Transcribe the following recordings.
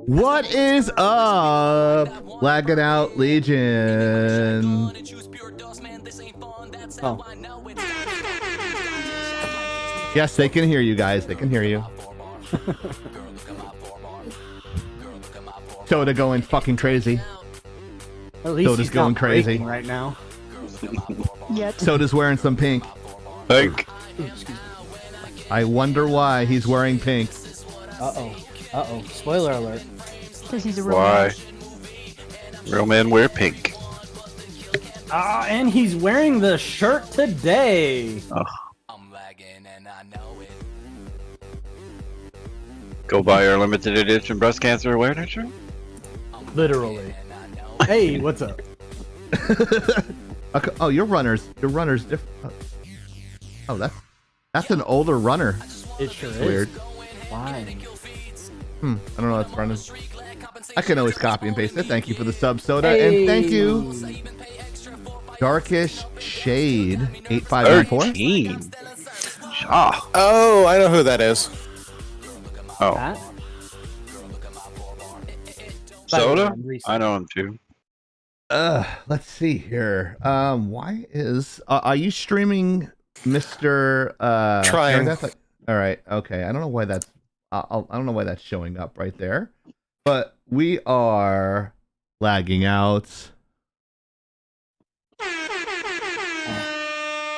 What is up? Lagging out Legion. Oh. Yes, they can hear you guys. They can hear you. Soda going fucking crazy. At least Soda's he's going not crazy breaking right now. Yet. Soda's wearing some pink. Pink. I wonder why he's wearing pink. Uh-oh. Uh-oh. Spoiler alert. Because he's a real Why? man. Real men wear pink. Ah, and he's wearing the shirt today. Oh. Go buy our limited edition breast cancer awareness shirt. Literally. Hey, what's up? Okay. Oh, your runners different. Oh, that's an older runner. It sure is. Weird. Why? I don't know. That's running. I can always copy and paste it. Thank you for the sub, Soda, Hey. and thank you, Darkish Shade 8594. 13. Ah. Oh, I know who that is. Oh. That? Soda? Spider-Man I know him too. Let's see here. Why is are you streaming, Mr. Trying. Meredith? All right. Okay. I don't know why that's. I don't know why that's showing up right there, but we are lagging out.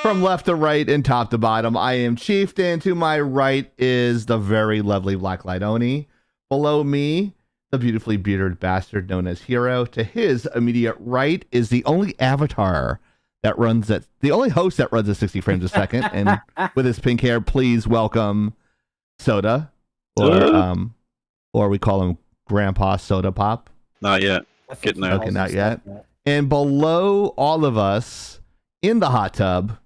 From left to right and top to bottom, I am Chieftain. To my right is the very lovely Black Light Oni. Below me, the beautifully bearded bastard known as Hero. To his immediate right is the only avatar that runs at the only host that runs at 60 frames a second. And with his pink hair, please welcome Soda, or we call him Grandpa Soda Pop. Not yet. That's Getting what there. he Okay, calls not himself. yet. And below all of us in the hot tub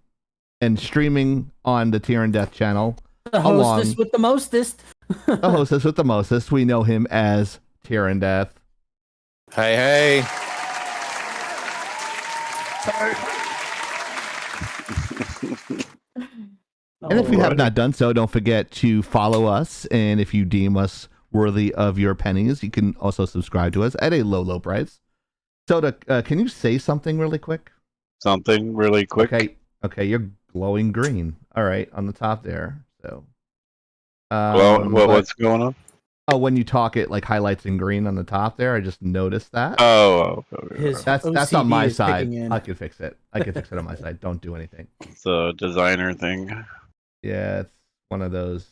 and streaming on the Tier and Death channel, The along hostess with the mostest. the hostess with the mostest, we know him as Tier and Death. Hey, hey. And if you have Alrighty. not done so, don't forget to follow us. And if you deem us worthy of your pennies, you can also subscribe to us at a low, low price. Soda, can you say something really quick? Something really quick. Okay, you're glowing green. All right, on the top there. So, Well, but- what's going on? oh, when you talk, it like highlights in green on the top there. I just noticed that. Oh, okay. His That's on OCD my is side. kicking in. I can fix it. I can fix it on my side. Don't do anything. It's a designer thing. Yeah, it's one of those.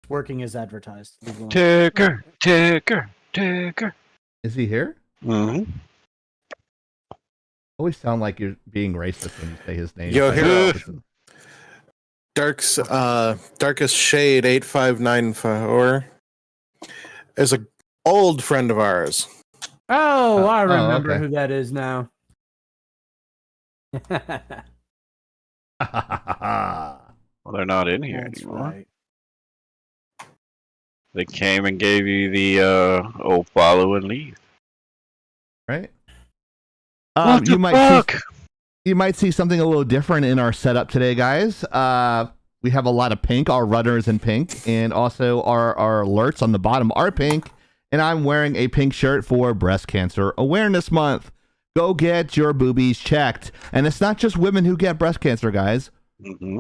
Working as advertised. Ticker, ticker, ticker. Is he here? Mm-hmm. Always sound like you're being racist when you say his name. Yo, Like, Hero. listen. Darkest Shade 8594 is a old friend of ours. Oh, I remember okay. who that is now. Well, they're not in here That's anymore. right. They came and gave you the follow and leave. Right? What you the might fuck? you might see something a little different in our setup today, guys. We have a lot of pink. Our runners in pink, and also our alerts on the bottom are pink. And I'm wearing a pink shirt for Breast Cancer Awareness Month. Go get your boobies checked. And it's not just women who get breast cancer, guys. Mm-hmm.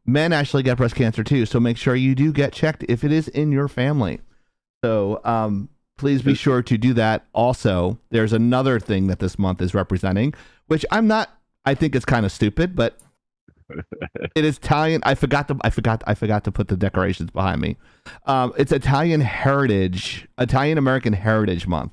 Men actually get breast cancer too. So make sure you do get checked if it is in your family. So please be sure to do that. Also, there's another thing that this month is representing, which I think it's kind of stupid, but it is Italian. I forgot to put the decorations behind me. It's Italian American Heritage Month.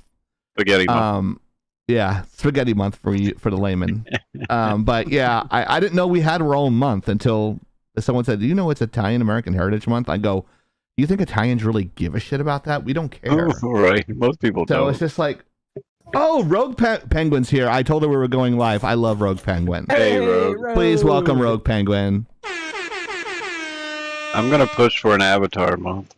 Spaghetti month. Yeah, spaghetti month for the layman. But yeah, I didn't know we had our own month until someone said, "Do you know it's Italian American Heritage Month?" I go, "Do you think Italians really give a shit about that? We don't care." Right. Most people So don't. it's just like, oh, Rogue Penguin's here. I told her we were going live. I love Rogue Penguin. Hey, Rogue. Please welcome Rogue Penguin. I'm going to push for an avatar month.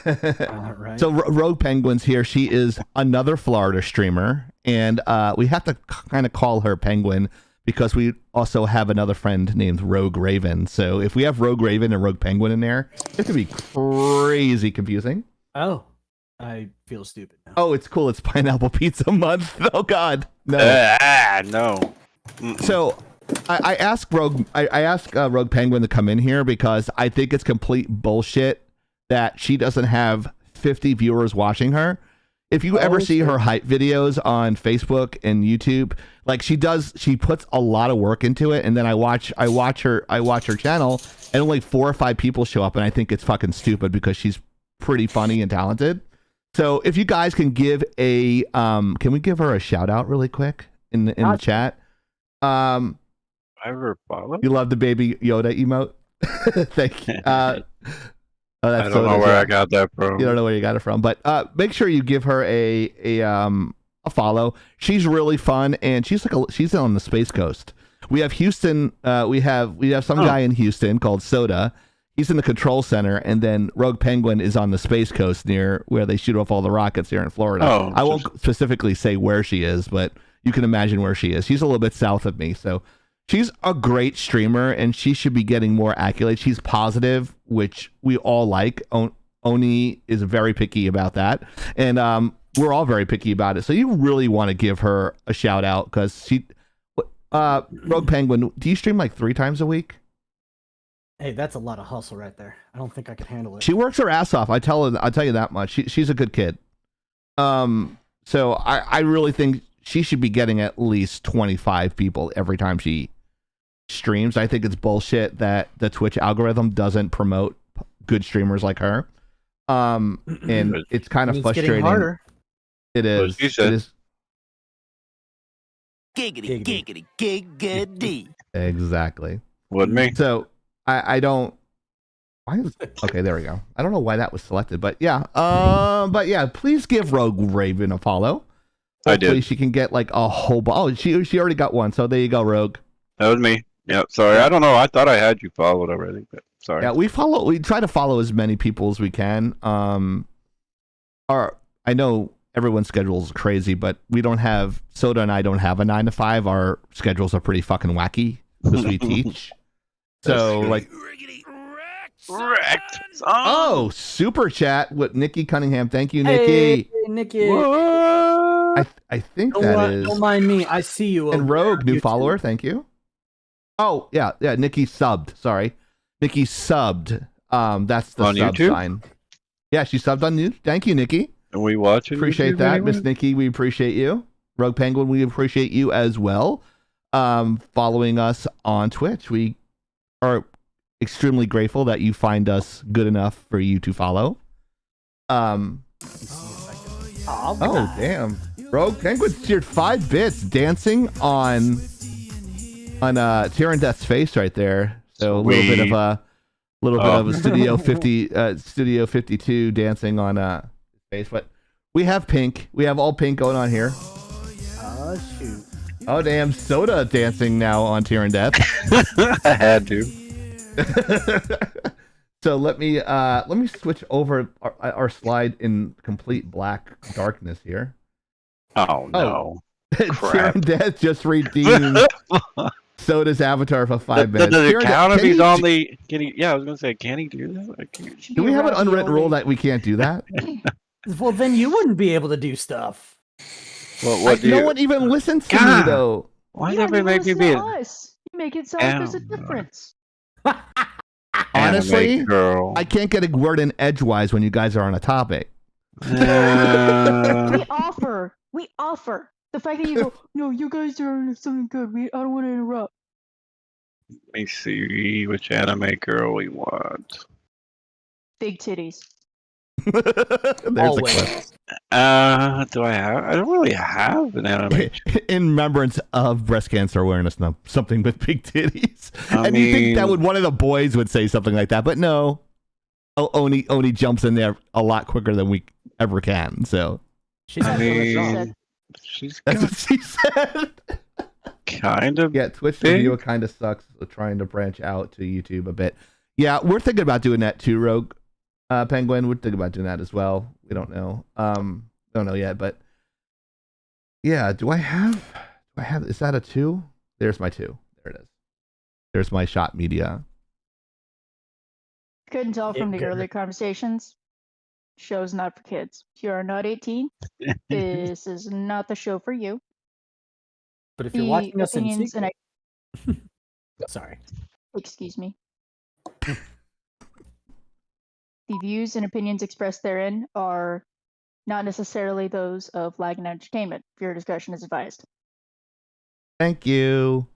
All right. So Rogue Penguin's here. She is another Florida streamer, and we have to kind of call her Penguin because we also have another friend named Rogue Raven. So if we have Rogue Raven and Rogue Penguin in there, it could be crazy confusing. Oh, I feel stupid now. Oh, it's cool. It's Pineapple Pizza Month. Oh God, no. No. So I asked Rogue Rogue Penguin to come in here because I think it's complete bullshit that she doesn't have 50 viewers watching her. If you ever see her hype videos on Facebook and YouTube, like she puts a lot of work into it, and then I watch her channel, and only 4 or 5 people show up, and I think it's fucking stupid because she's pretty funny and talented. So if you guys can give a can we give her a shout out really quick in the chat? I ever follow? You love the baby Yoda emote? Thank you. I don't know where I got that from. You don't know where you got it from, but make sure you give her a follow. She's really fun, and she's on the Space Coast. We have Houston. We have some guy in Houston called Soda. He's in the control center, and then Rogue Penguin is on the Space Coast near where they shoot off all the rockets here in Florida. I won't specifically say where she is, but you can imagine where she is. She's a little bit south of me, so she's a great streamer, and she should be getting more accolades. She's positive, which we all like. Oni is very picky about that, and we're all very picky about it. So you really want to give her a shout out because she, Rogue Penguin, do you stream like 3 times a week? Hey, that's a lot of hustle right there. I don't think I can handle it. She works her ass off. I'll tell you that much. She's a good kid. So I really think she should be getting at least 25 people every time she streams. I think it's bullshit that the Twitch algorithm doesn't promote good streamers like her. And it's kind of frustrating. Getting harder. It is. She said. It is. Giggity. Exactly. Wouldn't me? So I don't. Okay, there we go. I don't know why that was selected, but yeah. But yeah, please give Rogue Raven a follow. I Hopefully did. she can get like a whole. Oh, she already got one. So there you go, Rogue. That was me. Yeah, sorry. I don't know. I thought I had you followed already, but sorry. Yeah, we try to follow as many people as we can. I know everyone's schedule is crazy, but we don't have Soda and I don't have a 9 to 5. Our schedules are pretty fucking wacky because we teach. So like, Wrecked. oh, super chat with Nikki Cunningham. Thank you, Nikki. Hey, Nikki. I think that is. Don't mind me. I see you. And over Rogue, there. new You follower. too. Thank you. Oh yeah. Nikki subbed. Sorry, Nikki subbed. That's the On sub YouTube? sign. Yeah, she subbed on YouTube. Thank you, Nikki. Are we watching? Appreciate YouTube that, anyway? Miss Nikki. We appreciate you. Rogue Penguin, we appreciate you as well. Following us on Twitch, we are extremely grateful that you find us good enough for you to follow. Oh damn! Rogue Penguin cheered 5 bits, dancing on Tyrann Death's face right there. So a little bit of a Studio 52 dancing on his face. But we have pink. We have all pink going on here. Oh shoot! Oh damn! Soda dancing now on Tyrann Death. I had to. So let me switch over our slide in complete black darkness here. Oh no! Tyrann Death just redeemed Soda's avatar for 5 minutes. Does it Tyrann count Death, if he's can on you- the? Can he? Yeah, I was gonna say, can he do that? Like, can you- Do we have an unwritten rule that we can't do that? Well, then you wouldn't be able to do stuff. What do no you? one even listens to me God. though. Why Yeah, does everybody make me listen be to an us. You make it sound like there's a Ow. difference. Honestly, anime girl? I can't get a word in edgewise when you guys are on a topic. We offer. The fact that you go, no, you guys are on something good. I don't want to interrupt. Let me see which anime girl we want. Big titties. There's a clip. Always. Do I have? I don't really have an anime. In remembrance of breast cancer awareness month, something with big titties. I And you think that mean- would one of the boys would say something like that, but no. Oni jumps in there a lot quicker than we ever can. So She's I not doing her mean, job. she's that's got what she said. kind of. Yeah, Twitch Big. review kind of sucks. So trying to branch out to YouTube a bit. Yeah, we're thinking about doing that too, Rogue Penguin. We're thinking about doing that as well. We don't know. Don't know yet, but yeah. Do I have? Is that a 2? There's my 2. There it is. There's my shot media. Couldn't tell from the Good. earlier conversations. Show's not for kids. If you are not 18, this is not the show for you. But if you're watching us in opinions and secret, sorry. excuse me. The views and opinions expressed therein are not necessarily those of Laggin Entertainment. Your discretion is advised. Thank you.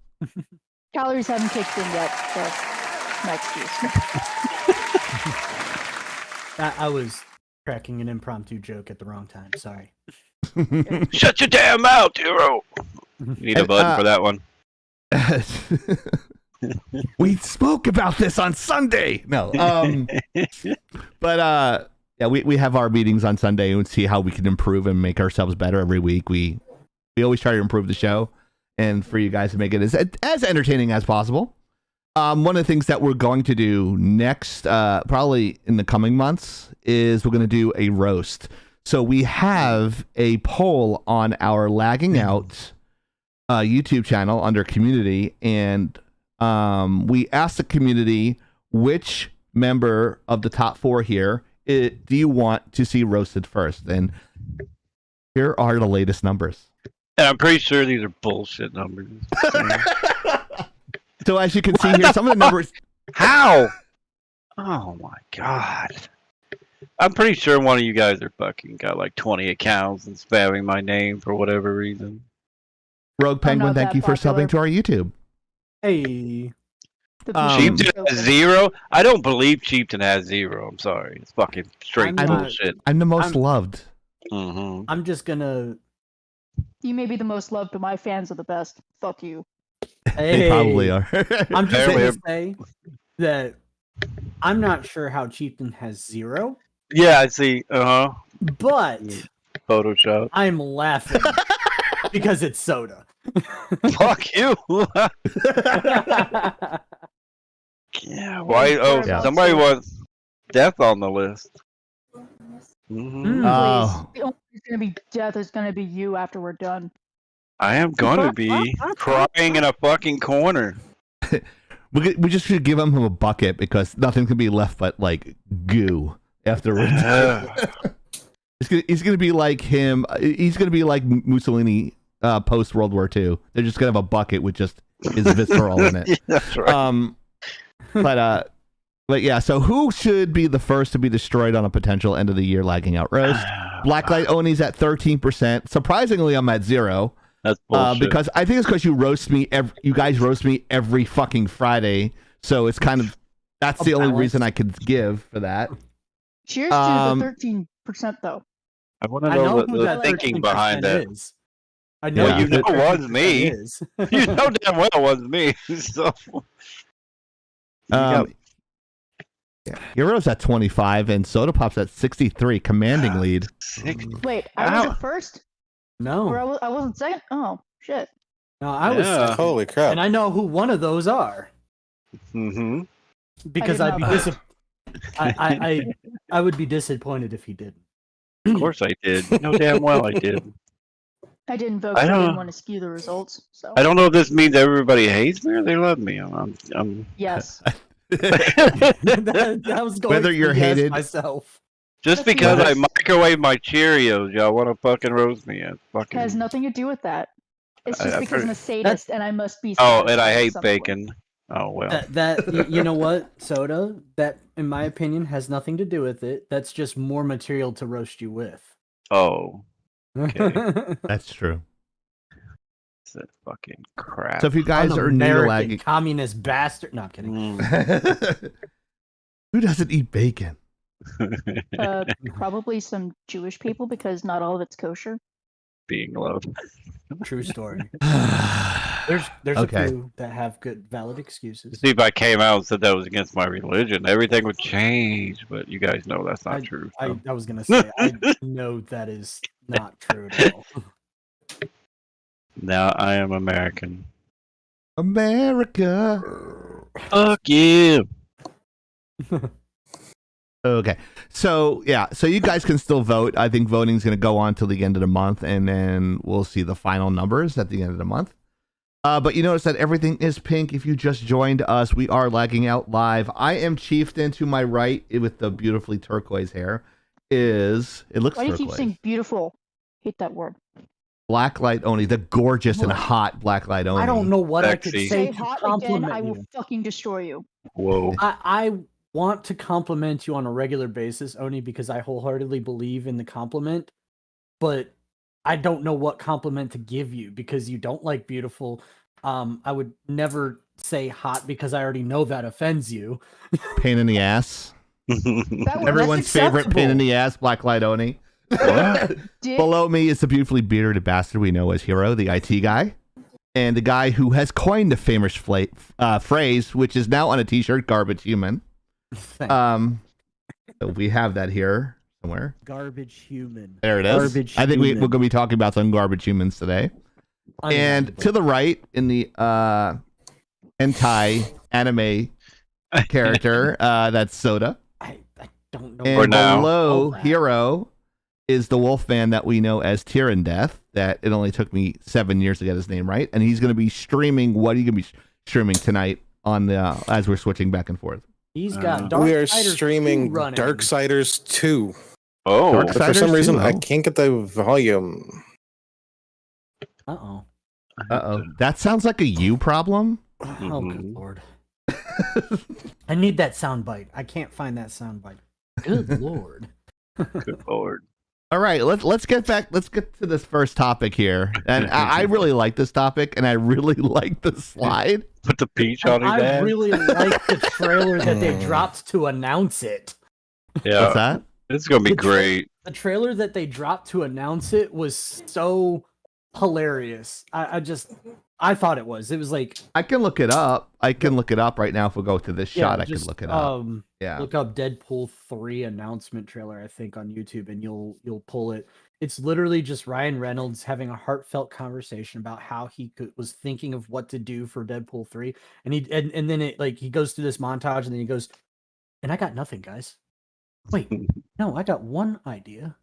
Calories haven't kicked in yet, so no excuse. I was cracking an impromptu joke at the wrong time. Sorry. Shut your damn mouth, Hero. You need a button for that one. We spoke about this on Sunday. No. But yeah, we have our meetings on Sunday and see how we can improve and make ourselves better every week. We always try to improve the show and for you guys to make it as entertaining as possible. One of the things that we're going to do next, probably in the coming months, is we're going to do a roast. So we have a poll on our Lagging Out YouTube channel under community, and we asked the community which member of the top 4 here do you want to see roasted first. And here are the latest numbers. And I'm pretty sure these are bullshit numbers. So as you can see here, some of the numbers. How? Oh my god. I'm pretty sure one of you guys are fucking got like 20 accounts and spamming my name for whatever reason. Rogue Penguin, not thank that you for popular. subbing to our YouTube. Hey. Chieftain has 0? I don't believe Chieftain has 0. I'm sorry. It's fucking straight I'm not- bullshit. I'm the most I'm- loved. Mm-hmm. I'm just gonna. You may be the most loved, but my fans are the best. Fuck you. They probably are. I'm just Fair. gonna say that I'm not sure how Chieftain has 0, Yeah, I see. Uh-huh. but Photoshop. I'm laughing because it's soda. Fuck you. Yeah, why? Oh, Yeah. somebody wants death on the list. Mm-hmm. Mm. Oh. The only who's gonna be death is gonna be you after we're done. I am gonna be crying in a fucking corner. We just should give him a bucket because nothing can be left but like goo afterwards. He's gonna be like him. He's gonna be like Mussolini post World War II. They're just gonna have a bucket with just his visceral in it. Yeah, that's right. But yeah. So who should be the first to be destroyed on a potential end of the year Lagging Out roast? Blacklight Oni's at 13%. Surprisingly, I'm at 0. That's bullshit. Because I think it's because you guys roast me every fucking Friday, so it's kind of that's the only reason I could give for that. Cheers to the 13% though. I want to I know know who the that thinking 13% behind that. is. I know Yeah. who You know that it was 13% me. is. You know damn well it wasn't me. So, Yeah. Hero's at 25 and Soda Pop's at 63, commanding lead. Wait, I was Ow. at first, or No, I wasn't second. Oh shit! no, I was, Yeah. second. Holy crap. and I know who one of those are Mm-hmm. because I I'd did be not. I would be disappointed if he didn't. Of course I did. You know damn well I did. I didn't vote. I 'Cause I don't- didn't want to skew the results. So I don't know if this means everybody hates me or they love me. I'm yes, that was going Whether to you're yes hated- myself. just That's because I nice. microwave my Cheerios, y'all want to fucking roast me. It's it has fucking. nothing to do with that. It's I- just I've because I'm heard- a sadist and I must be. Oh, and I satisfied hate some way. bacon. Oh well. You know what, Soda? That, in my opinion, has nothing to do with it. That's just more material to roast you with. Oh, Okay. That's true. it's a fucking crap. So if you guys are new to American Lagging, communist bastard. No, I'm kidding. Mm. who doesn't eat bacon? Probably some Jewish people because not all of it's kosher. Being loved. True story. There's Okay. a few that have good, valid excuses. See, if I came out and said that was against my religion, everything would change. But you guys know that's not true. So. I was gonna say I know that is not true at all. Now I am American. America. Fuck you. Okay. So, yeah. So you guys can still vote. I think voting is going to go on till the end of the month, and then we'll see the final numbers at the end of the month. But you notice that everything is pink. If you just joined us, we are lagging out live. I am Chieftain. To my right, with the beautifully turquoise hair, it looks Why do you turquoise. keep saying beautiful? Hate that word. Blacklight Oni, the gorgeous and hot Blacklight Oni. I don't know what I could Sexy. say Say to hot again, compliment I will you. fucking destroy you. Whoa. I want to compliment you on a regular basis, Oni, because I wholeheartedly believe in the compliment, but I don't know what compliment to give you because you don't like beautiful. I would never say hot because I already know that offends you. Pain in the ass. That word, Everyone's favorite pain in the ass, Blacklight Oni. dick. Below me is the beautifully bearded bastard we know as HIRO, the IT guy, and the guy who has coined the famous phrase, which is now on a t-shirt, garbage human. So we have that here somewhere. Garbage human. There it is. Garbage I think we're human. going to be talking about some garbage humans today. And to the right, in the hentai anime character, that's Soda. I don't know. And For now. below that. HIRO is the Wolfman that we know as Tyrann Death. That it only took me 7 years to get his name right, and he's going to be streaming. What are you going to be streaming tonight on the as we're switching back and forth? He's got Dark We are Siders 2 streaming running. Darksiders 2. Oh. Dark But for Siders some reason, 2, I oh. can't get the volume. Uh-oh. Uh-oh. That sounds like a you problem. Oh, good Mhm. lord. I need that soundbite. I can't find that soundbite. Good lord. Good lord. All right, let's get back. Let's get to this first topic here. And I really like this topic, and I really like the slide. Put the peach on his I ass. really like the trailer that they dropped to announce it. Yeah. What's that? This is gonna be The tra- great. The trailer that they dropped to announce it was so hilarious. I thought it was. It was like I can look it up. I can look it up right now. If we go to this shot, I can just, look it up. Yeah. Look up Deadpool 3 announcement trailer, I think, on YouTube, and you'll pull it. It's literally just Ryan Reynolds having a heartfelt conversation about how he was thinking of what to do for Deadpool 3, and then it like he goes through this montage, and then he goes, "And I got nothing, guys. Wait, no, I got one idea.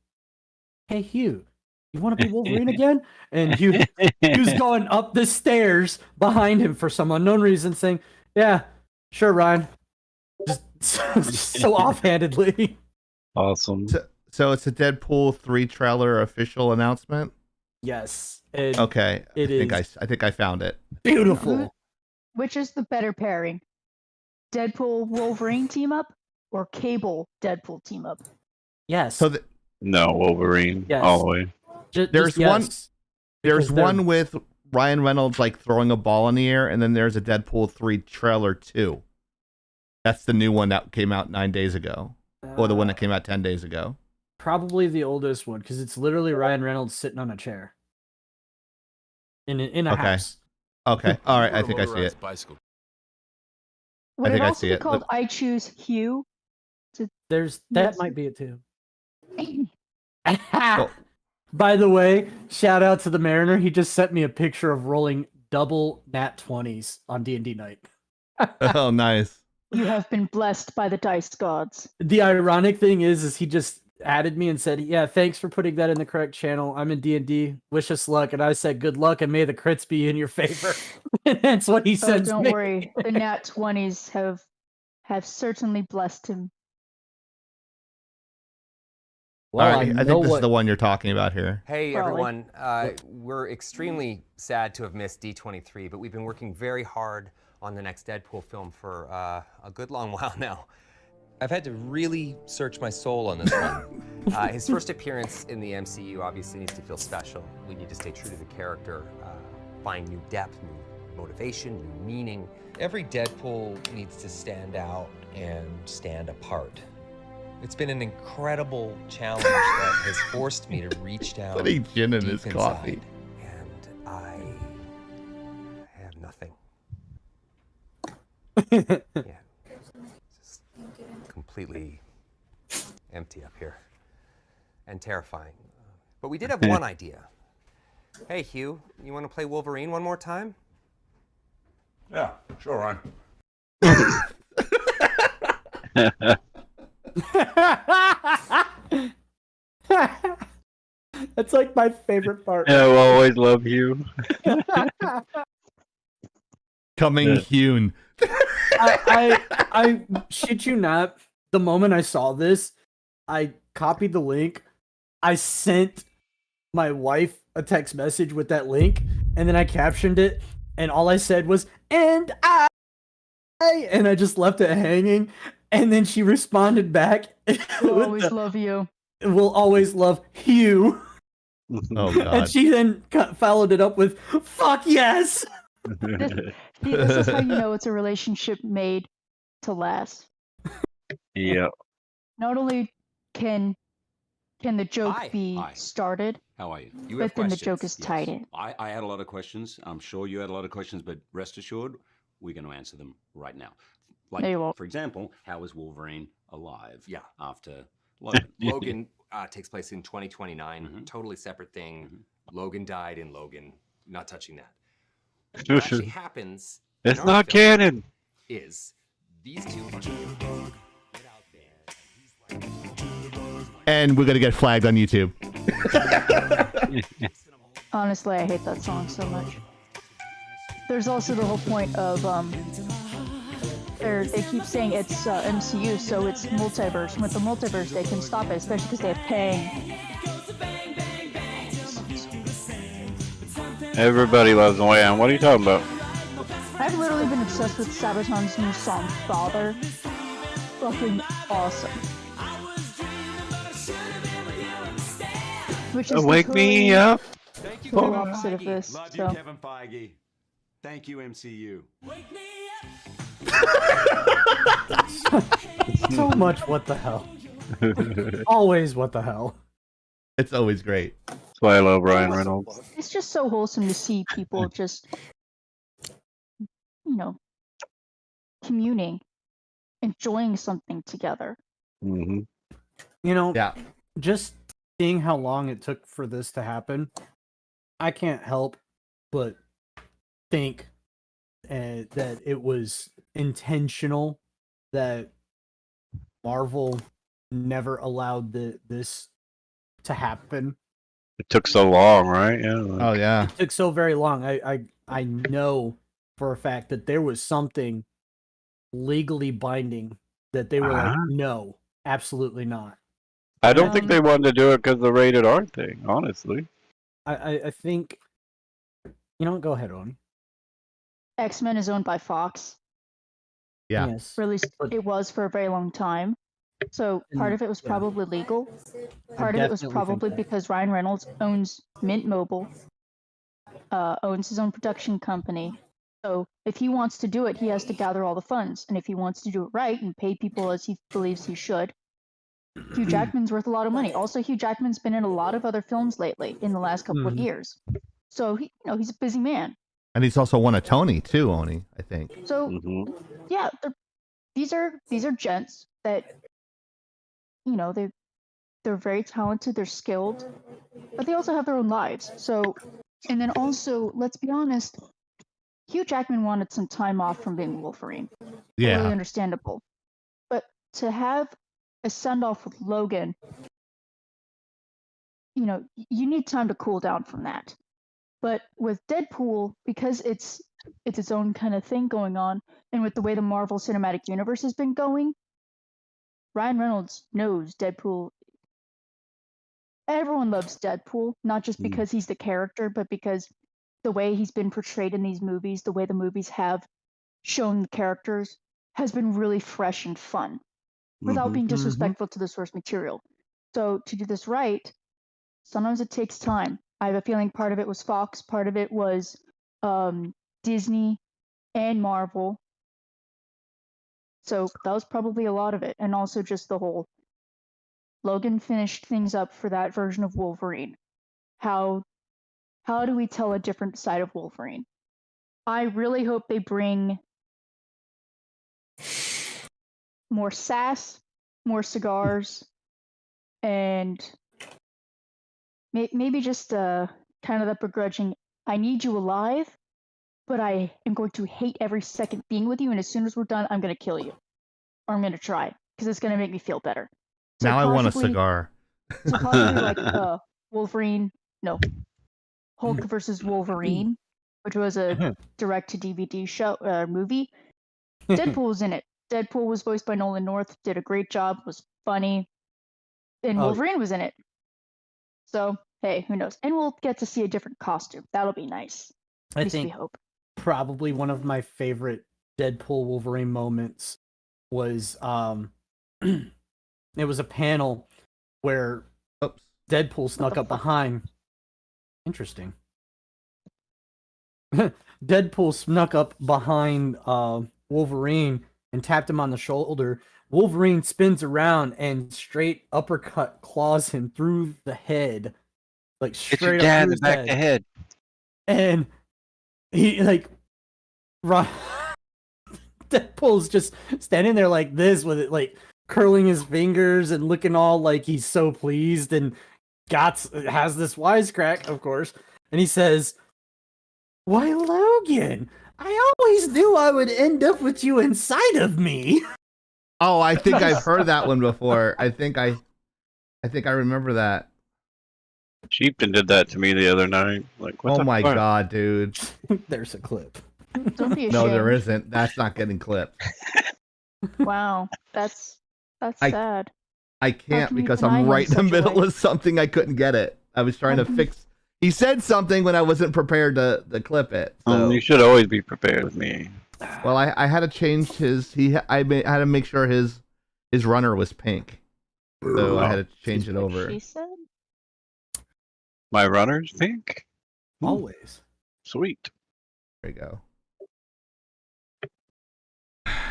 Hey, Hugh, you want to be Wolverine again?" And Hugh's going up the stairs behind him for some unknown reason, saying, "Yeah, sure, Ryan." Just so offhandedly. Awesome. So it's a Deadpool 3 trailer official announcement. Yes. And Okay, It I think I found it. beautiful. Which is the better pairing? Deadpool Wolverine team up or Cable Deadpool team up? Yes. So No, Wolverine. Yes. All the way. there's one- yes, there's because they're- one with Ryan Reynolds like throwing a ball in the air, and then there's a Deadpool 3 trailer 2. That's the new one that came out 9 days ago, or the one that came out 10 days ago. Probably the oldest one, because it's literally Ryan Reynolds sitting on a chair. In a Okay. house. Okay, all right, I think I see it. Bicycle. Would think it I also see be it. called I Choose Hugh? That Yes. might be it too. Oh. By the way, shout out to the Mariner. He just sent me a picture of rolling double nat 20s on D&D night. Oh, nice. You have been blessed by the dice gods. The ironic thing is he just added me and said, "Yeah, thanks for putting that in the correct channel. I'm in D&D. Wish us luck." And I said, "Good luck, and may the crits be in your favor." And that's what he Oh, sends don't me. worry. The nat 20s have certainly blessed him. Well, all right, I know think this what- is the one you're talking about here. Hey Probably. everyone, we're extremely sad to have missed D23, but we've been working very hard on the next Deadpool film for a good long while now. I've had to really search my soul on this one. His first appearance in the MCU obviously needs to feel special. We need to stay true to the character, find new depth, new motivation, new meaning. Every Deadpool needs to stand out and stand apart. It's been an incredible challenge that has forced me to reach down Putting gin in deep his inside. coffee. And I have nothing. Yeah. Just completely empty up here. And terrifying. But we did have one idea. Hey, Hugh, you want to play Wolverine one more time? Yeah, sure, Ryan. That's like my favorite part. Yeah, I always love you. Coming hewn. I shit you not. The moment I saw this, I copied the link. I sent my wife a text message with that link, and then I captioned it, and all I said was, and I just left it hanging, and then she responded back. We'll always love you. We'll always love Hugh. Oh And god. she then followed it up with, fuck yes! This is how you know it's a relationship made to last. Yeah. Not only can the joke Hi. be Hi. started, How are you? You but have then the questions. joke is tied Yes. in. I had a lot of questions. I'm sure you had a lot of questions, but rest assured, we're going to answer them right now. Like, No, you won't. for example, how is Wolverine alive? Yeah. After Logan. Logan takes place in 2029. Mhm. Totally separate thing. Mhm. Logan died in Logan. Not touching that. What actually happens in It's our not film canon. is these two get out there. And he's like, And we're gonna get flagged on YouTube. Honestly, I hate that song so much. There's also the whole point of they keep saying it's MCU, so it's multiverse. With the multiverse, they can stop it, especially because they have Kang. Everybody loves Wham. What are you talking about? I've literally been obsessed with Sabaton's new song, Father. Fucking awesome. Which is Wake me totally up. Thank you, total Kevin opposite of Feige. this. Love So you, Kevin Feige. Thank you, MCU. So much what the hell. Always what the hell. It's always great. That's why I love Ryan Reynolds. it's just so wholesome to see people just, communing, enjoying something together. Hmm. You know, Yeah. just seeing how long it took for this to happen, I can't help but think that it was intentional, that Marvel never allowed this to happen. It took so long, right? Yeah. like- Oh yeah. It took so very long. I know for a fact that there was something legally binding that they were like, Uh-huh. no, absolutely not. I don't think Um, they wanted to do it because the rated R thing, honestly. I think, go ahead, Oni. X-Men is owned by Fox. Yeah. Yes. Or at least But- it was for a very long time. So part of it was yeah. probably legal. Part of it was definitely think probably that. because Ryan Reynolds owns Mint Mobile, owns his own production company. So if he wants to do it, he has to gather all the funds. And if he wants to do it right and pay people as he believes he should, Hugh Jackman's worth a lot of money. Also, Hugh Jackman's been in a lot of other films lately in the last couple of Mhm. years. So he's a busy man. And he's also won a Tony too, Oni, I think. So Hmm. yeah, these are gents that they're very talented, they're skilled, but they also have their own lives. So, and then also, let's be honest, Hugh Jackman wanted some time off from being Wolverine. Totally Yeah. understandable. But to have a send off with Logan, you need time to cool down from that. But with Deadpool, because it's its own kind of thing going on, and with the way the Marvel Cinematic Universe has been going, Ryan Reynolds knows Deadpool. Everyone loves Deadpool, not just because he's the character, but because the way he's been portrayed in these movies, the way the movies have shown the characters, has been really fresh and fun, without being disrespectful to the source material. So to do this right, sometimes it takes time. I have a feeling part of it was Fox, part of it was Disney and Marvel. So that was probably a lot of it. And also just the whole Logan finished things up for that version of Wolverine. How do we tell a different side of Wolverine? I really hope they bring more sass, more cigars, and maybe just kind of the begrudging, I need you alive, but I am going to hate every second being with you, and as soon as we're done, I'm going to kill you. Or I'm going to try, because it's going to make me feel better. So Now I want a possibly- cigar. So possibly like Wolverine, no, Hulk versus Wolverine, which was a direct-to-DVD show movie. Deadpool was in it. Deadpool was voiced by Nolan North. Did a great job. Was funny. And Wolverine was in it. So hey, who knows? And we'll get to see a different costume. That'll be nice. At least we hope. Probably one of my favorite Deadpool Wolverine moments was it was a panel where Deadpool snuck up behind. Interesting. Deadpool snuck up behind Wolverine and tapped him on the shoulder. Wolverine spins around and straight uppercut claws him through the head, like straight up through his back of the head. And he like Deadpool's just standing there like this with it, like curling his fingers and looking all like he's so pleased, and has this wisecrack, of course, and he says, "Why, Logan, I always knew I would end up with you inside of me." Oh, I think I've heard that one before. I think I remember that. Sheepton did that to me the other night. Like, what oh my god, dude! There's a clip. Don't be ashamed. No, there isn't. That's not getting clipped. Wow, that's sad. I can't can you because deny I'm him right in the such a middle way? of something. I couldn't get it. I was trying to fix. He said something when I wasn't prepared to clip it. So. You should always be prepared with me. Well, I had to change his. I had to make sure his runner was pink, so I had to change it over. She said. My runner's pink. Always. Sweet. There you go.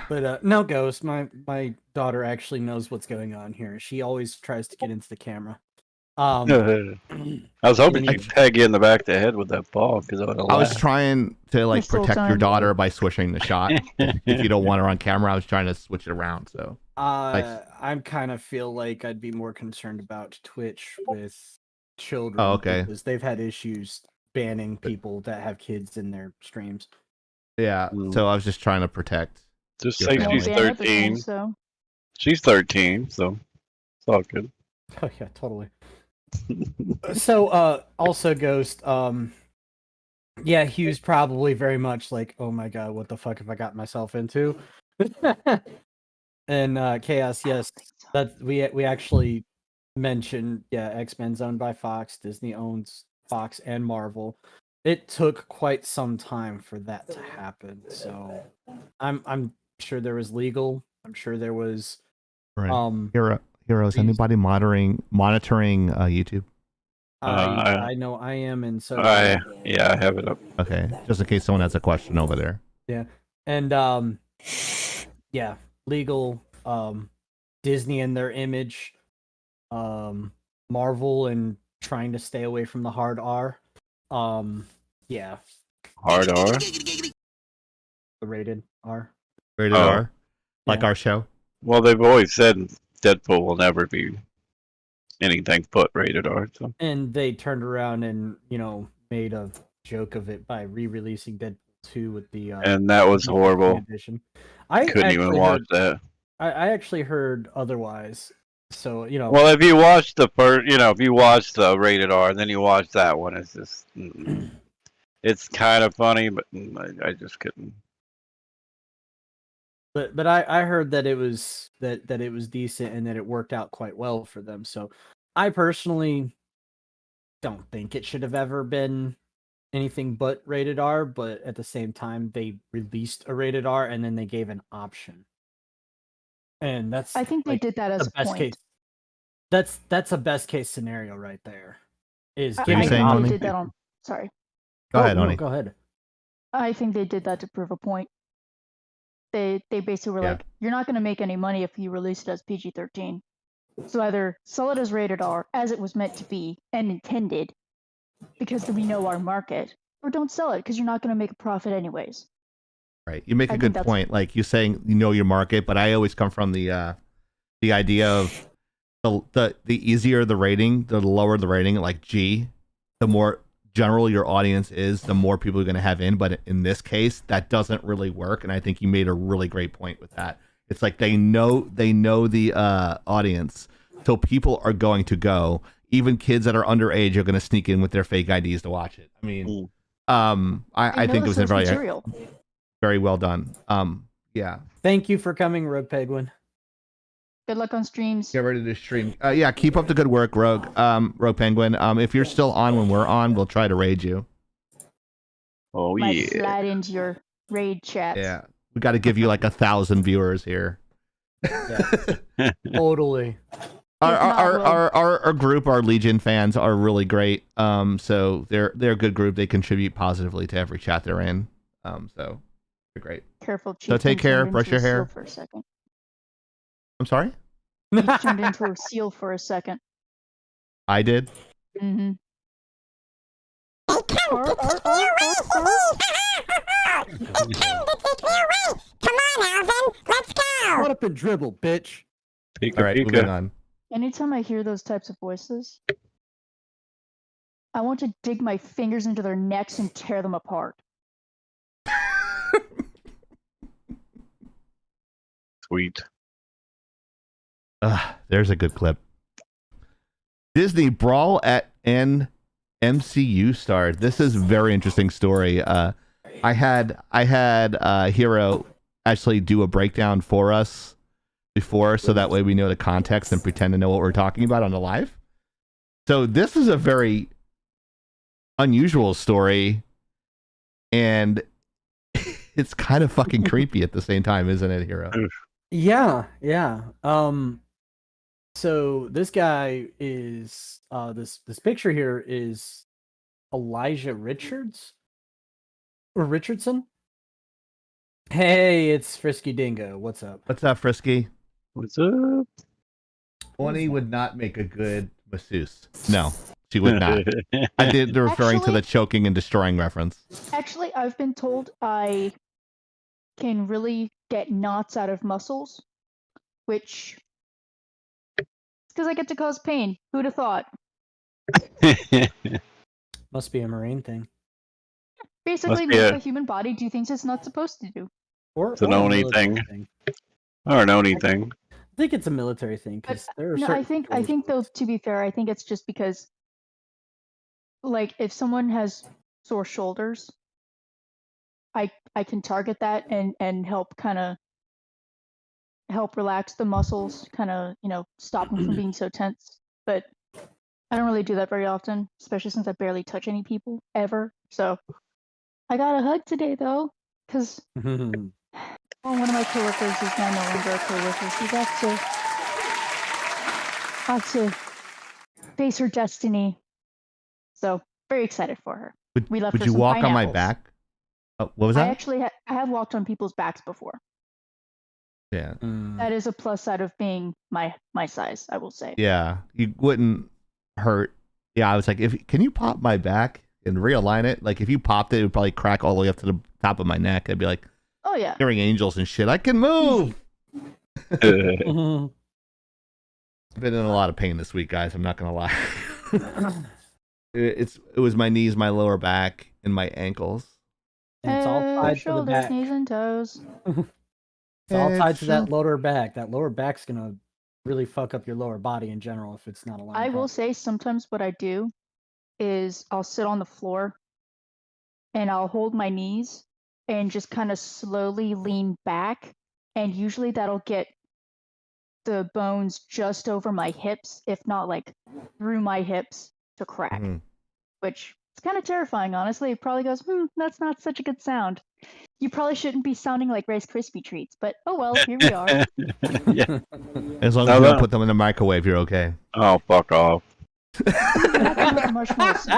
But no, Ghost, my daughter actually knows what's going on here. She always tries to get into the camera. I was hoping she'd peg you in the back of the head with that ball because I was trying to like This whole protect your time. daughter by switching the shot. If you don't want her on camera, I was trying to switch it around. So I'm kind of feel like I'd be more concerned about Twitch with children. Oh, okay. Because they've had issues banning people that have kids in their streams. yeah, so I was just trying to protect. Just your say family. she's Ban other 13. things, so. She's 13, so it's all good. Oh yeah, totally. So also Ghost, yeah, Hugh's probably very much like, oh my god, what the fuck have I got myself into? And Chaos, yes, that we actually mentioned, yeah, X-Men's owned by Fox, Disney owns Fox and Marvel. It took quite some time for that to happen, so I'm sure there was legal. I'm sure there was Right. Hero, is anybody monitoring YouTube? I know I am, and so yeah, I have it up. Okay, just in case someone has a question over there. yeah, and yeah, legal, Disney and their image, Marvel and trying to stay away from the hard R, yeah, Hard R? the rated R. Rated R, like our show. Well, they've always said Deadpool will never be anything but rated R. So. And they turned around and, you know, made a joke of it by re-releasing Deadpool 2 with the And that was horrible. edition. I couldn't even watch that. I actually heard otherwise. So, you know. Well, if you watch the first, if you watch the rated R and then you watch that one, it's just, it's kind of funny, but I just couldn't. But I heard that it was that it was decent and that it worked out quite well for them. So I personally don't think it should have ever been anything but rated R, but at the same time they released a rated R and then they gave an option. And that's I think they did that as the a best point. case. That's a best case scenario right there. Is I giving think an they option. did that on. Sorry. Go ahead, no, Oni. go ahead. I think they did that to prove a point. They basically were Yeah. like, you're not going to make any money if you release it as PG-13. So either sell it as rated R, as it was meant to be and intended, because we know our market, or don't sell it because you're not going to make a profit anyways. Right. You make a I good think that's- point. Like you saying, you know your market, but I always come from the idea of the easier the rating, the lower the rating. Like G, the more general your audience is, the more people you're going to have in. But in this case, that doesn't really work. And I think you made a really great point with that. It's like they know the audience, so people are going to go. Even kids that are underage are going to sneak in with their fake IDs to watch it. I mean, I I know think it the was source very material. very well done. Yeah. Thank you for coming, Rogue Penguin. Good luck on streams. Get ready to stream. Yeah, keep up the good work, Rogue. Rogue Penguin. If you're still on when we're on, we'll try to raid you. Oh Might yeah. slide into your raid chat. Yeah. We got to give you like 1,000 viewers here. Yeah. Totally. Our group, our Legion fans are really great. So they're a good group. They contribute positively to every chat they're in. So they're great. Careful, Chief. So take care. Brush your hair. For a second. I'm sorry? He turned into a seal for a second. I did. Mm-hmm. Come on, Alvin. Let's go. Shut up and dribble, bitch. All right, moving on. Anytime I hear those types of voices, I want to dig my fingers into their necks and tear them apart. Sweet. There's a good clip. Disney Brawl at an MCU star. This is a very interesting story. I had HIRO actually do a breakdown for us before, so that way we know the context and pretend to know what we're talking about on the live. So this is a very unusual story, and it's kind of fucking creepy at the same time, isn't it, HIRO? Yeah, yeah. So this guy is this picture here is Elijah Richards or Richardson. Hey, it's Frisky Dingo. What's up? What's up, Frisky? What's up? 20 would not make a good masseuse. No, she would not. I did referring to the choking and destroying reference. Actually, I've been told I can really get knots out of muscles, which is because I get to cause pain. Who'd have thought? Must be a Marine thing. Basically, be make a- a human body do things it's not supposed to do. Or It's an or a Oni military thing. Or an Oni thing. I think it's a military thing because there are No, certain I think though, to be fair, I think it's just because, like, if someone has sore shoulders, I can target that and help kind of help relax the muscles, kind of, you know, stop them from being so tense. But I don't really do that very often, especially since I barely touch any people ever. So I got a hug today though, because well, one of my coworkers is now no longer a coworker. She got to face her destiny. So very excited for her. We left Would her you some walk on my pineapples. back? Oh, what was I that? actually I have walked on people's backs before. Yeah. That is a plus side of being my size, I will say. Yeah, you wouldn't hurt. Yeah, I was like, can you pop my back and realign it? Like, if you popped it, it would probably crack all the way up to the top of my neck. I'd be like, Oh yeah. hearing angels and shit. I can move. Mhm. I've been in a lot of pain this week, guys. I'm not gonna lie. It was my knees, my lower back, and my ankles. And it's all tied to the Shoulders, back. knees, and toes. It's all tied to that It's lower back. That lower back's gonna really fuck up your lower body in general if it's not aligned. I will properly. say sometimes what I do is I'll sit on the floor and I'll hold my knees and just kind of slowly lean back, and usually that'll get the bones just over my hips, if not like through my hips, to crack. Mhm. Which is kind of terrifying, honestly. It probably goes, that's not such a good sound. You probably shouldn't be sounding like Rice Krispie treats, but oh well, here we are. Yeah. As long No, as you don't no. put them in the microwave, you're okay. Oh, fuck off. Marshmallows.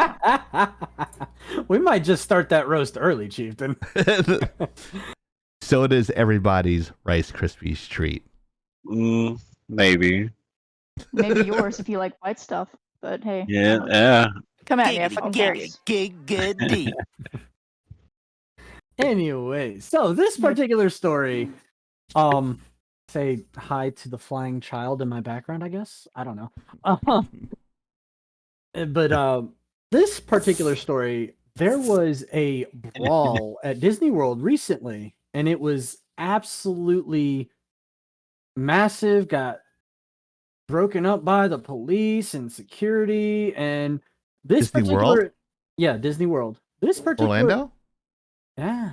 We might just start that roast early, Chieftain. So does everybody's Rice Krispies treat. Maybe. Maybe yours if you like white stuff, but hey. Yeah, yeah. Come at me, I fucking dare you. Anyway, so this particular story, say hi to the flying child in my background, I guess. I don't know. But this particular story, there was a brawl at Disney World recently, and it was absolutely massive, got broken up by the police and security, and this Disney particular World? yeah, Disney World. This particular Orlando? Yeah.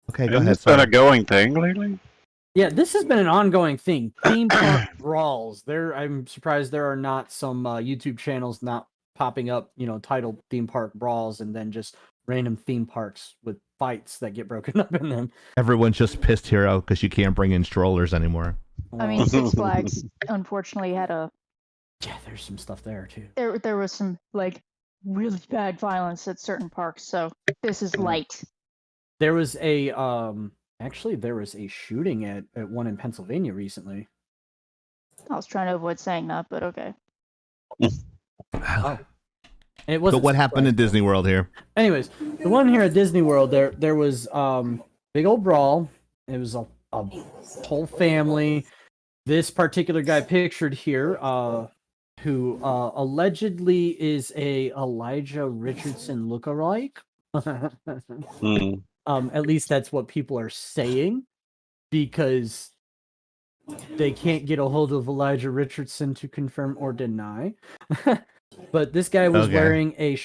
Okay, go Hasn't ahead. this been Sorry. a going thing lately? Yeah, this has been an ongoing thing. Theme park brawls. I'm surprised there are not some YouTube channels not popping up, titled theme park brawls and then just random theme parks with fights that get broken up in them. Everyone's just pissed, Hero, because you can't bring in strollers anymore. I mean, Six Flags unfortunately had a. Yeah, there's some stuff there too. There was some like really bad violence at certain parks, so this is light. There was a actually there was a shooting at one in Pennsylvania recently. I was trying to avoid saying that, but okay. Oh. It So wasn't what happened in Disney World here? Anyways, the one here at Disney World, there was big old brawl. It was a whole family. This particular guy pictured here, who allegedly is a Elijah Richardson lookalike. At least that's what people are saying, because they can't get a hold of Elijah Richardson to confirm or deny. But this guy was wearing a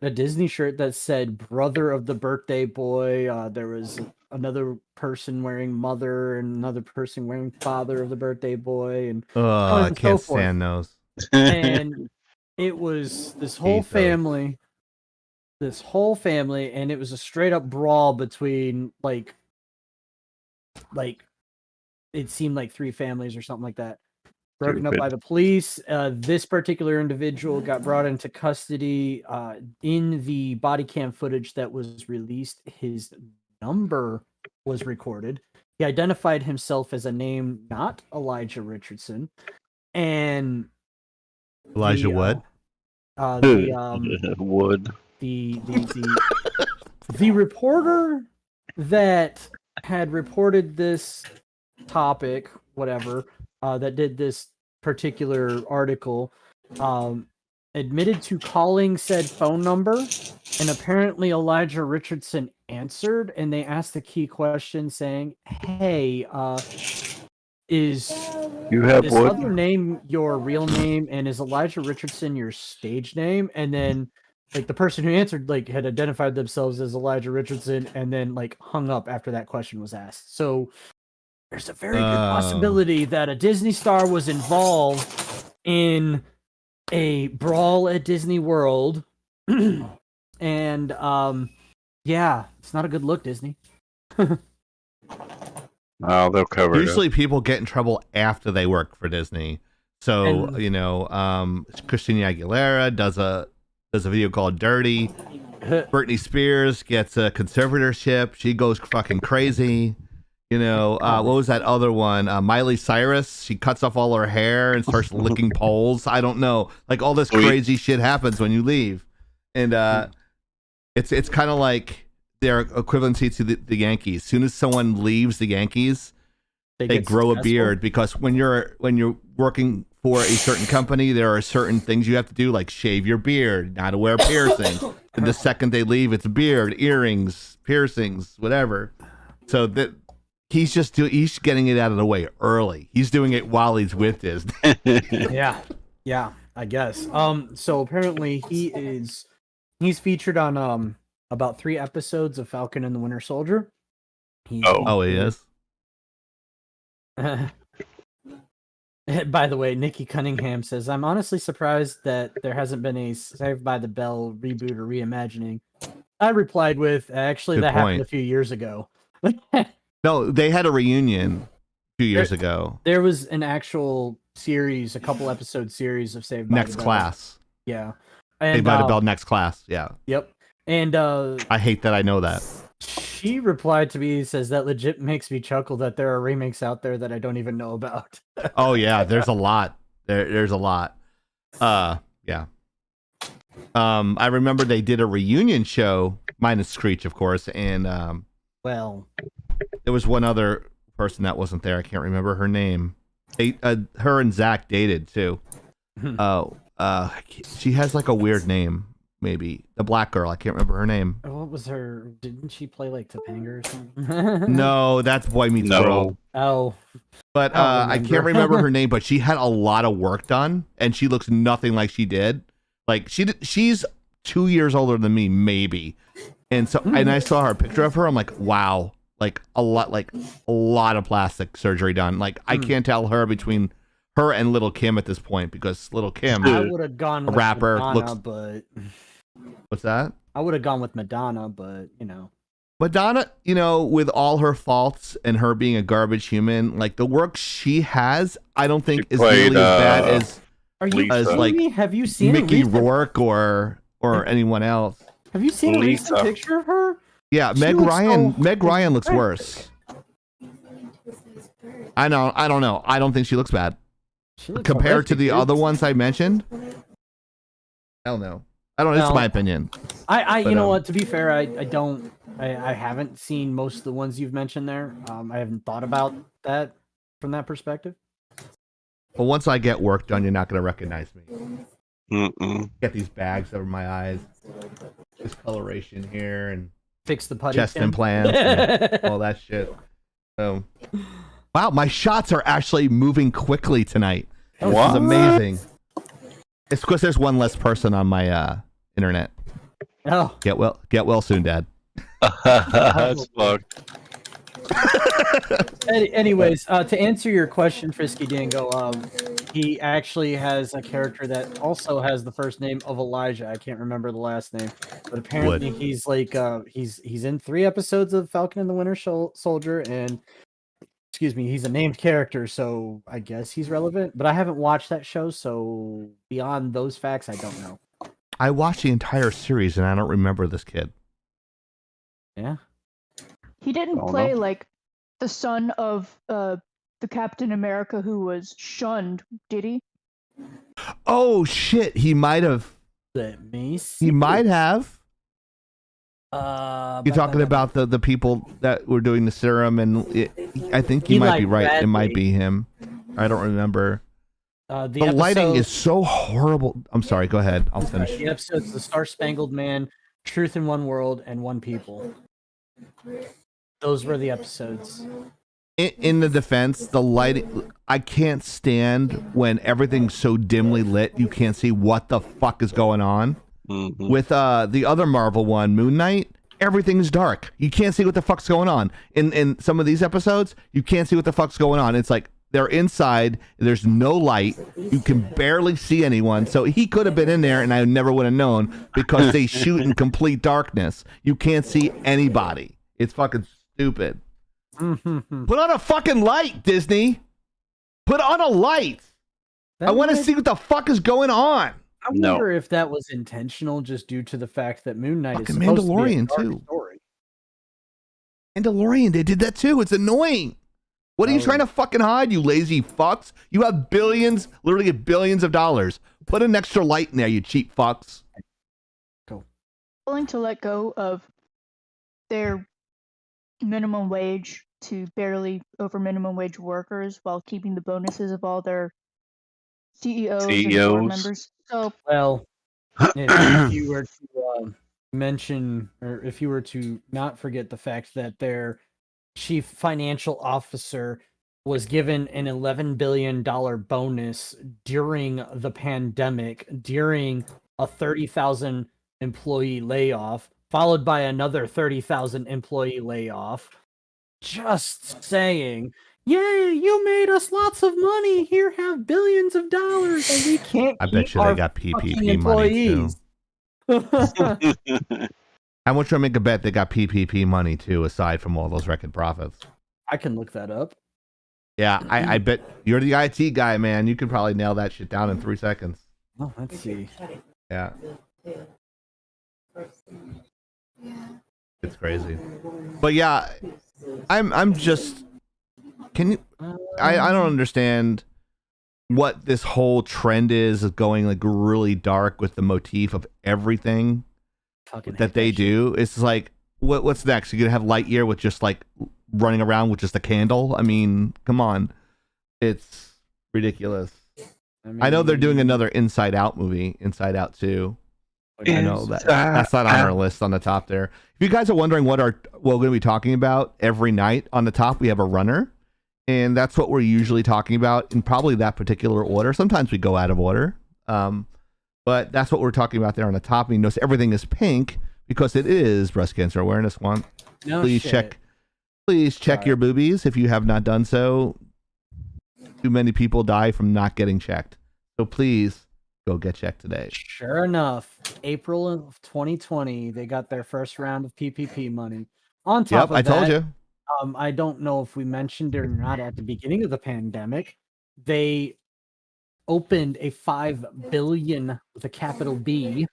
Disney shirt that said "Brother of the Birthday Boy." There was another person wearing "Mother" and another person wearing "Father of the Birthday Boy," and I can't stand those. And it was this whole family, and it was a straight up brawl between like it seemed like 3 families or something like that. Broken up by the police. This particular individual got brought into custody. In the body cam footage that was released, his number was recorded. He identified himself as a name not Elijah Richardson, and Elijah Wood. Wood. The reporter that had reported this topic, whatever, that did this particular article, admitted to calling said phone number, and apparently Elijah Richardson answered, and they asked the key question saying, "Hey, is this other name your real name, and is Elijah Richardson your stage name?" And then like the person who answered had identified themselves as Elijah Richardson and then hung up after that question was asked. So there's a very good possibility that a Disney star was involved in a brawl at Disney World. And yeah, it's not a good look, Disney. Oh, they'll cover Usually people get in trouble after they work for Disney. So, Christina Aguilera does a video called Dirty. Britney Spears gets a conservatorship. She goes fucking crazy. What was that other one? Miley Cyrus. She cuts off all her hair and starts licking poles. I don't know. All this crazy shit happens when you leave. And it's kind of like their equivalency to the Yankees. As soon as someone leaves the Yankees, they grow a beard, because when you're working for a certain company, there are certain things you have to do, like shave your beard, not to wear piercings. And the second they leave, it's beard, earrings, piercings, whatever. So that he's getting it out of the way early. He's doing it while he's with Disney. Yeah, I guess. So apparently he's featured on about 3 episodes of Falcon and the Winter Soldier. He is. By the way, Nikki Cunningham says, "I'm honestly surprised that there hasn't been a Saved by the Bell reboot or reimagining." I replied with, "Actually, that happened a few years ago." No, they had a reunion a few years ago. There was an actual series, a couple episode series of Saved by Next the Bell. Class. Yeah. And, Saved by the Bell Next Class. Yeah. Yep. And I hate that I know that. She replied to me, says, "That legit makes me chuckle that there are remakes out there that I don't even know about." Oh yeah, there's a lot. There's a lot. Yeah. I remember they did a reunion show, minus Screech, of course, and well, there was one other person that wasn't there. I can't remember her name. Her and Zach dated too. She has a weird name. Maybe the black girl. I can't remember her name. What was her? Didn't she play Topanga or something? No, that's Boy Meets Girl. Oh, but I can't remember her name. But she had a lot of work done, and she looks nothing like she did. She's 2 years older than me, maybe, And so, and I saw her picture of her. I'm like, wow, like a lot of plastic surgery done. Like I can't tell her between her and Little Kim at this point because Little Kim, I would have gone with rapper, Madonna, but what's that? I would have gone with Madonna, but you know. Madonna, you know, with all her faults and her being a garbage human, like the work she has, I don't think is nearly as bad as Are you as kidding like me? Have you seen Mickey a recent, Rourke or anyone else. Have you seen a recent picture of her? Yeah, She Meg looks Ryan. so Meg Ryan looks great. worse. I know. I don't know. I don't think she looks bad She looks compared to horrific, the dude. other ones I mentioned. Hell no. I don't know. It's No. my opinion. You But, know what? To be fair, I haven't seen most of the ones you've mentioned there. I haven't thought about that from that perspective. But once I get work done, you're not going to recognize me. Mm-mm. Get these bags over my eyes, discoloration here, and Fix the putty. chest Tim. implants, and all that shit. So, wow, my shots are actually moving quickly tonight. This is amazing. It's because there's one less person on my internet. Oh, Get well soon, Dad. That's fucked. Anyways, to answer your question, Frisky Dango, he actually has a character that also has the first name of Elijah. I can't remember the last name, but apparently he's like he's in 3 episodes of Falcon and the Winter Soldier, and excuse me, he's a named character, so I guess he's relevant. But I haven't watched that show, so beyond those facts, I don't know. I watched the entire series and I don't remember this kid. Yeah. He didn't play like the son of the Captain America who was shunned, did he? Oh shit, he might have. Let me see. He might have. You're talking about the people that were doing the serum, and I think you might be right. It might be him. I don't remember. The lighting is so horrible. I'm sorry. Go ahead. I'll finish. The episode's The Star Spangled Man, Truth in One World, and One People. Those were the episodes. In the defense, the lighting, I can't stand when everything's so dimly lit you can't see what the fuck is going on. Mm-hmm. With the other Marvel one, Moon Knight, everything's dark. You can't see what the fuck's going on. In some of these episodes, you can't see what the fuck's going on. It's like they're inside, there's no light, you can barely see anyone. So he could have been in there and I never would have known because they shoot in complete darkness. You can't see anybody. It's fucking stupid. Put on a fucking light, Disney. Put on a light. I want to see what the fuck is going on. I wonder if that was intentional, just due to the fact that Moon Knight is supposed Mandalorian to be a dark too. story. Mandalorian, they did that too. It's annoying. What are you trying to fucking hide, you lazy fucks? You have billions, literally billions of dollars. Put an extra light in there, you cheap fucks. Cool. Willing to let go of their minimum wage to barely over minimum wage workers while keeping the bonuses of all their CEOs and board members. So, well, if you were to mention, or if you were to not forget the fact that their chief financial officer was given an $11 billion bonus during the pandemic, during a 30,000 employee layoff, followed by another 30,000 employee layoff. Just saying, yay, you made us lots of money. Here, have billions of dollars, and we can't. I bet you they got PPP money too. How much do I make a bet they got PPP money too, aside from all those record profits? I can look that up. Yeah, I bet you're the IT guy, man. You could probably nail that shit down in 3 seconds. Oh, let's see. Yeah. It's crazy. But yeah, I'm just, can you, I don't understand what this whole trend is going like really dark with the motif of everything that they do. It's like, what's next? You're gonna have Lightyear with just like running around with just a candle? I mean, come on. It's ridiculous. I know they're doing another Inside Out movie, Inside Out 2. I know that's not on our list on the top there. If you guys are wondering what we're going to be talking about every night, on the top we have a runner, and that's what we're usually talking about in probably that particular order. Sometimes we go out of order, but that's what we're talking about there on the top. And you notice everything is pink, because it is Breast Cancer Awareness Month. No Please shit. check your boobies if you have not done so. Too many people die from not getting checked. So please go get checked today. Sure enough, April of 2020, they got their first round of PPP money. On top of I that, told you. I don't know if we mentioned it or not at the beginning of the pandemic, they opened a $5 billion with a capital B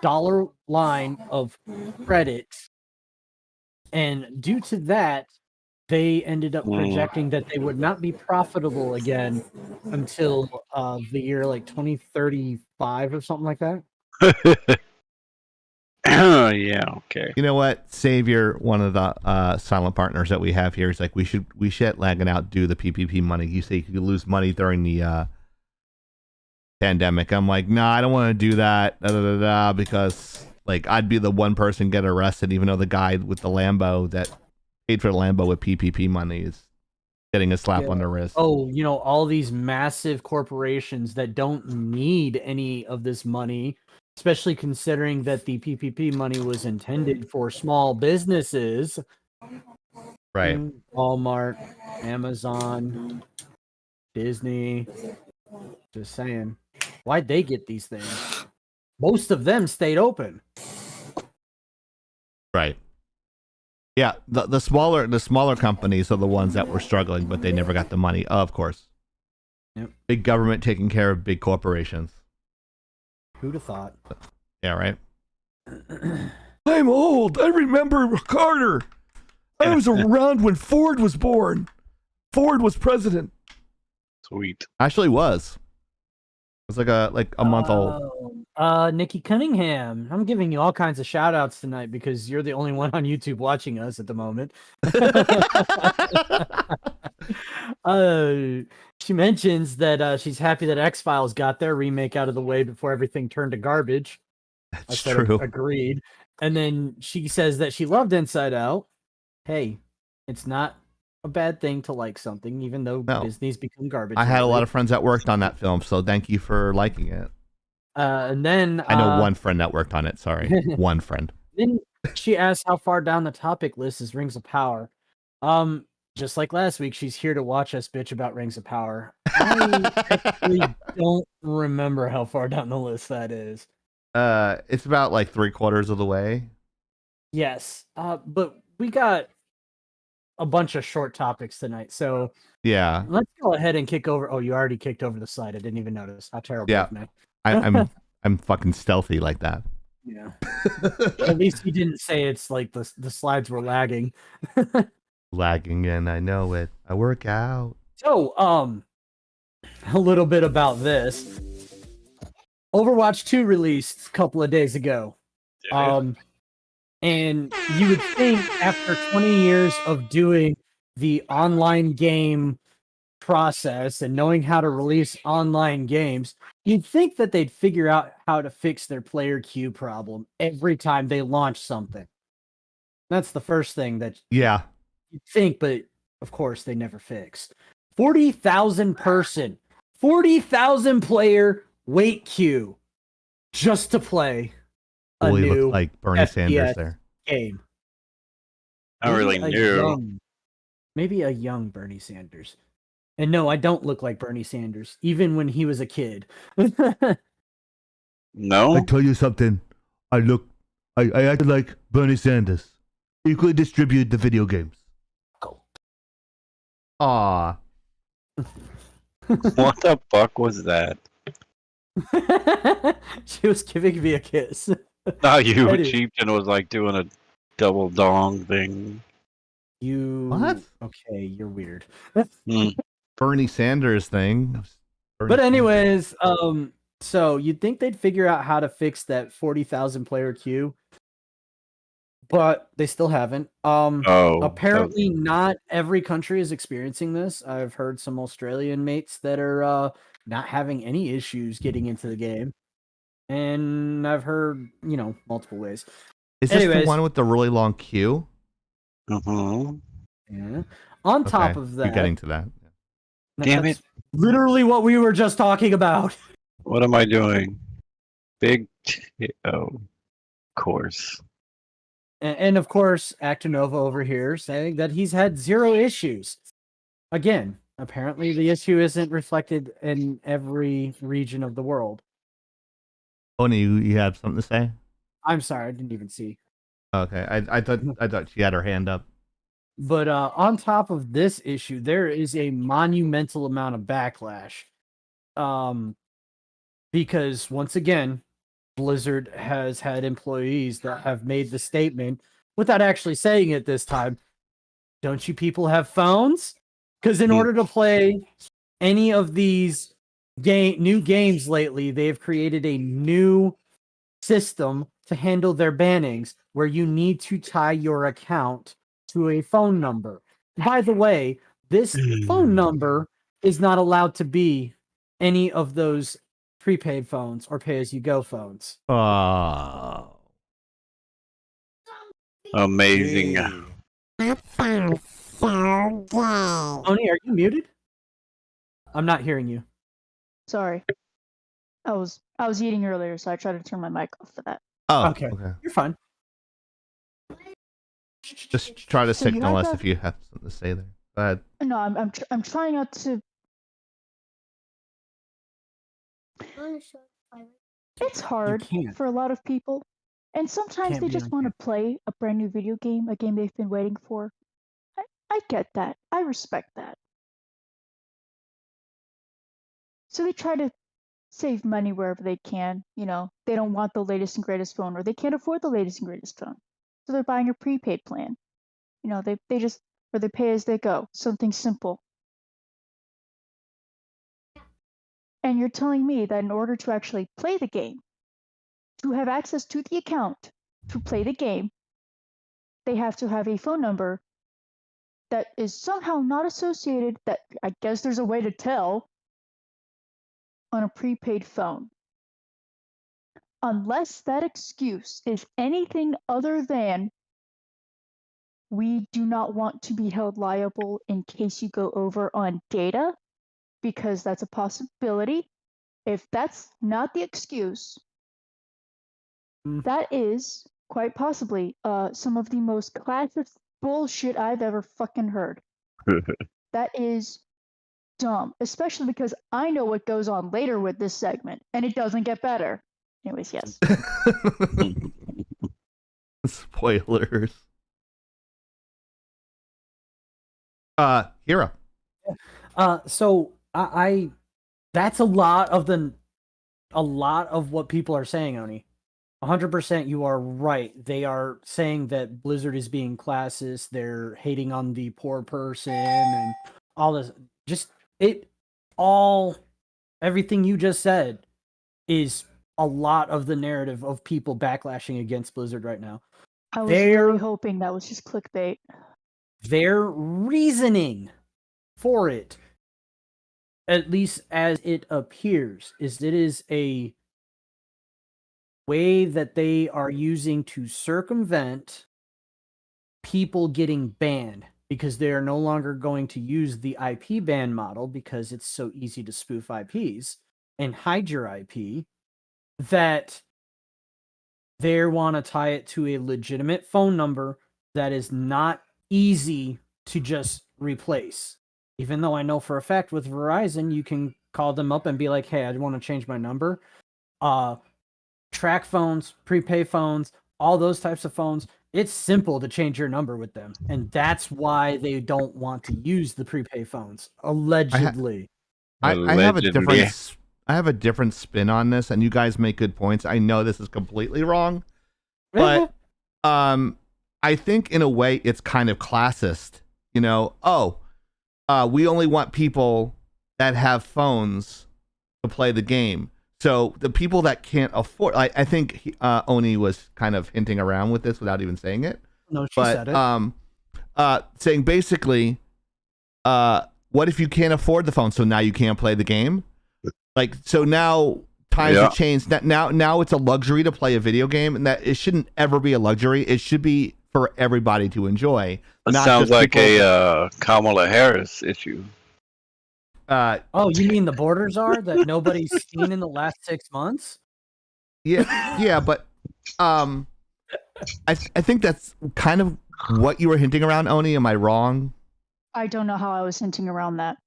dollar line of credit, and due to that, they ended up projecting that they would not be profitable again until the year like 2035 or something like that. Yeah, okay. You know what? Xavier, one of the silent partners that we have here, is like, we should let Laggin out do the PPP money. You say you could lose money during the pandemic. I'm like, nah, I don't want to do that, because like I'd be the one person get arrested, even though the guy with the Lambo that paid for the Lambo with PPP money is getting a slap on the wrist. Oh, you know, all these massive corporations that don't need any of this money, especially considering that the PPP money was intended for small businesses. Right. Walmart, Amazon, Disney. Just saying. Why'd they get these things? Most of them stayed open. Right. Yeah, the smaller companies are the ones that were struggling, but they never got the money. Of course. Yep. Big government taking care of big corporations. Who'd have thought? Yeah, right. I'm old. I remember Carter. I was around when Ford was born. Ford was president. Sweet. Actually was. It was like a month old. Nikki Cunningham. I'm giving you all kinds of shout outs tonight because you're the only one on YouTube watching us at the moment. She mentions that she's happy that X-Files got their remake out of the way before everything turned to garbage. That's I said, true. agreed. And then she says that she loved Inside Out. Hey, it's not a bad thing to like something, even though Disney's become garbage. I had a lot of friends that worked on that film, so thank you for liking it. And then I know one friend that worked on it. Sorry, one friend. Then she asks how far down the topic list is Rings of Power. Just like last week, she's here to watch us bitch about Rings of Power. I actually don't remember how far down the list that is. It's about like 3/4 of the way. Yes. But we got a bunch of short topics tonight, so yeah, let's go ahead and kick over. Oh, you already kicked over the slide. I didn't even notice. How terrible of me. I'm fucking stealthy like that. Yeah. At least you didn't say it's like the slides were lagging. Lagging, and I know it. I work out. So, a little bit about this. Overwatch 2 released a couple of days ago. And you would think after 20 years of doing the online game process and knowing how to release online games, you'd think that they'd figure out how to fix their player queue problem every time they launch something. That's the first thing that you'd think, but of course they never fix. 40,000 person, 40,000 player wait queue just to play a Boy, new looked like Bernie FPS Sanders there. game. I really knew. Maybe a young Bernie Sanders. And no, I don't look like Bernie Sanders, even when he was a kid. No? I tell you something. I acted like Bernie Sanders. Equally distribute the video games. Cool. Aw. What the fuck was that? She was giving me a kiss. No, you Anyway. Chieftain was like doing a double dong thing. What? Okay, you're weird. Bernie Sanders thing. But anyways, so you'd think they'd figure out how to fix that 40,000 player queue, but they still haven't. Apparently not every country is experiencing this. I've heard some Australian mates that are not having any issues getting into the game. And I've heard, multiple ways. Is this the one with the really long queue? Yeah. On top of that, you're getting to that. Damn it. Literally what we were just talking about. What am I doing? Big of course. And of course, Actinova over here saying that he's had 0 issues. Again, apparently the issue isn't reflected in every region of the world. Oni, you have something to say? I'm sorry, I didn't even see. Okay, I thought she had her hand up. But on top of this issue, there is a monumental amount of backlash. Because once again, Blizzard has had employees that have made the statement without actually saying it this time. Don't you people have phones? Because in order to play any of these new games lately, they've created a new system to handle their bannings where you need to tie your account to a phone number. By the way, this phone number is not allowed to be any of those prepaid phones or pay-as-you-go phones. Oh. Amazing. That sounds so gay. Oni, are you muted? I'm not hearing you. Sorry. I was eating earlier, so I tried to turn my mic off for that. Oh, Okay. You're fine. Just try to So you signal have us that- if you have something to say there. Go ahead. No, I'm trying not to. It's hard can't. for a lot of people, and sometimes Can't they be just on want to play a brand new video game, a game they've been waiting for. I get that. I respect that. So they try to save money wherever they can. You know, they don't want the latest and greatest phone, or they can't afford the latest and greatest phone, so they're buying a prepaid plan. You know, they just, or they pay as they go, something simple. And you're telling me that in order to actually play the game, to have access to the account, to play the game, they have to have a phone number that is somehow not associated, that I guess there's a way to tell, on a prepaid phone. Unless that excuse is anything other than we do not want to be held liable in case you go over on data, because that's a possibility. If that's not the excuse, that is quite possibly some of the most classist bullshit I've ever fucking heard. That is dumb, especially because I know what goes on later with this segment, and it doesn't get better. Anyways, yes. Spoilers. Hero. So I that's a lot of what people are saying, Oni. 100% you are right. They are saying that Blizzard is being classist, they're hating on the poor person and all this. Just everything you just said is a lot of the narrative of people backlashing against Blizzard right now. I was really hoping that was just clickbait. Their reasoning for it, at least as it appears, is it is a way that they are using to circumvent people getting banned, because they are no longer going to use the IP ban model because it's so easy to spoof IPs and hide your IP, that they want to tie it to a legitimate phone number that is not easy to just replace. Even though I know for a fact with Verizon, you can call them up and be like, hey, I want to change my number. Track phones, prepay phones, all those types of phones, it's simple to change your number with them. And that's why they don't want to use the prepay phones, allegedly. I have a different spin on this, and you guys make good points. I know this is completely wrong, but I think in a way it's kind of classist. You know, we only want people that have phones to play the game. So the people that can't afford, I think Oni was kind of hinting around with this without even saying it. No, she said it. Saying basically, what if you can't afford the phone, so now you can't play the game? Like, so now times have changed. Now it's a luxury to play a video game, and that it shouldn't ever be a luxury. It should be for everybody to enjoy. That sounds like a Kamala Harris issue. Oh, you mean the borders are that nobody's seen in the last 6 months? Yeah, but I think that's kind of what you were hinting around, Oni. Am I wrong? I don't know how I was hinting around that.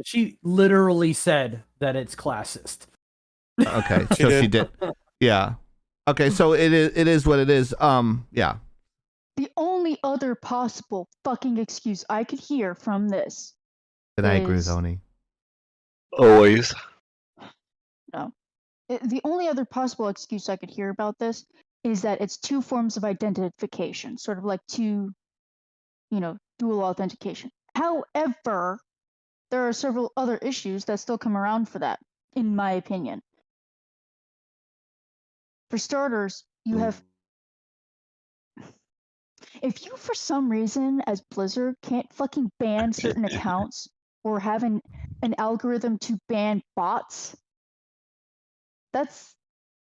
She literally said that it's classist. Okay, so she did. Yeah. Okay, so it is what it is. Yeah. The only other possible fucking excuse I could hear from this. Then I agree with Oni. Always. No. The only other possible excuse I could hear about this is that it's two forms of identification, sort of like two, dual authentication. However, there are several other issues that still come around for that, in my opinion. For starters, you have. If you, for some reason, as Blizzard, can't fucking ban certain accounts or have an algorithm to ban bots, that's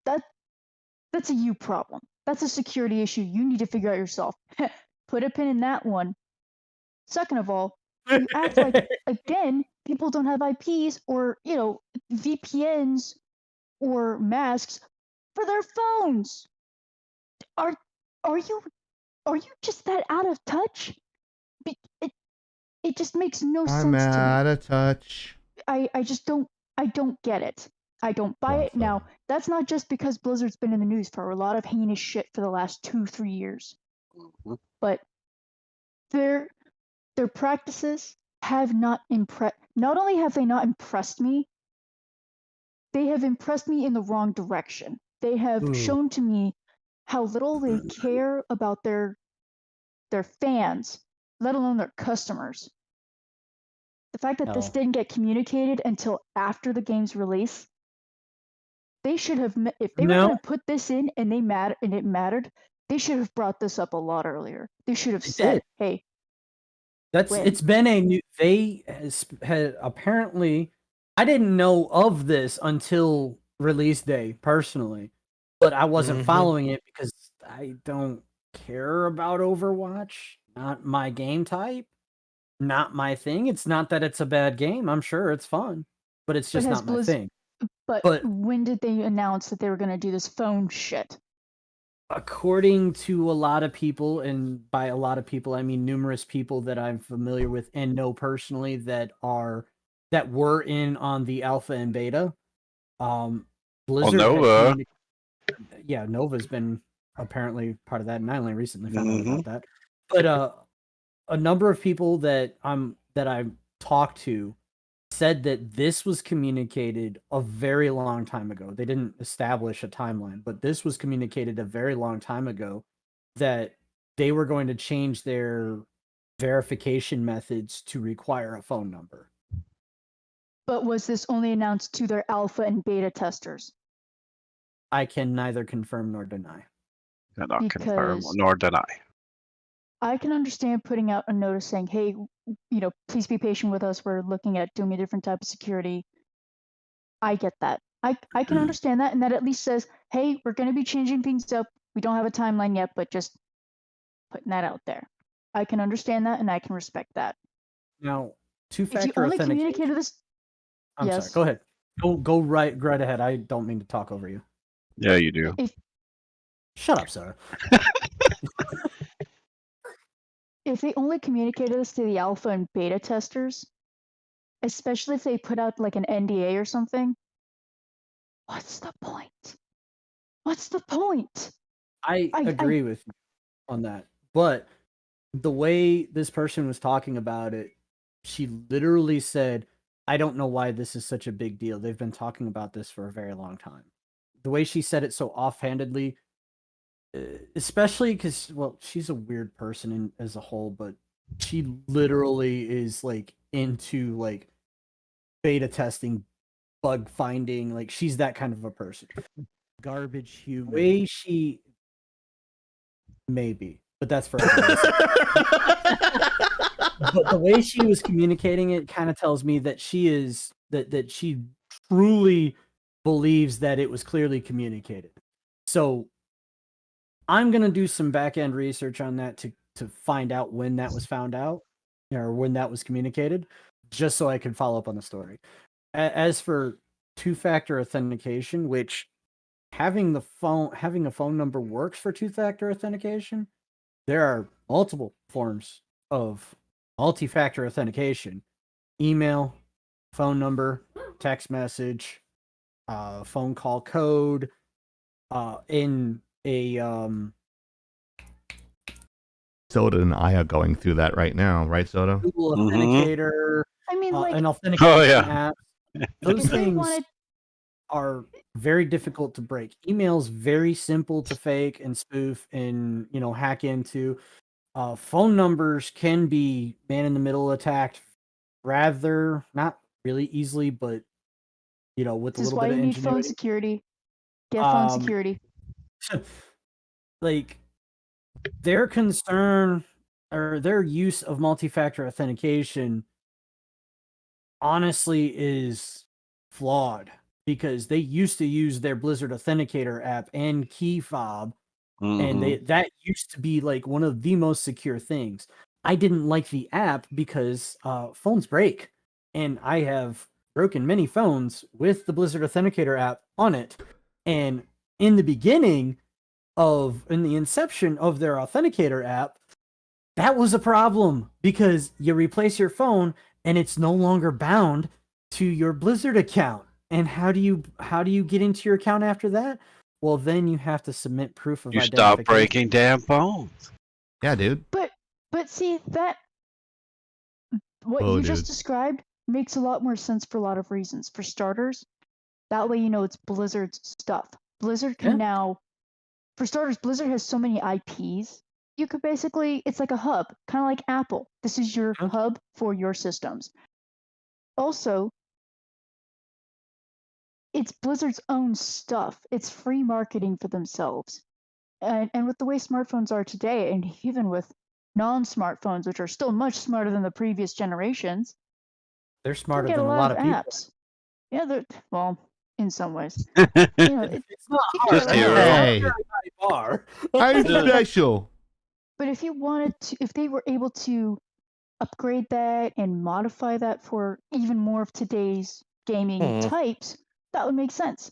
a you problem. That's a security issue you need to figure out yourself. Put a pin in that one. Second of all, you act like, again, people don't have IPs or, VPNs or masks for their phones. Are you just that out of touch? It just makes no sense to me. I'm out of touch. I don't get it. I don't buy it. Now, that's not just because Blizzard's been in the news for a lot of heinous shit for the last 2-3 years. But their practices have not only have they not impressed me, they have impressed me in the wrong direction. They have shown to me how little they care about their fans, let alone their customers. The fact that this didn't get communicated until after the game's release, they should have, if they were going to put this in and it mattered, they should have brought this up a lot earlier. They should have said, hey, it's been a new, they had apparently, I didn't know of this until release day personally, but I wasn't following it because I don't care about Overwatch. Not my game type, not my thing. It's not that it's a bad game. I'm sure it's fun, but it's just not my thing. But when did they announce that they were going to do this phone shit? According to a lot of people, and by a lot of people, I mean numerous people that I'm familiar with and know personally that were in on the alpha and beta. Blizzard. Nova. Yeah, Nova's been apparently part of that, and I only recently found out about that. But a number of people that I've talked to said that this was communicated a very long time ago. They didn't establish a timeline, but this was communicated a very long time ago that they were going to change their verification methods to require a phone number. But was this only announced to their alpha and beta testers? I can neither confirm nor deny. Cannot confirm nor deny. I can understand putting out a notice saying, hey, please be patient with us. We're looking at doing a different type of security. I get that. I can understand that. And that at least says, hey, we're going to be changing things up. We don't have a timeline yet, but just putting that out there. I can understand that and I can respect that. Now, two-factor authentication. Communicated this. I'm sorry. Go ahead. Go right ahead. I don't mean to talk over you. Yeah, you do. Shut up, Sarah. If they only communicated this to the alpha and beta testers, especially if they put out like an NDA or something, what's the point? What's the point? I agree with you on that. But the way this person was talking about it, she literally said, I don't know why this is such a big deal. They've been talking about this for a very long time. The way she said it so offhandedly, especially because, well, she's a weird person as a whole, but she literally is like into like beta testing, bug finding. Like she's that kind of a person. Garbage human. The way she maybe, but that's for but the way she was communicating it kind of tells me that she is that she truly believes that it was clearly communicated. So I'm going to do some back-end research on that to find out when that was found out or when that was communicated, just so I can follow up on the story. As for two-factor authentication, which having a phone number works for two-factor authentication. There are multiple forms of multi-factor authentication: email, phone number, text message, phone call code, in a Soda and I are going through that right now, right, Soda? Google Authenticator, I mean, like, an authentication app. Those if they things wanted, are very difficult to break. Email's very simple to fake and spoof and, you know, hack into. Phone numbers can be man-in-the-middle attacked rather, not really easily, but, you know, with a this is little why bit you of need phone ingenuity. security. Get phone security. Like, their concern or their use of multi-factor authentication honestly is flawed, because they used to use their Blizzard Authenticator app and key fob, and that used to be like one of the most secure things. I didn't like the app because phones break, and I have broken many phones with the Blizzard Authenticator app on it. And in the beginning in the inception of their Authenticator app, that was a problem, because you replace your phone and it's no longer bound to your Blizzard account. And how do you get into your account after that? Well, then you have to submit proof of You identification. stop breaking damn phones. Yeah, dude. But see that what Whoa, you just dude. described makes a lot more sense for a lot of reasons. For starters, that way you know it's Blizzard's stuff. Blizzard can now, for starters, Blizzard has so many IPs. You could basically, it's like a hub, kind of like Apple. This is your hub for your systems. Also, it's Blizzard's own stuff. It's free marketing for themselves. And with the way smartphones are today, and even with non-smartphones, which are still much smarter than the previous generations, they're you can smarter get than a a lot lot of of people. apps. Yeah, they're, well, in some ways. You know, It's not you can hard. get a lot of Hey, Bar. I'm special. But if you wanted to, if they were able to upgrade that and modify that for even more of today's gaming types, that would make sense.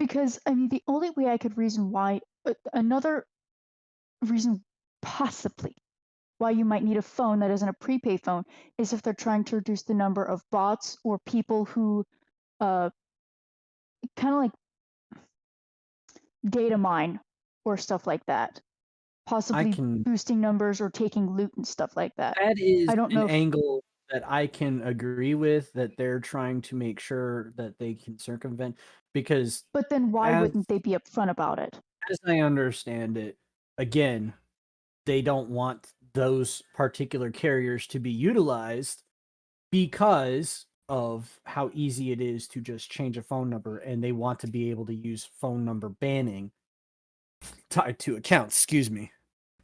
Because, I mean, the only way I could reason why, another reason possibly why you might need a phone that isn't a prepaid phone is if they're trying to reduce the number of bots or people who kind of like data mine or stuff like that. Possibly boosting numbers or taking loot and stuff like that. That is I don't an know if, angle that I can agree with, that they're trying to make sure that they can circumvent, because but then why as, wouldn't they be upfront about it? as I understand it, again, they don't want those particular carriers to be utilized because of how easy it is to just change a phone number, and they want to be able to use phone number banning tied to accounts. Excuse me.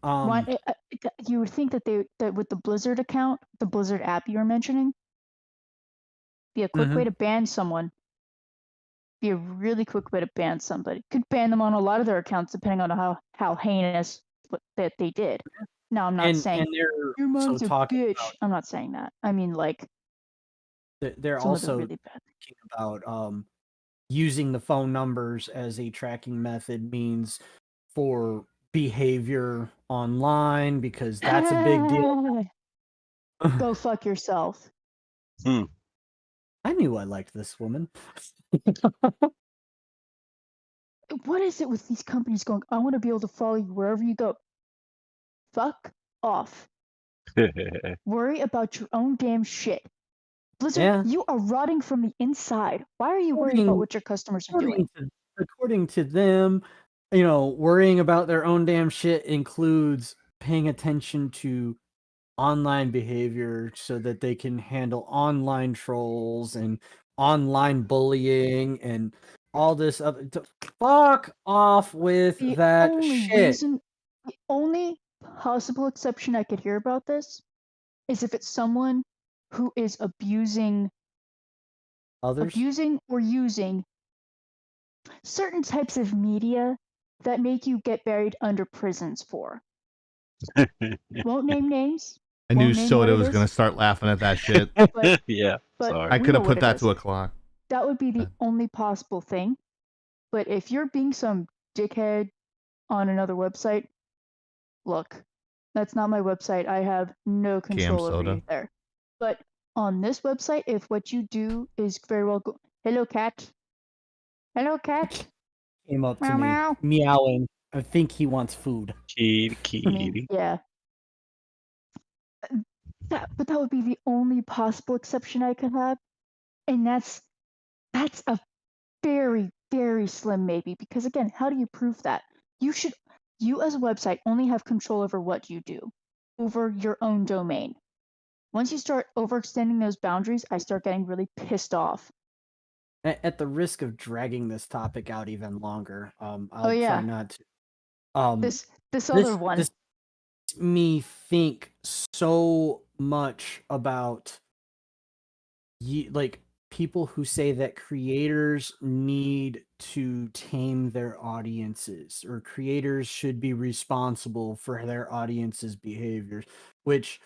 You would think that that with the Blizzard account, the Blizzard app you were mentioning, be a quick way to ban someone. Be a really quick way to ban somebody. Could ban them on a lot of their accounts depending on how heinous that they did. Now I'm not saying your mom's a bitch. I'm not saying that. I mean, like, they're also really bad. thinking about using the phone numbers as a tracking method means for behavior online, because that's a big deal. Go fuck yourself. I knew I liked this woman. What is it with these companies going, I want to be able to follow you wherever you go? Fuck off. Worry about your own damn shit. Blizzard, you are rotting from the inside. Why are you worried about what your customers are doing? According to them, you know, worrying about their own damn shit includes paying attention to online behavior so that they can handle online trolls and online bullying and all this other. Fuck off with that shit. The only possible exception I could hear about this is if it's someone who is abusing or using certain types of media that make you get buried under prisons for. Won't name names. I knew Soda was going to start laughing at that shit. But, yeah, but sorry. I could have put that to a clock. That would be the only possible thing. But if you're being some dickhead on another website, look, that's not my website. I have no control over soda. you there. But on this website, if what you do is very well go, hello cat, hello cat, Came up to meow me, meow. meowing. I think he wants food. Kitty, I mean, kitty. yeah. But that would be the only possible exception I could have, and that's a very, very slim maybe. Because again, how do you prove that? You as a website only have control over what you do, over your own domain. Once you start overextending those boundaries, I start getting really pissed off. At the risk of dragging this topic out even longer, I'll yeah. try not to. This other one. This makes me think so much about like people who say that creators need to tame their audiences, or creators should be responsible for their audience's behaviors, which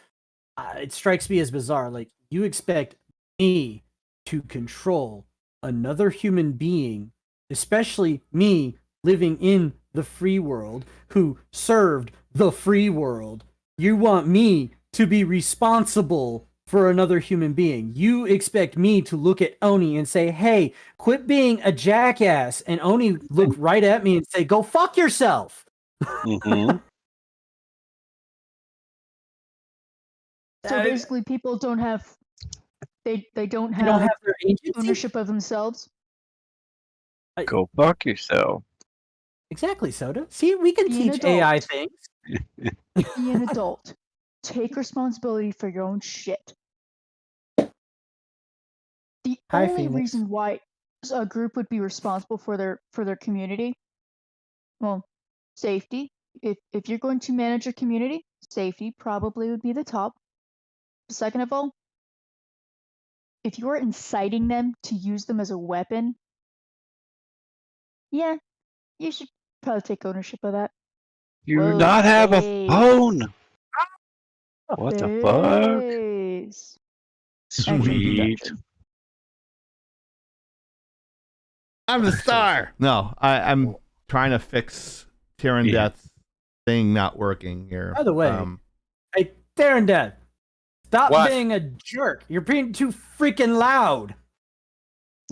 it strikes me as bizarre. Like, you expect me to control another human being, especially me living in the free world, who served the free world. You want me to be responsible for another human being. You expect me to look at Oni and say, hey, quit being a jackass. And Oni look right at me and say, go fuck yourself. Mm-hmm. So basically, people don't have they don't have their agency? ownership of themselves. Go fuck yourself. Exactly, Soda. See, we can Be an teach AI adult. things. Be an adult. Take responsibility for your own shit. The Hi, only Phoenix. reason why a group would be responsible for their community, well, safety. If you're going to manage a community, safety probably would be the top. Second of all, if you are inciting them to use them as a weapon, yeah, you should probably take ownership of that. You Whoa, not have a face. phone. What the fuck? Face. Sweet. I'm the star. No, I'm trying to fix Tyrann Death's thing not working here. By the way, hey, Tyrann Death, stop What? being a jerk. You're being too freaking loud.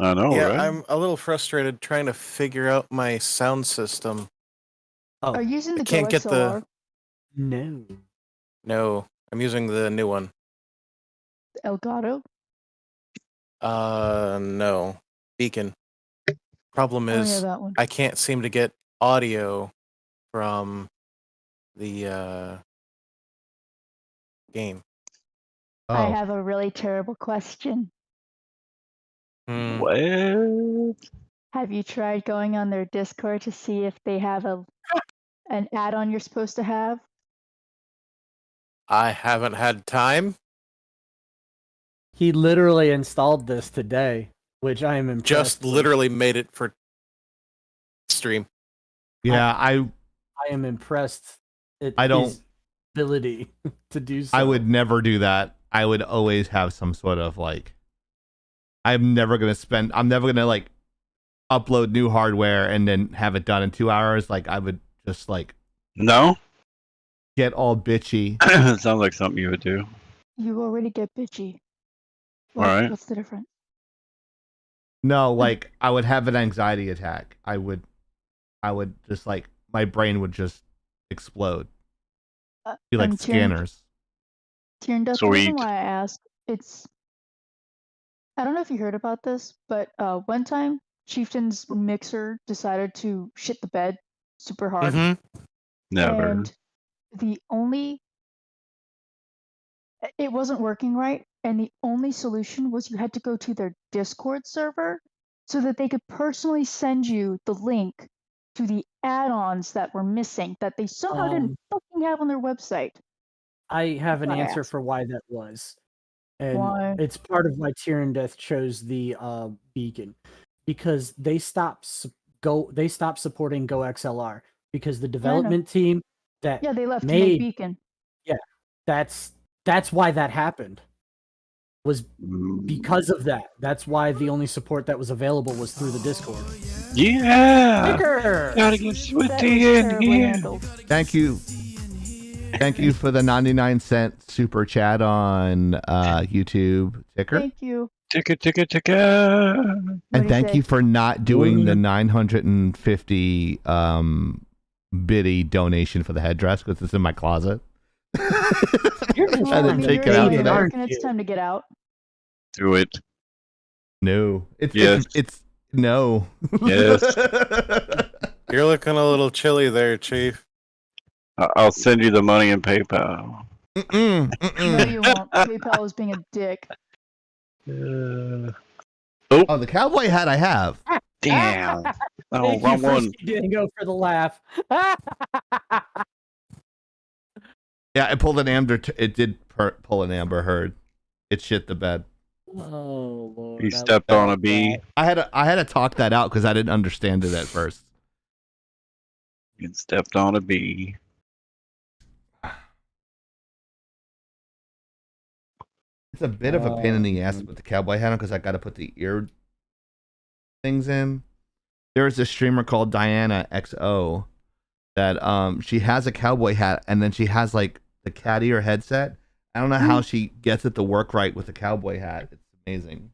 I know, Yeah, right? I'm a little frustrated trying to figure out my sound system. Oh, Are you using the can't get GoXLR? No. No, I'm using the new one. Elgato? No. Beacon. Problem Oh, yeah, is, that one. I can't seem to get audio from the game. I Oh, have a really terrible question. Hmm. What? Have you tried going on their Discord to see if they have an add-on you're supposed to have? I haven't had time. He literally installed this today, which I am impressed Just with. literally made it for stream. yeah, I am impressed at I don't- his ability to do so. I would never do that. I would always have some sort of like, I'm never gonna like upload new hardware and then have it done in 2 hours. Like, I would just like No? get all bitchy. Sounds like something you would do. You already get bitchy. Alright. What's the difference? No, like I would have an anxiety attack. I would just like, my brain would just explode. Be like scanners. Tyrann Death, the Sweet. reason why I asked, I don't know if you heard about this, but one time Chieftain's mixer decided to shit the bed super hard. Mm-hmm. Never. And it wasn't working right, and the only solution was you had to go to their Discord server so that they could personally send you the link to the add-ons that were missing that they somehow didn't fucking have on their website. I have an That's why I answer asked. for why that was. And Why? it's part of why Tyrann Death chose the beacon, because they stopped supporting GoXLR because the development team that Yeah, they left to made make Beacon. Yeah, that's why that happened. Was because of that. That's why the only support that was available was through the Discord. Yeah. Sticker! Gotta get That was Swifty in terribly here. handled. Thank you. Thank you for the 99-cent super chat on YouTube, Ticker. Thank you. Ticker, ticker, ticker. And What'd he thank say? you for not doing the 950 biddy donation for the headdress because it's in my closet. You're just Well, I I didn't mean, take you're it out in today. American, it's time to get out. Do it. No, Yes. it's no. Yes. You're looking a little chilly there, Chief. I'll send you the money in PayPal. Mm-mm, No, mm-mm. you won't. PayPal is being a dick. Oh, the cowboy hat I have. Damn. Oh, Thank wrong you, one. Frisky Dingo, for the laugh. Yeah, it pulled an Amber. It did pull an Amber Heard. It shit the bed. Oh Lord! He stepped on a bee. I had to talk that out because I didn't understand it at first. He stepped on a bee. It's a bit of a pain in the ass to put the cowboy hat on because I got to put the ear things in. There is a streamer called Diana XO that she has a cowboy hat and then she has like the cat ear headset. I don't know how she gets it to work right with the cowboy hat. It's amazing.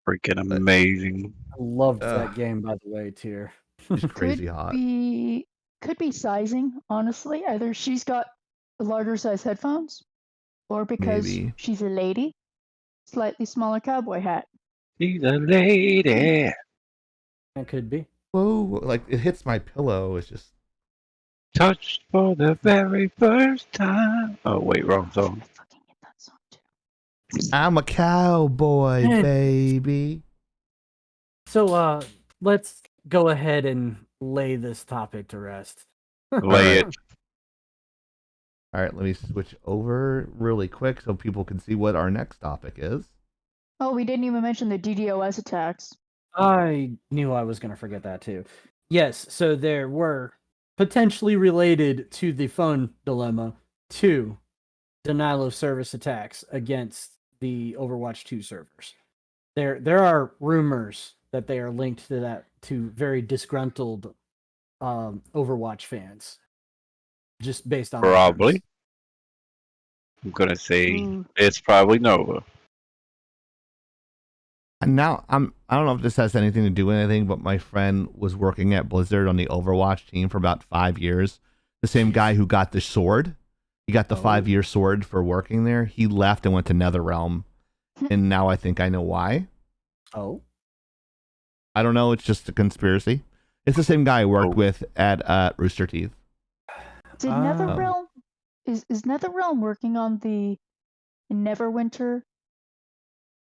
Freaking amazing. I loved that game, by the way, Tier. It's crazy hot. Could be sizing, honestly. Either she's got larger size headphones, or because Maybe. she's a lady, slightly smaller cowboy hat. She's a lady. That could be. Whoa, like it hits my pillow. It's just Touched for the very first time. Oh, wait, wrong song. I'm a cowboy, baby. So, let's go ahead and lay this topic to rest. Lay it. All right, let me switch over really quick so people can see what our next topic is. Oh, we didn't even mention the DDoS attacks. I knew I was going to forget that too. Yes, so there were potentially related to the phone dilemma 2 denial of service attacks against the Overwatch 2 servers. There are rumors that they are linked to that to very disgruntled Overwatch fans, just based on Probably. rumors. I'm gonna say it's probably Nova. And now I don't know if this has anything to do with anything, but my friend was working at Blizzard on the Overwatch team for about 5 years. The same guy who got the sword, he got the 5-year sword for working there. He left and went to NetherRealm, and now I think I know why. Oh, I don't know. It's just a conspiracy. It's the same guy I worked with at Rooster Teeth. Did NetherRealm is NetherRealm working on the Neverwinter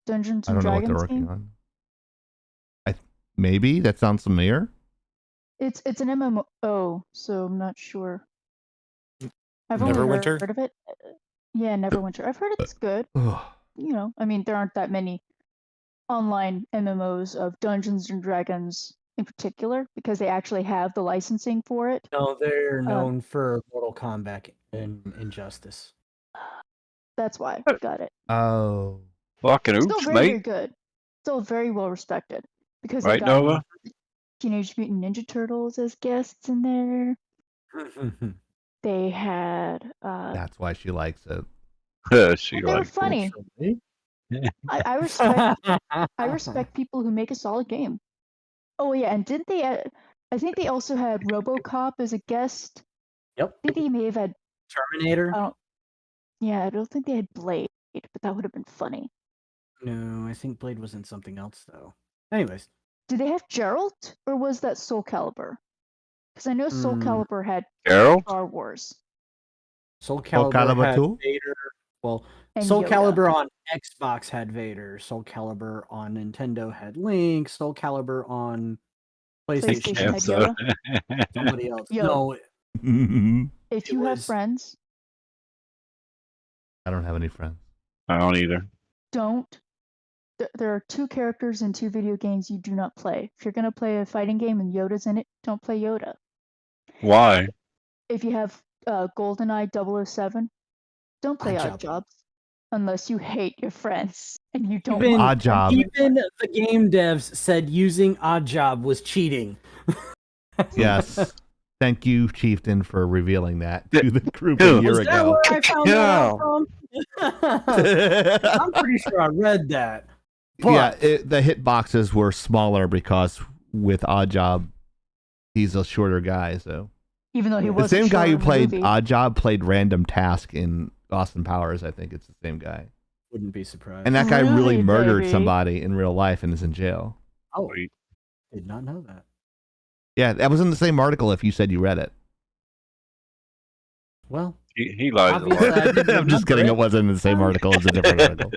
Dungeons I and don't know what Dragons they're working game? on. Maybe that sounds familiar. It's an MMO, so I'm not sure. I've only Neverwinter? heard of it. Yeah, Neverwinter. I've heard it's good. You know, I mean, there aren't that many online MMOs of Dungeons and Dragons in particular because they actually have the licensing for it. no, they're known for Mortal Kombat and Injustice. That's why. Got it. Oh. Fucking Still oops, very, very mate. good. Still very well respected because Right, they got Nova? Teenage Mutant Ninja Turtles as guests in there. They had. That's why she likes it. She They were likes funny. I respect people who make a solid game. Oh yeah, and didn't they? I think they also had RoboCop as a guest. Yep. I think they may have had Terminator. Yeah, I don't think they had Blade, but that would have been funny. No, I think Blade was in something else though. Anyways, Did they have Geralt, or was that Soul Calibur? Because I know Soul Calibur had Geralt? Star Wars. Soul Calibur, Calibur had 2? Vader. Well, And Soul Yoda. Calibur on Xbox had Vader. Soul Calibur on Nintendo had Link. Soul Calibur on PlayStation PlayStation had Yoda. somebody else. Yo. No, If you have friends, I don't have any friends. I don't either. don't. There are 2 characters in 2 video games you do not play. If you're gonna play a fighting game and Yoda's in it, don't play Yoda. Why? If you have GoldenEye 007, don't play Odd Odd Jobs. unless you hate your friends and you don't Even, want Oddjob. even the game devs said using Oddjob was cheating. Yes. Thank you, Chieftain, for revealing that to the group a year Was that ago. where I found that out from? I'm pretty sure I read that. But Yeah, the hitboxes were smaller because with Oddjob, he's a shorter guy. So even though he the was same guy who played movie. Oddjob played Random Task in Austin Powers. I think it's the same guy. wouldn't be surprised. And that guy really Really, murdered baby? somebody in real life and is in jail. Oh, did not know that. Yeah, that was in the same article if you said you read it. Well, He lies a obviously lot. I didn't I'm just kidding. remember It wasn't in the same article. It's a different article.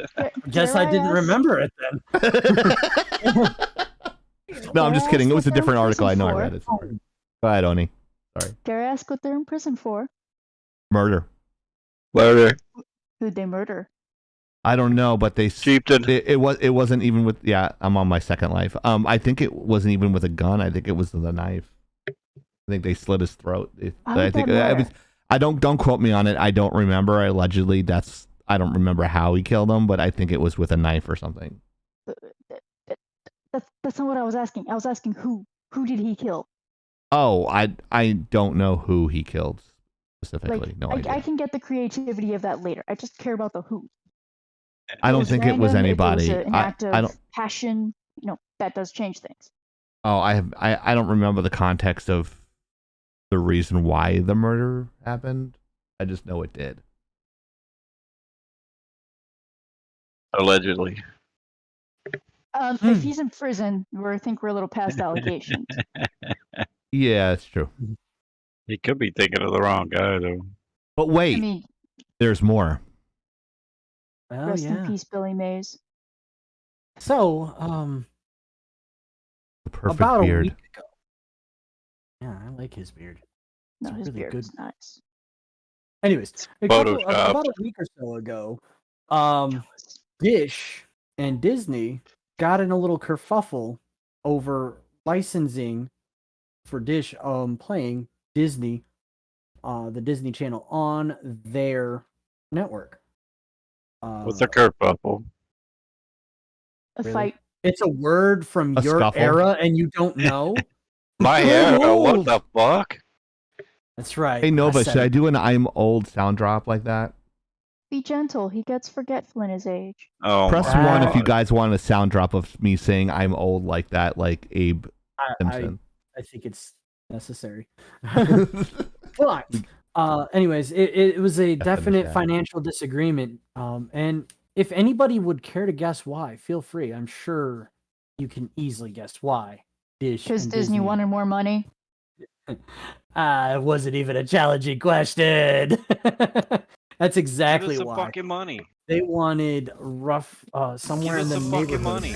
Guess I didn't remember it then. No, I'm just kidding. It was a What they're different in article. I know I prison read it somewhere. Go ahead, Oni. Sorry. Dare I ask what they're in prison for? Murder. Murder. Who'd they murder? I don't know, but they Chieftain. it wasn't even with. Yeah, I'm on my second life. I think it wasn't even with a gun. I think it was with a knife. I think they slit his throat. I think it was. I don't quote me on it. I don't remember. Allegedly, I don't remember how he killed him, but I think it was with a knife or something. That's not what I was asking. I was asking who did he kill? Oh, I don't know who he killed specifically. Like, No idea. I can get the creativity of that later. I just care about the who. I don't think it was random, anybody. If it was an act of I don't. passion, that does change things. Oh, I don't remember the context of the reason why the murder happened. I just know it did. Allegedly. If he's in prison, I think we're a little past allegations. Yeah, it's true. He could be thinking of the wrong guy, though. But wait, I mean, there's more. Well, rest yeah. in peace, Billy Mays. So, The perfect about a beard. week ago. Yeah, I like his beard. No, It's his really beard good. is nice. Anyways, about a week or so ago, Dish and Disney got in a little kerfuffle over licensing for Dish playing Disney, the Disney Channel on their network. What's a kerfuffle? A fight. It's a word from A your scuffle? era and you don't know? My era? What the fuck? That's right. Hey Nova, said should I it. do an I'm old sound drop like that? Be gentle. He gets forgetful in his age. Oh, Press my one if you God. guys want a sound drop of me saying I'm old like that, like Abe Simpson. I think it's necessary. But anyways, it was a definite that. financial disagreement. And if anybody would care to guess why, feel free. I'm sure you can easily guess why. Because Disney wanted more money. It wasn't even a challenging question. That's exactly Give us some why. fucking money. They wanted rough somewhere Give in us the some fucking neighborhood. money.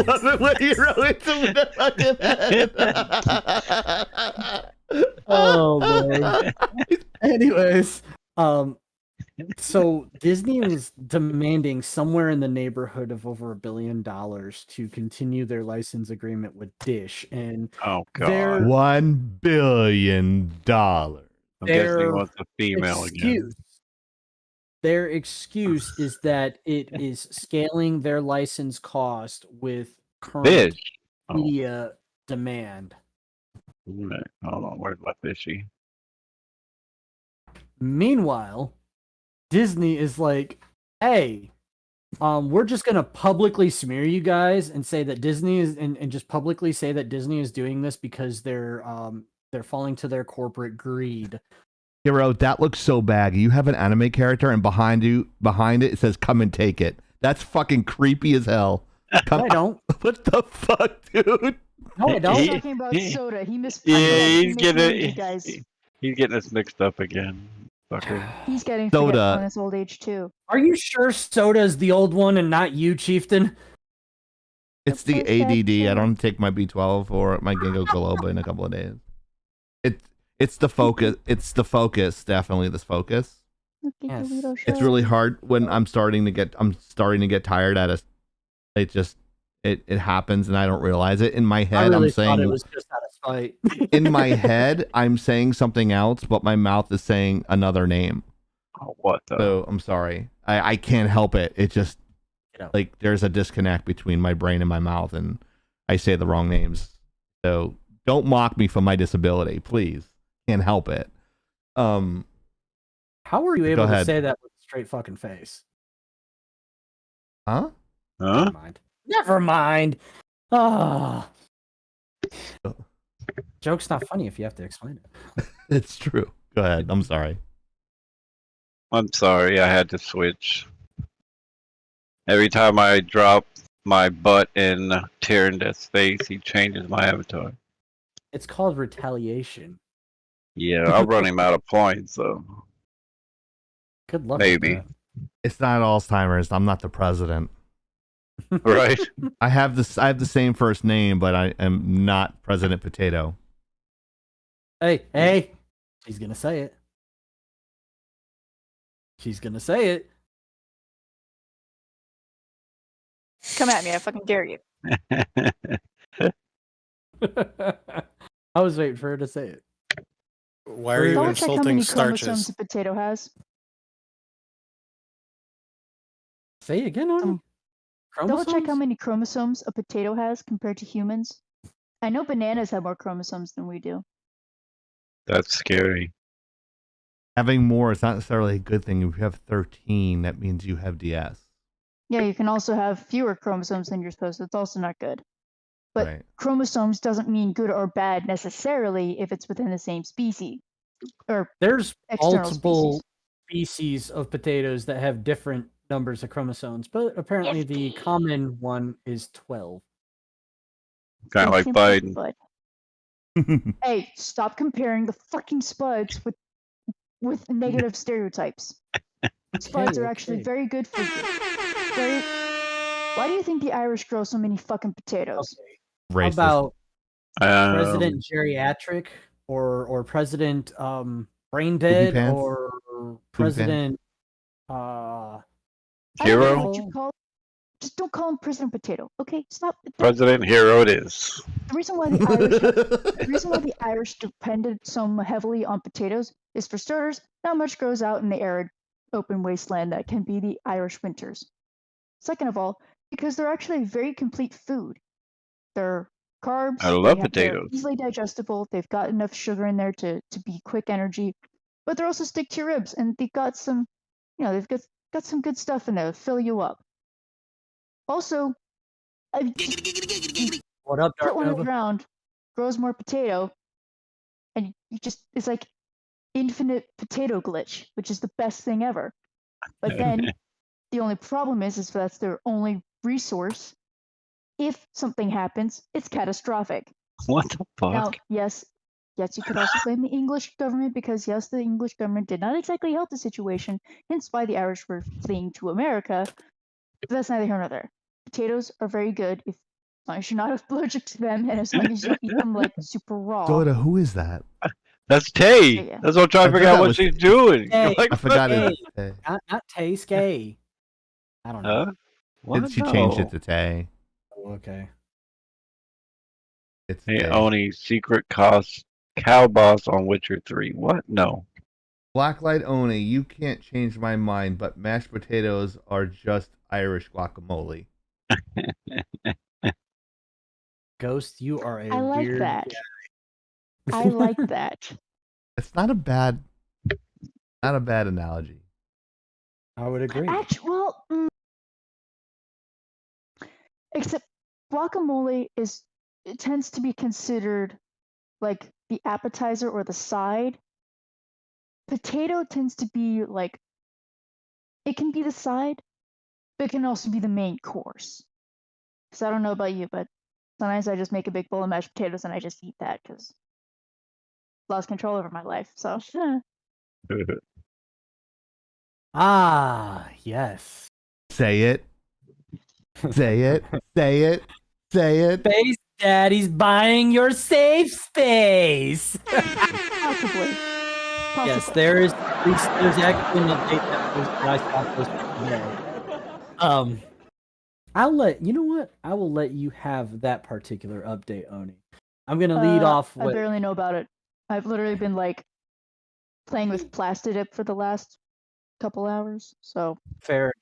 Love it when you wrote it to the fucking head. Oh boy. Anyways, so Disney was demanding somewhere in the neighborhood of over $1 billion to continue their license agreement with Dish, and Oh, their God. $1 billion. I'm guessing he their wants a female again. excuse. Their excuse is that it is scaling their license cost with current Fish. Oh, media demand. hold on. Where's my fishy? Meanwhile, Disney is like, hey, we're just gonna publicly smear you guys and say that Disney is and just publicly say that Disney is doing this because they're falling to their corporate greed. Hero, that looks so bad. You have an anime character, and behind it says "Come and take it." That's fucking creepy as hell. No, I don't. What the fuck, dude? No, I don't. He's talking about soda. He missed. Yeah, he's guys. He's getting us mixed up again. Fucker. He's getting Soda. forgetful in his old age too. Are you sure Soda's the old one and not you, Chieftain? It's the ADD. I don't take my B12 or my Ginkgo biloba in a couple of days. It's the focus. It's the focus. Definitely this focus. Yes. It's really hard when I'm starting to get tired at it happens and I don't realize it in my I head. really I'm thought saying it was just out of fight. In my head, I'm saying something else, but my mouth is saying another name. Oh, what the? So I'm sorry. I can't help it. It just like there's a disconnect between my brain and my mouth, and I say the wrong names. So don't mock me for my disability, please. Can't help it. How were you able to ahead. say that with a straight fucking face? Huh? Huh? Never mind. Never mind. Ah. Joke's not funny if you have to explain it. It's true. Go ahead. I'm sorry. I'm sorry, I had to switch. Every time I drop my butt in Tyrannus' face, he changes my avatar. It's called retaliation. Yeah, I'll run him out of points, though. Good luck. with Maybe. that. It's not Alzheimer's. I'm not the president. Right? I have the same first name, but I am not President Potato. Hey, she's gonna say it. She's gonna say it. Come at me, I fucking dare you. I was waiting for her to say it. Why are you Double check how insulting many chromosomes starches? a potato has. Say it again, Oni. Double check how many chromosomes a potato has compared to humans. I know bananas have more chromosomes than we do. That's scary. Having more is not necessarily a good thing. If you have 13, that means you have DS. Yeah, you can also have fewer chromosomes than you're supposed to. It's also not good. But Right. chromosomes doesn't mean good or bad necessarily if it's within the same species. Or There's external multiple species of potatoes that have different numbers of chromosomes, but apparently the common one is 12. Kind of like Biden. Bud. Hey, stop comparing the fucking spuds with negative stereotypes. Spuds are actually very good for you. Why do you think the Irish grow so many fucking potatoes? How about President Geriatric or President Brain Dead Pants? or Pants? President I don't know Hero? what you call. Just don't call him President Potato, okay? Stop. President Hero it is. The reason why the Irish depended so heavily on potatoes is, for starters, not much grows out in the arid, open wasteland that can be the Irish winters. Second of all, because they're actually very complete food. They're carbs. I love they're potatoes. easily digestible. They've got enough sugar in there to be quick energy, but they're also stick to your ribs, and they've got some, they've got some good stuff in there to fill you up. Also, What up, put Dark one in the Nova? ground, grows more potato, and it's like infinite potato glitch, which is the best thing ever. But then the only problem is that's their only resource. If something happens, it's catastrophic. What the fuck? Now, yes, you could also blame the English government because, yes, the English government did not exactly help the situation, hence why the Irish were fleeing to America. But that's neither here nor there. Potatoes are very good as long as you're not allergic to them and as long as you eat them like super raw. Dakota, who is that? That's Tay. Yeah. That's what I'm trying to figure out what she's doing. Tay. Like, I forgot Tay. it. Not Tay, Skay. I don't know. Huh? What? She changed it to Tay. Oh, okay. It's Hey, Tay. Oni, secret cow boss on Witcher 3. What? No. Blacklight Oni, you can't change my mind, but mashed potatoes are just Irish guacamole. Ghost, you are a I like weird that. guy. I like that. It's not a bad analogy. I would agree. Except guacamole it tends to be considered like the appetizer or the side. Potato tends to be like, it can be the side, but it can also be the main course. Because I don't know about you, but sometimes I just make a big bowl of mashed potatoes and I just eat that because I lost control over my life. So Ah, yes. Say it. Say it. Say it. Say it. Space Daddy's buying your safe space. possibly. Yes, there's actually an update that I saw posted today. I will let you have that particular update, Oni. I'm gonna lead off I with barely know about it. I've literally been like playing with Plastidip for the last couple hours. So fair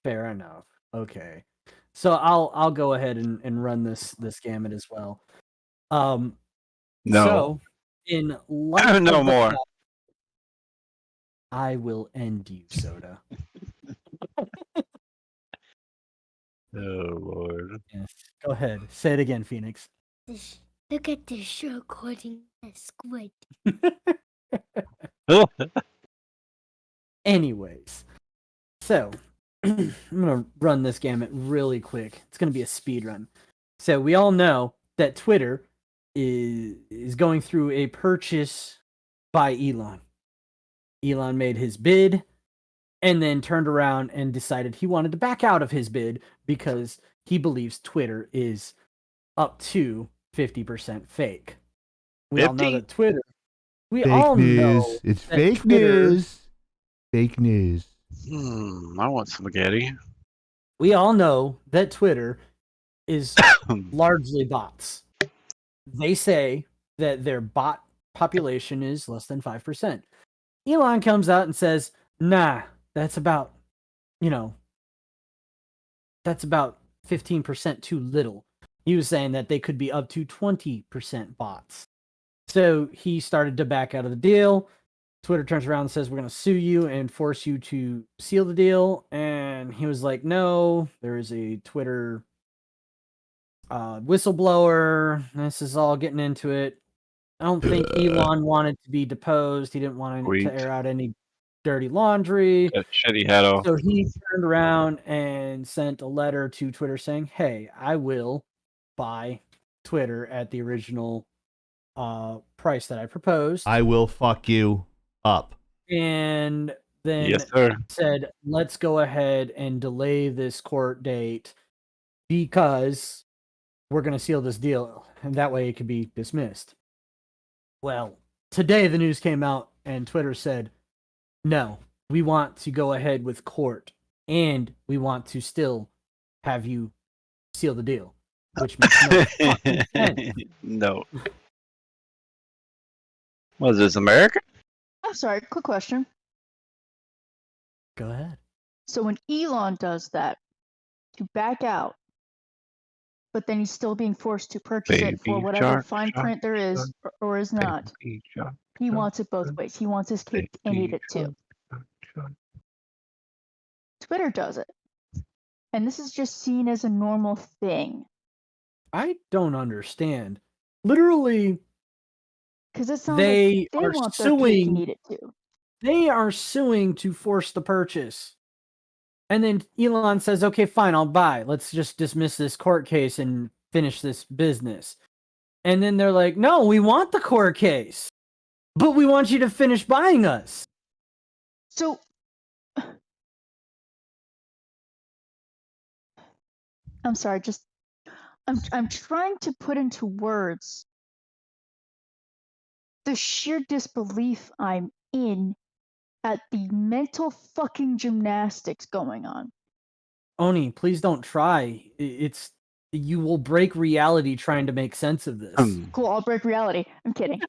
enough. Okay. So I'll go ahead and run this gamut as well. No. So in light No of the more. fact, I will end you, Soda. Oh Lord. Yes. Go ahead. Say it again, Phoenix. Look at this recording a squid. Anyways, so I'm gonna run this gamut really quick. It's gonna be a speed run. So we all know that Twitter is going through a purchase by Elon. Elon made his bid and then turned around and decided he wanted to back out of his bid because he believes Twitter is up to 50% fake. We all know 50? that Twitter. We Fake all news. know It's that fake Twitter- news. Fake news. I want spaghetti. We all know that Twitter is largely bots. They say that their bot population is less than 5%. Elon comes out and says, nah, that's about, that's about 15% too little. He was saying that they could be up to 20% bots. So he started to back out of the deal. Twitter turns around and says, we're going to sue you and force you to seal the deal. And he was like, no, there is a Twitter whistleblower. This is all getting into it. I don't think Elon wanted to be deposed. He didn't want to air out any dirty laundry. That shit he had off. So he turned around and sent a letter to Twitter saying, hey, I will buy Twitter at the original price that I proposed. I will fuck you up. And then Yes, sir. said, let's go ahead and delay this court date because we're going to seal this deal. And that way it could be dismissed. Well, today the news came out and Twitter said, no, we want to go ahead with court and we want to still have you seal the deal, which makes no fucking sense. No. Was this America? I'm sorry, quick question. Go ahead. So when Elon does that to back out, but then he's still being forced to purchase it for Baby whatever shark, fine shark, print there is or is not, baby shark, he shark, wants it both ways. He wants his cake and eat it too. shark. Twitter does it. And this is just seen as a normal thing. I don't understand. Literally, Because it sounds they like they are want their cake and suing. eat it too. They are suing to force the purchase. And then Elon says, okay, fine, I'll buy. Let's just dismiss this court case and finish this business. And then they're like, no, we want the court case, but we want you to finish buying us. So I'm sorry, just I'm trying to put into words the sheer disbelief I'm in at the mental fucking gymnastics going on. Oni, please don't try. It's you will break reality trying to make sense of this. Cool, I'll break reality. I'm kidding.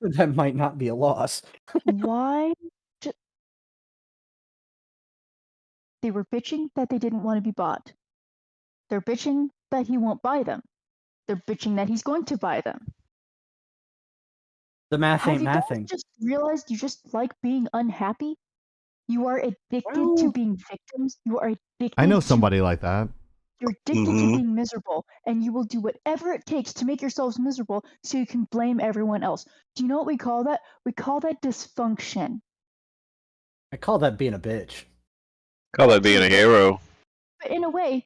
That might not be a loss. Why? They were bitching that they didn't want to be bought. They're bitching that he won't buy them. They're bitching that he's going to buy them. The math ain't Have you guys mathing. just realized you just like being unhappy? You are addicted to being victims. You are addicted. I know to- somebody like that. You're addicted to being miserable, and you will do whatever it takes to make yourselves miserable so you can blame everyone else. Do you know what we call that? We call that dysfunction. I call that being a bitch. Call that being a hero. But in a way,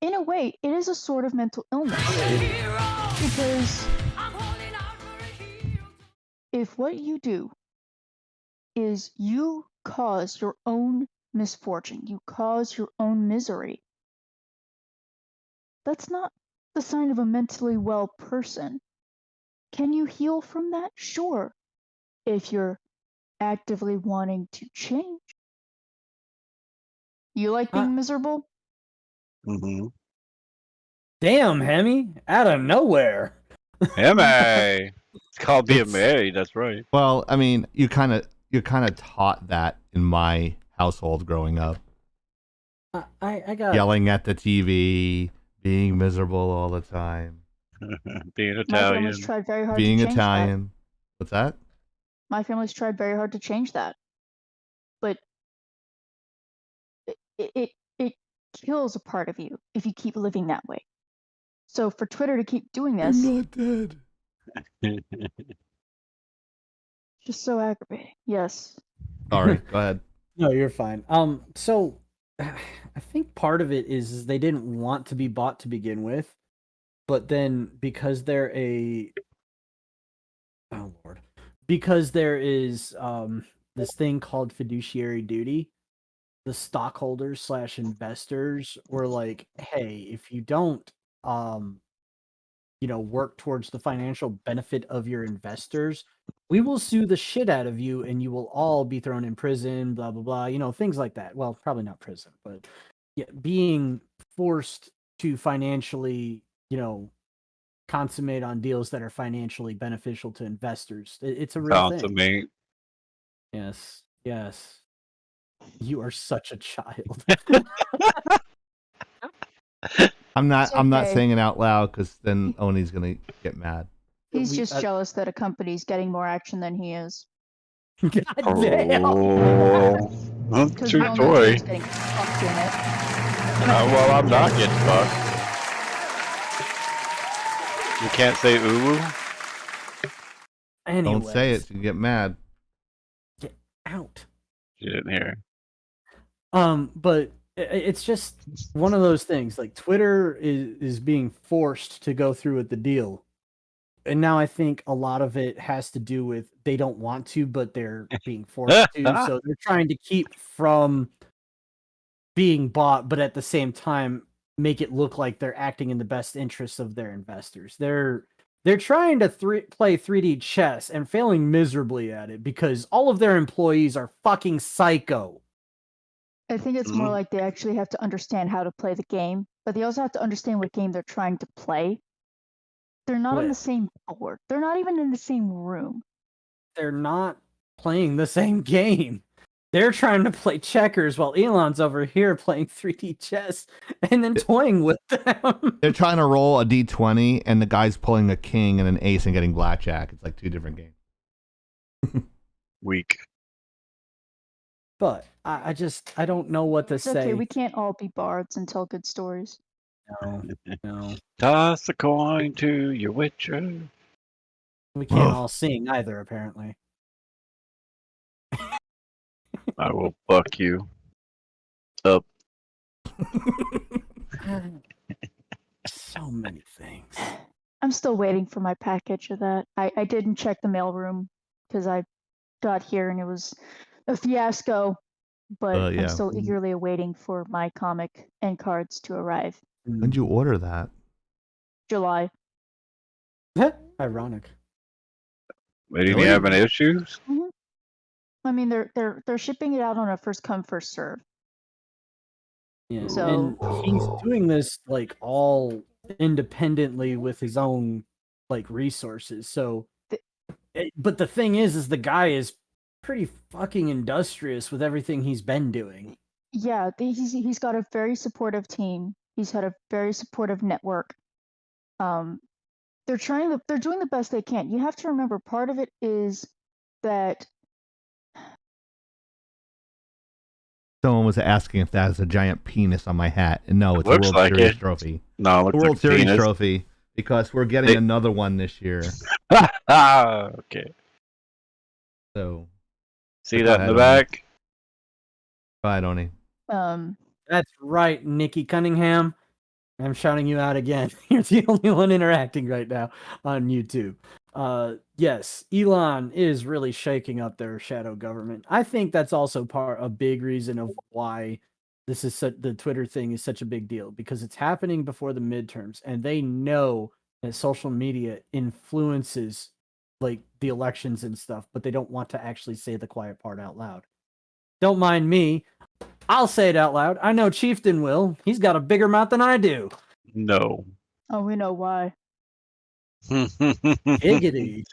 it is a sort of mental illness. Because if what you do is you cause your own misfortune, you cause your own misery, that's not the sign of a mentally well person. Can you heal from that? Sure. If you're actively wanting to change. You like being miserable? Mm-hmm. Damn, Hemi, out of nowhere. Hemi. It's called being It's- married. That's right. Well, I mean, you're kind of taught that in my household growing up. I got Yelling at the TV, being miserable all the time. Being My Italian. family's tried very hard Being to change Italian. What's that? that. My family's tried very hard to change that, but it kills a part of you if you keep living that way. So for Twitter to keep doing this, I'm not dead. just so aggravating. Yes. Sorry, go ahead. No, you're fine. So I think part of it is they didn't want to be bought to begin with, but then because there is this thing called fiduciary duty, the stockholders / investors were like, hey, if you don't work towards the financial benefit of your investors, we will sue the shit out of you and you will all be thrown in prison, blah, blah, blah, things like that. Well, probably not prison, but yeah, being forced to financially, consummate on deals that are financially beneficial to investors. It's a real thing. Consummate. Yes. Yes. You are such a child. I'm not okay. saying it out loud because then Oni's gonna get mad. He's just jealous that a company's getting more action than he is. God damn. Oh, well, 'Cause true we all know story. he's getting fucked in it. Well, I'm not getting fucked. You can't say ooh. Don't say it. You get mad. Get out. You didn't hear. But it's just one of those things. Like Twitter is being forced to go through with the deal. And now I think a lot of it has to do with they don't want to, but they're being forced to. So they're trying to keep from being bought, but at the same time, make it look like they're acting in the best interests of their investors. They're trying to play 3D chess and failing miserably at it because all of their employees are fucking psycho. I think it's more like they actually have to understand how to play the game, but they also have to understand what game they're trying to play. They're not on the same board. They're not even in the same room. They're not playing the same game. They're trying to play checkers while Elon's over here playing 3D chess and then toying with them. They're trying to roll a d20 and the guy's pulling a king and an ace and getting blackjack. It's like two different games. Weak. But I don't know what to It's say. okay, we can't all be bards and tell good stories. No. Toss a coin to your witcher. We can't all sing either, apparently. I will fuck you up. So many things. I'm still waiting for my package of that. I didn't check the mailroom because I got here and it was a fiasco, but Yeah. I'm still eagerly awaiting for my comic and cards to arrive. When'd you order that? July. Ironic. Wait, do you have any issues? Mhm. I mean, they're shipping it out on a first come first serve. Yeah. So And he's doing this like all independently with his own like resources. So, but the thing is the guy is pretty fucking industrious with everything he's been doing. yeah, he's got a very supportive team. He's had a very supportive network. They're doing the best they can. You have to remember, part of it is that Someone was asking if that is a giant penis on my hat, and no, it's a Looks World like Series it. trophy. No, it The looks World like a Series penis. trophy because we're getting another one this year. Okay. So See that in the back? Bye, Oni. That's right, Nikki Cunningham. I'm shouting you out again. You're the only one interacting right now on YouTube. Yes, Elon is really shaking up their shadow government. I think that's also a big reason of why this is the Twitter thing is such a big deal, because it's happening before the midterms, and they know that social media influences like the elections and stuff, but they don't want to actually say the quiet part out loud. Don't mind me. I'll say it out loud. I know Chieftain will. He's got a bigger mouth than I do. No. Oh, we know why. Giggity.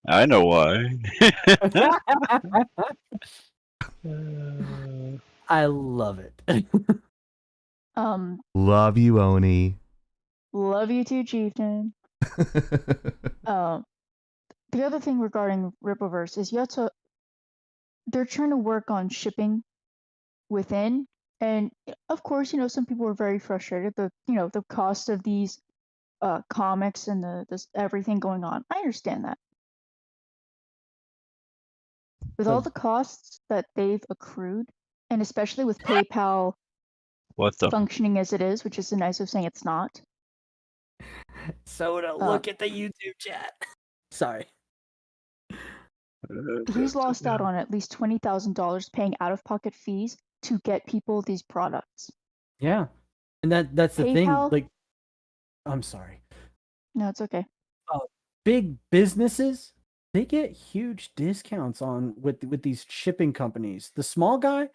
I know why. I love it. Love you, Oni. Love you too, Chieftain. The other thing regarding Rippleverse is they're trying to work on shipping within, and of course, some people are very frustrated. The cost of these comics and this everything going on. I understand that. With all the costs that they've accrued, and especially with PayPal functioning as it is, which is a nice way of saying it's not. Soda, look at the YouTube chat. Sorry. He's lost out on at least $20,000 paying out-of-pocket fees to get people these products. Yeah, and that's the thing. PayPal- Like, I'm sorry. No, it's okay. Big businesses, they get huge discounts on with these shipping companies. The small guy,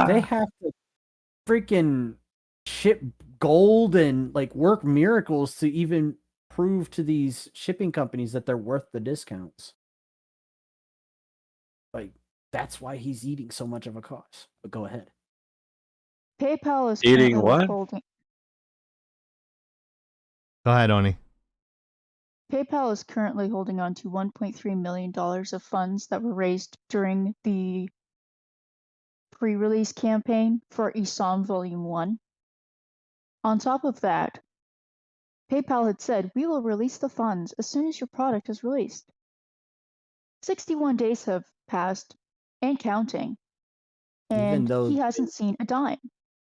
they have to freaking ship gold and like work miracles to even prove to these shipping companies that they're worth the discounts. Like, that's why he's eating so much of a cost. But go ahead. PayPal is Eating currently what? holding. Go ahead, Oni. PayPal is currently holding on to $1.3 million of funds that were raised during the pre-release campaign for ESOM Volume 1. On top of that, PayPal had said, we will release the funds as soon as your product is released. 61 days have passed and counting, and he hasn't seen a dime.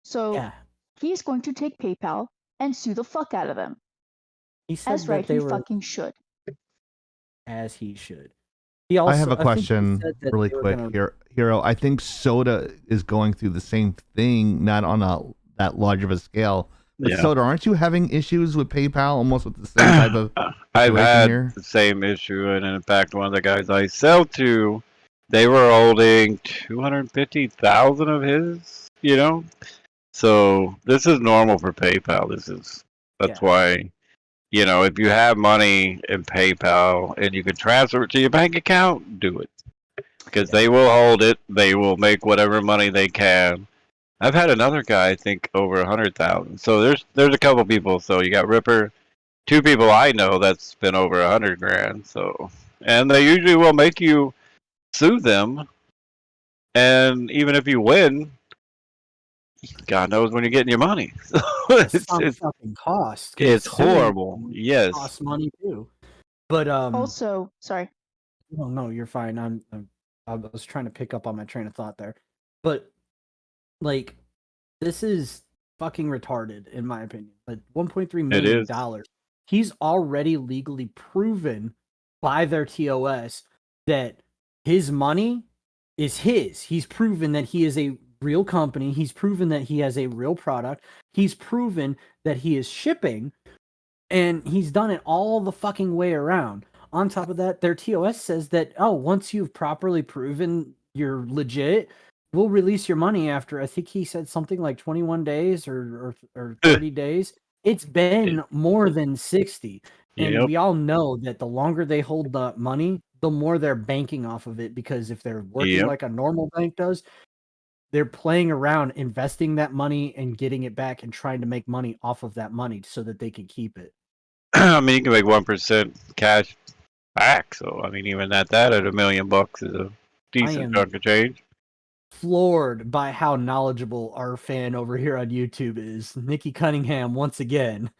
So he's going to take PayPal and sue the fuck out of them. He said As right, that they he were, fucking should. as he should. He also, I have a think he question said that really they were quick gonna- here, Hero. I think Soda is going through the same thing, not on that large of a scale. But Yeah. Soda, aren't you having issues with PayPal almost with the same type of I've situation had here? the same issue, and in fact, one of the guys I sell to, they were holding 250,000 of his. So this is normal for PayPal. That's why, if you have money in PayPal and you can transfer it to your bank account, do it, because they will hold it. They will make whatever money they can. I've had another guy, I think, over 100,000. So there's a couple people. So you got Ripper, two people I know that's been over 100 grand. So, and they usually will make you sue them, and even if you win, God knows when you're getting your money. So it's fucking cost. 'cause it's suing horrible. Yes. costs money too. But Also, sorry. no, you're fine. I was trying to pick up on my train of thought there, but like, this is fucking retarded in my opinion. Like, $1.3 million. He's already legally proven by their TOS that his money is his. He's proven that he is a real company. He's proven that he has a real product. He's proven that he is shipping, and he's done it all the fucking way around. On top of that, their TOS says that, once you've properly proven you're legit, we'll release your money after, I think he said something like 21 days or 30 days. It's been more than 60. And we all know that the longer they hold the money, the more they're banking off of it, because if they're working like a normal bank does, they're playing around, investing that money and getting it back and trying to make money off of that money so that they can keep it. I mean, you can make 1% cash back. So, I mean, even at $1 million is a decent chunk of change. Floored by how knowledgeable our fan over here on YouTube is. Nikki Cunningham, once again.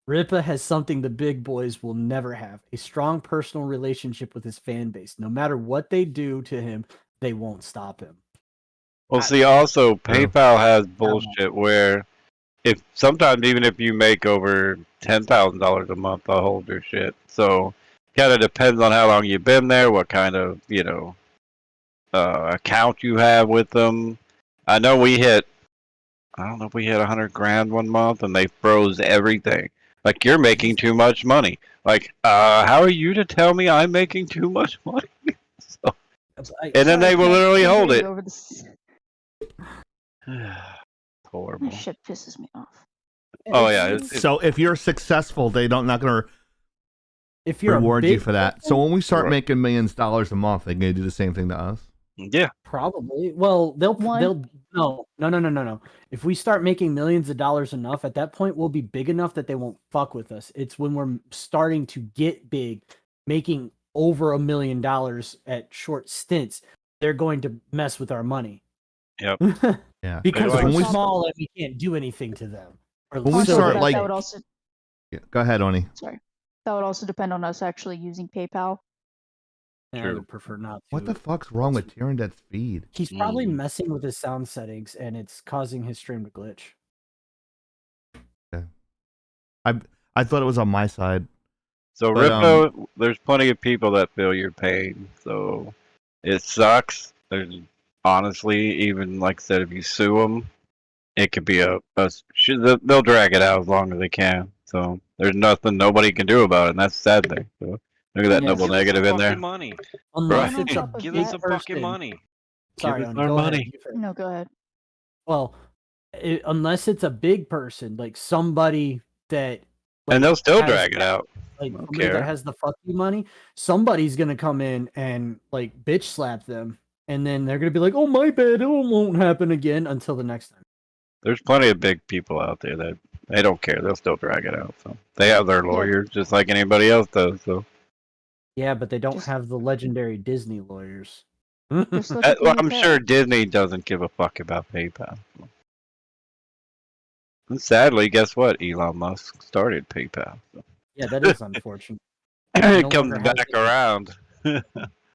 Ripa has something the big boys will never have: a strong personal relationship with his fan base. No matter what they do to him, they won't stop him. Well, see, also, PayPal has bullshit where if sometimes even if you make over $10,000 a month, they'll hold your shit. So, kind of depends on how long you've been there, what kind of, account you have with them. I know I don't know if we hit 100 grand one month and they froze everything. Like, you're making too much money. Like, how are you to tell me I'm making too much money? And then they will literally hold it. Horrible. This shit pisses me off. Oh yeah. It's, So if you're successful, they don't not gonna if you're reward a you big for that. So when we start Right. making millions of dollars a month, they're gonna do the same thing to us. yeah. Probably. Well, they'll no. If we start making millions of dollars enough, at that point we'll be big enough that they won't fuck with us. It's when we're starting to get big, making over $1 million at short stints, they're going to mess with our money. Yep. Yeah. Because Like- we're when we- small and we can't do anything to them. Or When we Also, start, that, like- that would also Yeah, go ahead, Oni. sorry. That would also depend on us actually using PayPal. I True. would prefer not to. What the fuck's wrong with Tyrandet's feed? He's probably messing with his sound settings and it's causing his stream to glitch. I thought it was on my side. So But, Rippo, there's plenty of people that feel your pain. So it sucks. There's honestly, even like I said, if you sue them, it could be they'll drag it out as long as they can. So there's nothing nobody can do about it, and that's the sad thing. So look at that Yeah, double give us negative in there. Money. Unless Right. it's a Give big us some fucking person. money. Sorry, Give us Oni, our go ahead. money. You first. No, go ahead. Well, unless it's a big person, like somebody that, And they'll still has- drag it out. like Don't somebody that care. has the fuck you money, somebody's gonna come in and like bitch slap them, and then they're gonna be like, "Oh my bad, it won't happen again," until the next time. There's plenty of big people out there that they don't care. They'll still drag it out. So they have their lawyers just like anybody else does. So Yeah, but they don't Just- have the legendary Disney lawyers. Just look at the well, I'm UK. sure Disney doesn't give a fuck about PayPal. And sadly, guess what? Elon Musk started PayPal. So. Yeah, that is unfortunate. it No comes longer has back it. around.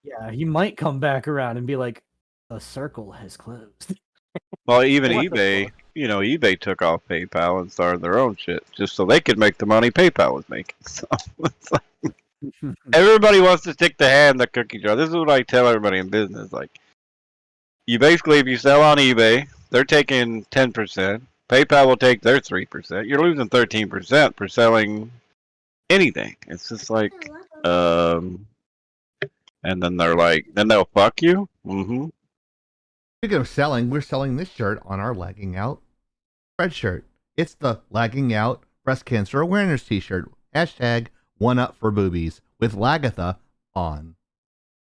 Yeah, he might come back around and be like, "A circle has closed." Well, even What the eBay, eBay took off PayPal and started their own shit just so they could make the money PayPal was making. So it's like, everybody wants to stick the hand in the cookie jar. This is what I tell everybody in business. Like, you basically, if you sell on eBay, they're taking 10%. PayPal will take their 3%. You're losing 13% for selling anything. It's just like, and then they're like, then they'll fuck you. Mm-hmm. Speaking of selling, we're selling this shirt on our Lagging Out red shirt. It's the Lagging Out Breast Cancer Awareness t-shirt. Hashtag one up for boobies with Lagatha on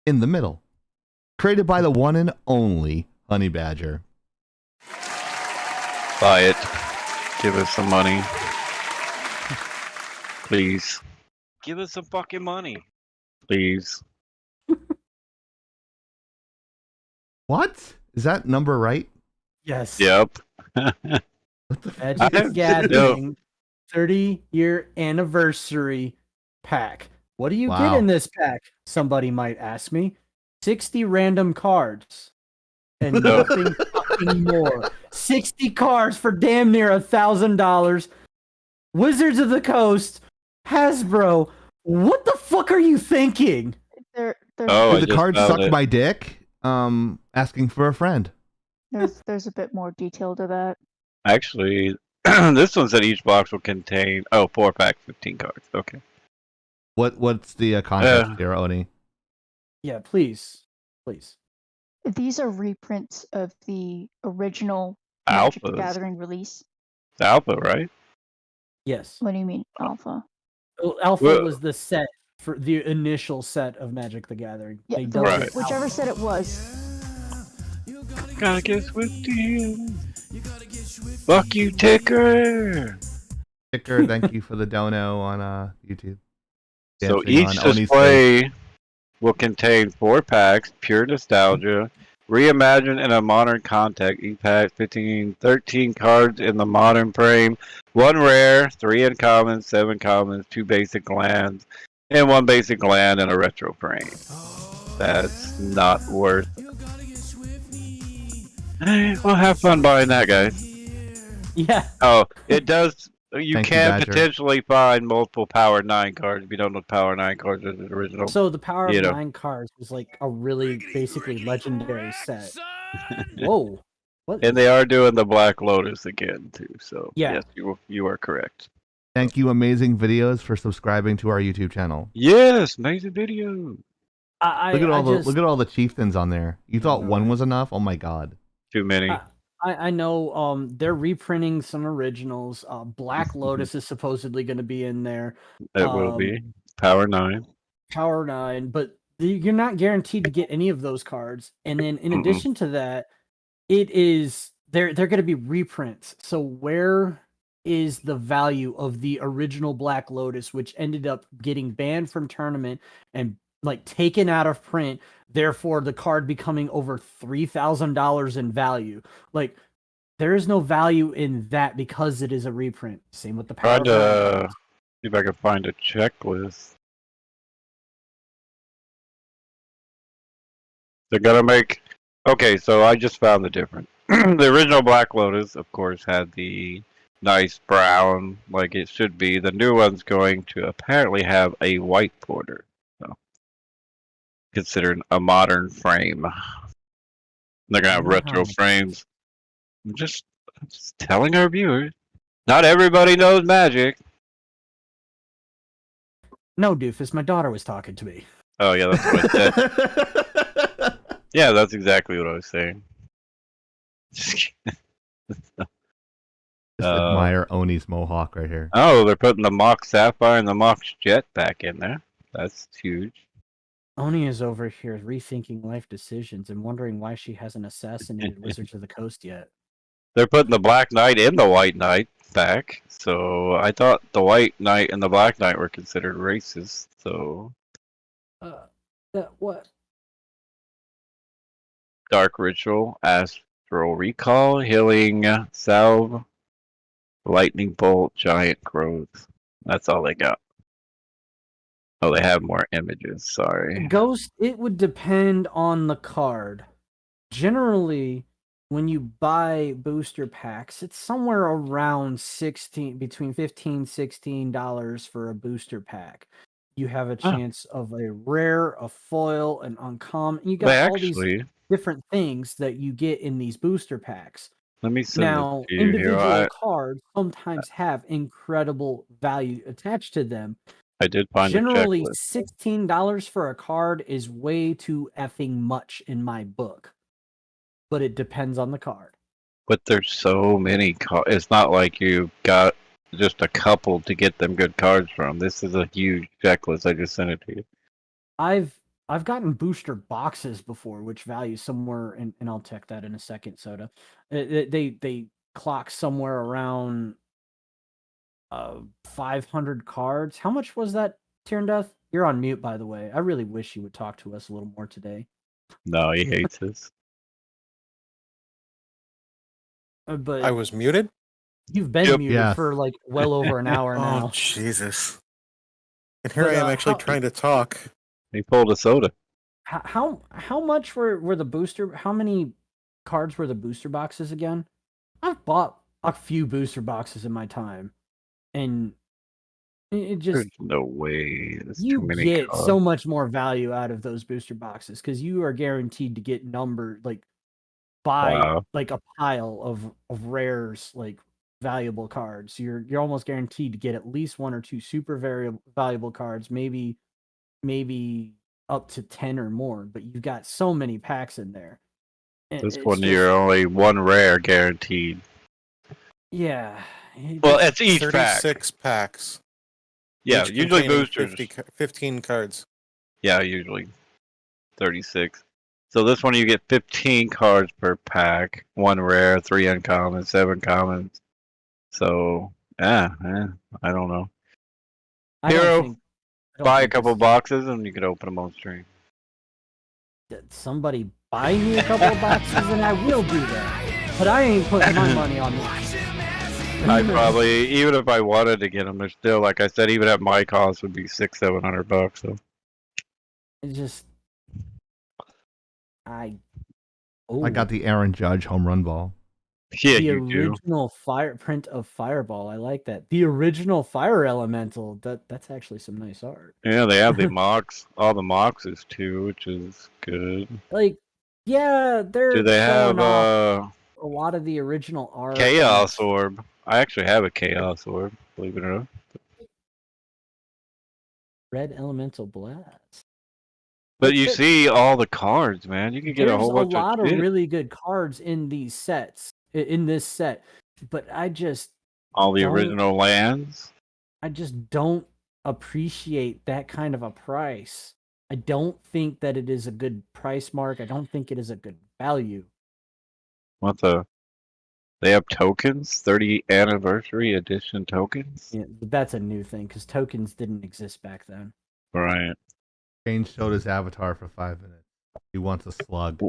in the middle. Created by the one and only Honey Badger. Buy it. Give us some money. Please. Give us some fucking money. Please. What? Is that number right? Yes. Yep. What the Magic I the have- Gathering 30-year anniversary pack. What do you Wow. get in this pack? Somebody might ask me. 60 random cards and No. nothing fucking more. 60 cards for damn near $1,000. Wizards of the Coast, Hasbro. What the fuck are you thinking? There's Oh, I Did the just card found suck it. my dick? Asking for a friend. there's a bit more detail to that. Actually, this one said each box will contain 4-pack 15 cards. Okay. What's the context here, Oni? Yeah, please. Please. These are reprints of the original Magic the Alphas. Gathering release. It's alpha, right? Yes. What do you mean, Alpha? Alpha Well- was the set for the initial set of Magic the Gathering. Yeah, They the- dubbed Right. it whichever Alpha. set it was. Gotta get swifty. Fuck you, Ticker. Ticker, thank you for the dono on YouTube. So Dancing each on Oni's display will contain 4 packs, pure nostalgia, reimagined in a modern context. Each pack 13 cards in the modern frame, 1 rare, 3 uncommons, 7 commons, 2 basic lands, and 1 basic land in a retro frame. That's not worth. Well, have fun buying that, guys. Yeah. Oh, it does. You Thank you, can Badger. potentially find multiple Power 9 cards if you don't know Power 9 cards are the original. So the Power You of know. 9 cards was like a really basically legendary set. Whoa. What? And they are doing the Black Lotus again too. So Yeah. yes, you are correct. Thank you, Amazing Videos, for subscribing to our YouTube channel. Yes, amazing video. I Look at all just, the chieftains on there. You thought one was enough? Oh my god. Too many. I know they're reprinting some originals. Black Lotus is supposedly going to be in there. It will be Power 9. Power 9, but you're not guaranteed to get any of those cards. And then in addition to that, they're going to be reprints. So where is the value of the original Black Lotus, which ended up getting banned from tournament and like taken out of print, therefore the card becoming over $3,000 in value? Like, there is no value in that because it is a reprint. Same with the Power. Trying to see if I can find a checklist. They're gonna make. Okay, so I just found the difference. The original Black Lotus, of course, had the nice brown, like it should be. The new one's going to apparently have a white border, so considered a modern frame. They're gonna have retro frames. I'm just telling our viewers. Not everybody knows Magic. No, doofus, my daughter was talking to me. Oh yeah, that's what I said. Yeah, that's exactly what I was saying. Just admire Oni's mohawk right here. Oh, they're putting the Mox Sapphire and the Mox Jet back in there. That's huge. Oni is over here rethinking life decisions and wondering why she hasn't assassinated Wizards of the Coast yet. They're putting the Black Knight and the White Knight back. So I thought the White Knight and the Black Knight were considered racist. So what? Dark Ritual, Astral Recall, Healing Salve, Lightning Bolt, Giant Growth. That's all they got. Oh, they have more images. Sorry. Ghost, it would depend on the card. Generally, when you buy booster packs, it's somewhere around between $15-16 for a booster pack. You have a chance of a rare, a foil, an uncommon. You got all these different things that you get in these booster packs. Let me send now, this to you individual here. cards sometimes have incredible value attached to them. I did find Generally, a checklist. $16 for a card is way too effing much in my book. But it depends on the card. But there's so many cards. It's not like you got just a couple to get them good cards from. This is a huge checklist. I just sent it to you. I've gotten booster boxes before, which value somewhere, and I'll check that in a second, Soda. They clock somewhere around 500 cards. How much was that, Tyrn Death? You're on mute, by the way. I really wish you would talk to us a little more today. No, he hates us. But I was muted? You've been muted for like well over an hour now. Oh, Jesus. And here I am actually trying to talk. He pulled a soda. How much were the booster? How many cards were the booster boxes again? I've bought a few booster boxes in my time, and it just There's no way. There's you too many get cards. so much more value out of those booster boxes because you are guaranteed to get numbered buy like a pile of rares, like valuable cards. You're almost guaranteed to get at least one or two super valuable cards, maybe up to 10 or more, but you've got so many packs in there. This one you're only one rare guaranteed. Yeah. Well, it's each pack. 36 packs. Yeah, each usually containing boosters. 15 cards. Yeah, usually 36. So this one you get 15 cards per pack, one rare, 3 uncommons, 7 commons. So I don't know. Hero, buy a couple boxes and you can open them on stream. Somebody buy me a couple of boxes and I will do that. But I ain't putting my money on this. I probably, even if I wanted to get them, they're still, like I said, even at my cost would be $600-700. So it just, I got the Aaron Judge home run ball. Yeah, the original print of Fireball. I like that. The original Fire Elemental. That's actually some nice art. Yeah, they have the Mox, all the Moxes too, which is good. Like, yeah, they're Do they have a lot of the original art. Chaos Orb? I actually have a Chaos Orb, believe it or not. Red Elemental Blast. But you see all the cards, man. You can get a whole bunch There's a lot of of shit. really good cards in these sets. in this set, but I just All the don't- original lands. I just don't appreciate that kind of a price. I don't think that it is a good price mark. I don't think it is a good value. What the? They have tokens? 30 anniversary edition tokens? Yeah, but that's a new thing because tokens didn't exist back then. Right. Kane showed his avatar for 5 minutes. He wants a slug.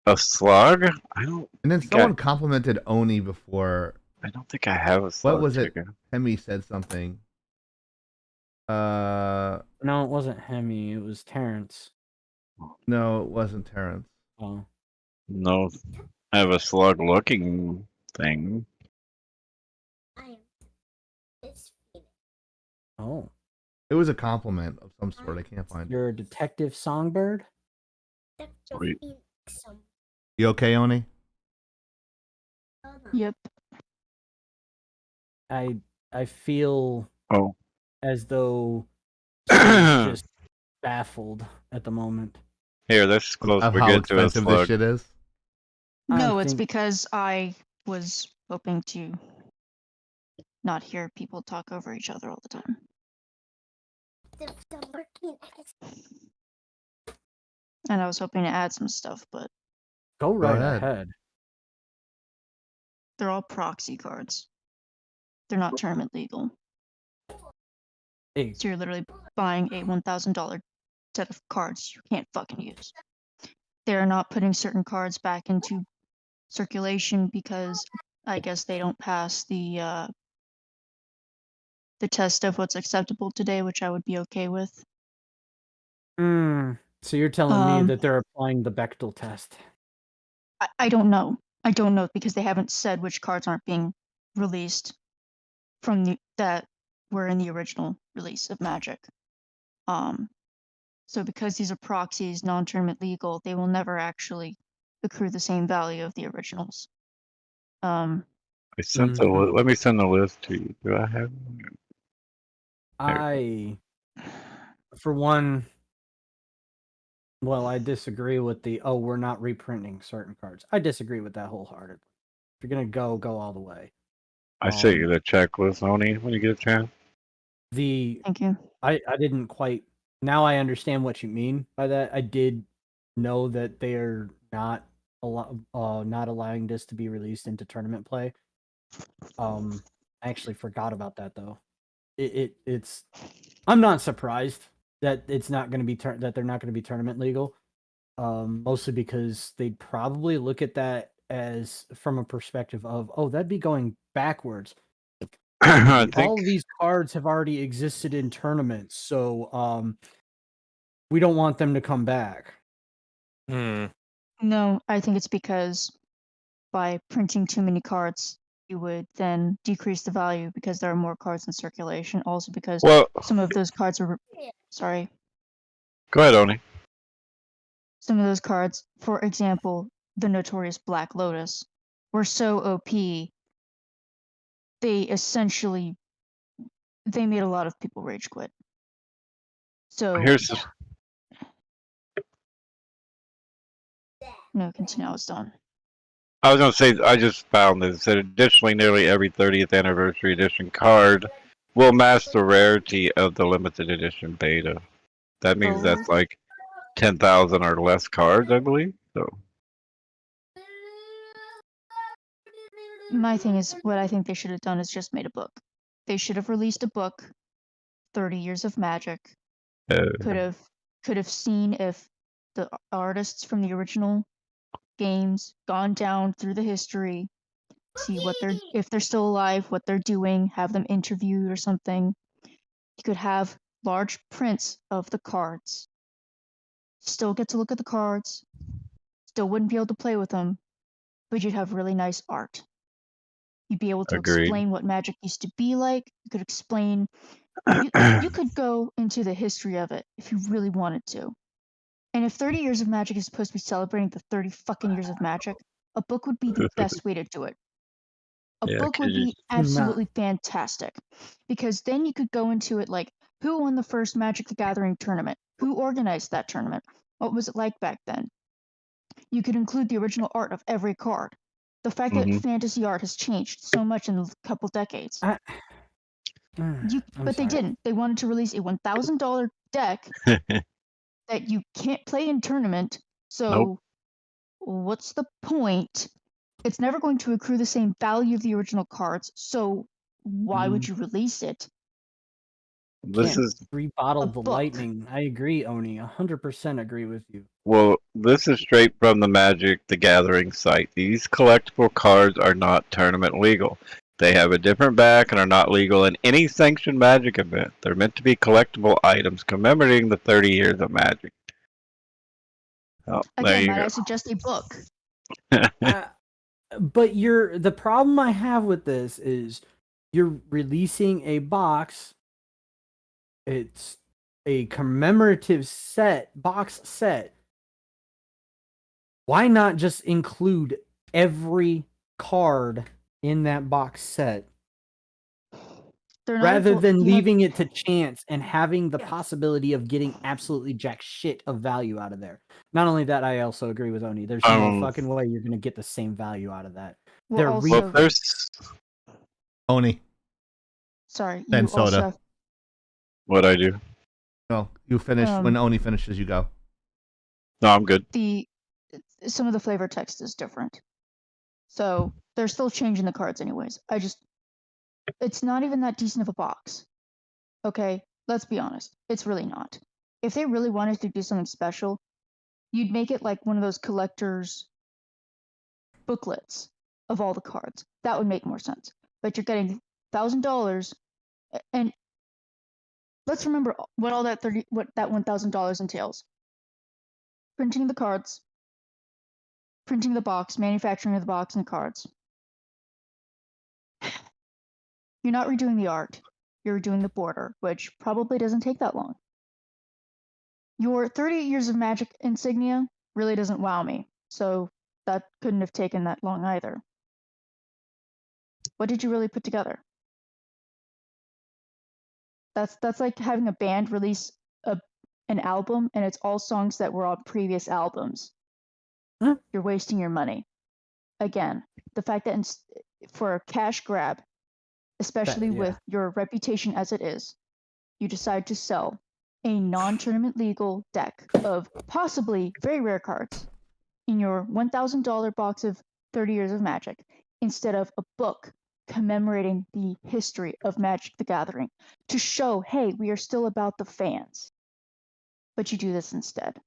A slug? I don't. And then think I- someone complimented Oni before. I don't think I have a slug. What was it? chicken. Hemi said something. No, it wasn't Hemi. It was Terrence. No, it wasn't Terrence. Oh, No, I have a slug looking thing. oh, It was a compliment of some sort. I can't find it. you're a detective songbird. Sweet. You okay, Oni? Yep. I feel Oh. as though she's just baffled at the moment. Here, this close. Of We how get to a expensive this slug. shit is? No, I it's think- because I was hoping to not hear people talk over each other all the time. And I was hoping to add some stuff, but Go right ahead. ahead. they're all proxy cards. They're not tournament legal. Hey, So you're literally buying a $1,000 set of cards you can't fucking use. They're not putting certain cards back into circulation because I guess they don't pass the test of what's acceptable today, which I would be okay with. so you're telling me Um, that they're applying the Bechtel test? I don't know. I don't know because they haven't said which cards aren't being released from that were in the original release of Magic. So because these are proxies, non-tournament legal, they will never actually accrue the same value of the originals. I sent the. Let me send the list to you. Do I have? I, for one, well, I disagree with the we're not reprinting certain cards. I disagree with that wholeheartedly. If you're gonna go all the way. I sent you the checklist, Oni, when you get a chance. Thank you. I didn't quite. Now I understand what you mean by that. I did know that they are not not allowing this to be released into tournament play. I actually forgot about that though. It's I'm not surprised that it's not going to be that they're not going to be tournament legal. Mostly because they'd probably look at that as from a perspective of, oh, that'd be going backwards. I think All of these cards have already existed in tournaments, so we don't want them to come back. No, I think it's because by printing too many cards, you would then decrease the value because there are more cards in circulation. Also because Well- some of those cards are sorry. Go ahead, Oni. Some of those cards, for example, the notorious Black Lotus, were so OP. They essentially made a lot of people rage quit. So Here's the, no, continue. I was done. I was gonna say I just found this that additionally nearly every 30th anniversary edition card will match the rarity of the limited edition beta. That means that's like 10,000 or less cards, I believe. So My thing is, what I think they should have done is just made a book. They should have released a book, 30 Years of Magic. Could have seen if the artists from the original games gone down through the history, see what if they're still alive, what they're doing, have them interviewed or something. You could have large prints of the cards. Still get to look at the cards. Still wouldn't be able to play with them, but you'd have really nice art. You'd be able to Agreed. explain what Magic used to be like. You could explain. You could go into the history of it if you really wanted to. And if 30 Years of Magic is supposed to be celebrating the 30 fucking years of Magic, a book would be the best way to do it. A Yeah, book would 'cause you- be absolutely fantastic. Because then you could go into it like, who won the first Magic the Gathering tournament? Who organized that tournament? What was it like back then? You could include the original art of every card. The fact that fantasy art has changed so much in a couple decades. But they didn't. They wanted to release a $1,000 deck that you can't play in tournament. So what's the point? It's never going to accrue the same value of the original cards. So why would you release it? This is rebottle the lightning. I agree, Oni. 100% agree with you. well, this is straight from the Magic the Gathering site. These collectible cards are not tournament legal. They have a different back and are not legal in any sanctioned Magic event. They're meant to be collectible items commemorating the 30 years of Magic. Oh, there you Again, go. I suggest a book. But the problem I have with this is you're releasing a box. It's a commemorative box set. Why not just include every card in that box set? Rather than leaving it to chance and having the possibility of getting absolutely jack shit of value out of there. Not only that, I also agree with Oni. There's no fucking way you're going to get the same value out of that. Oni. Sorry. Then soda. What'd I do? No, you finish. When Oni finishes, you go. No, I'm good. Some of the flavor text is different. So they're still changing the cards anyways. It's not even that decent of a box. Okay, let's be honest. It's really not. If they really wanted to do something special, you'd make it like one of those collector's booklets of all the cards. That would make more sense. But you're getting $1,000, and let's remember what all that $1,000 entails. Printing the cards, printing the box, manufacturing of the box and the cards. You're not redoing the art. You're redoing the border, which probably doesn't take that long. Your 38 years of Magic insignia really doesn't wow me, so that couldn't have taken that long either. What did you really put together? That's like having a band release an album and it's all songs that were on previous albums. You're wasting your money. Again, the fact that for a cash grab, especially with your reputation as it is, you decide to sell a non-tournament legal deck of possibly very rare cards in your $1,000 box of 30 years of Magic instead of a book commemorating the history of Magic the Gathering to show, hey, we are still about the fans. But you do this instead.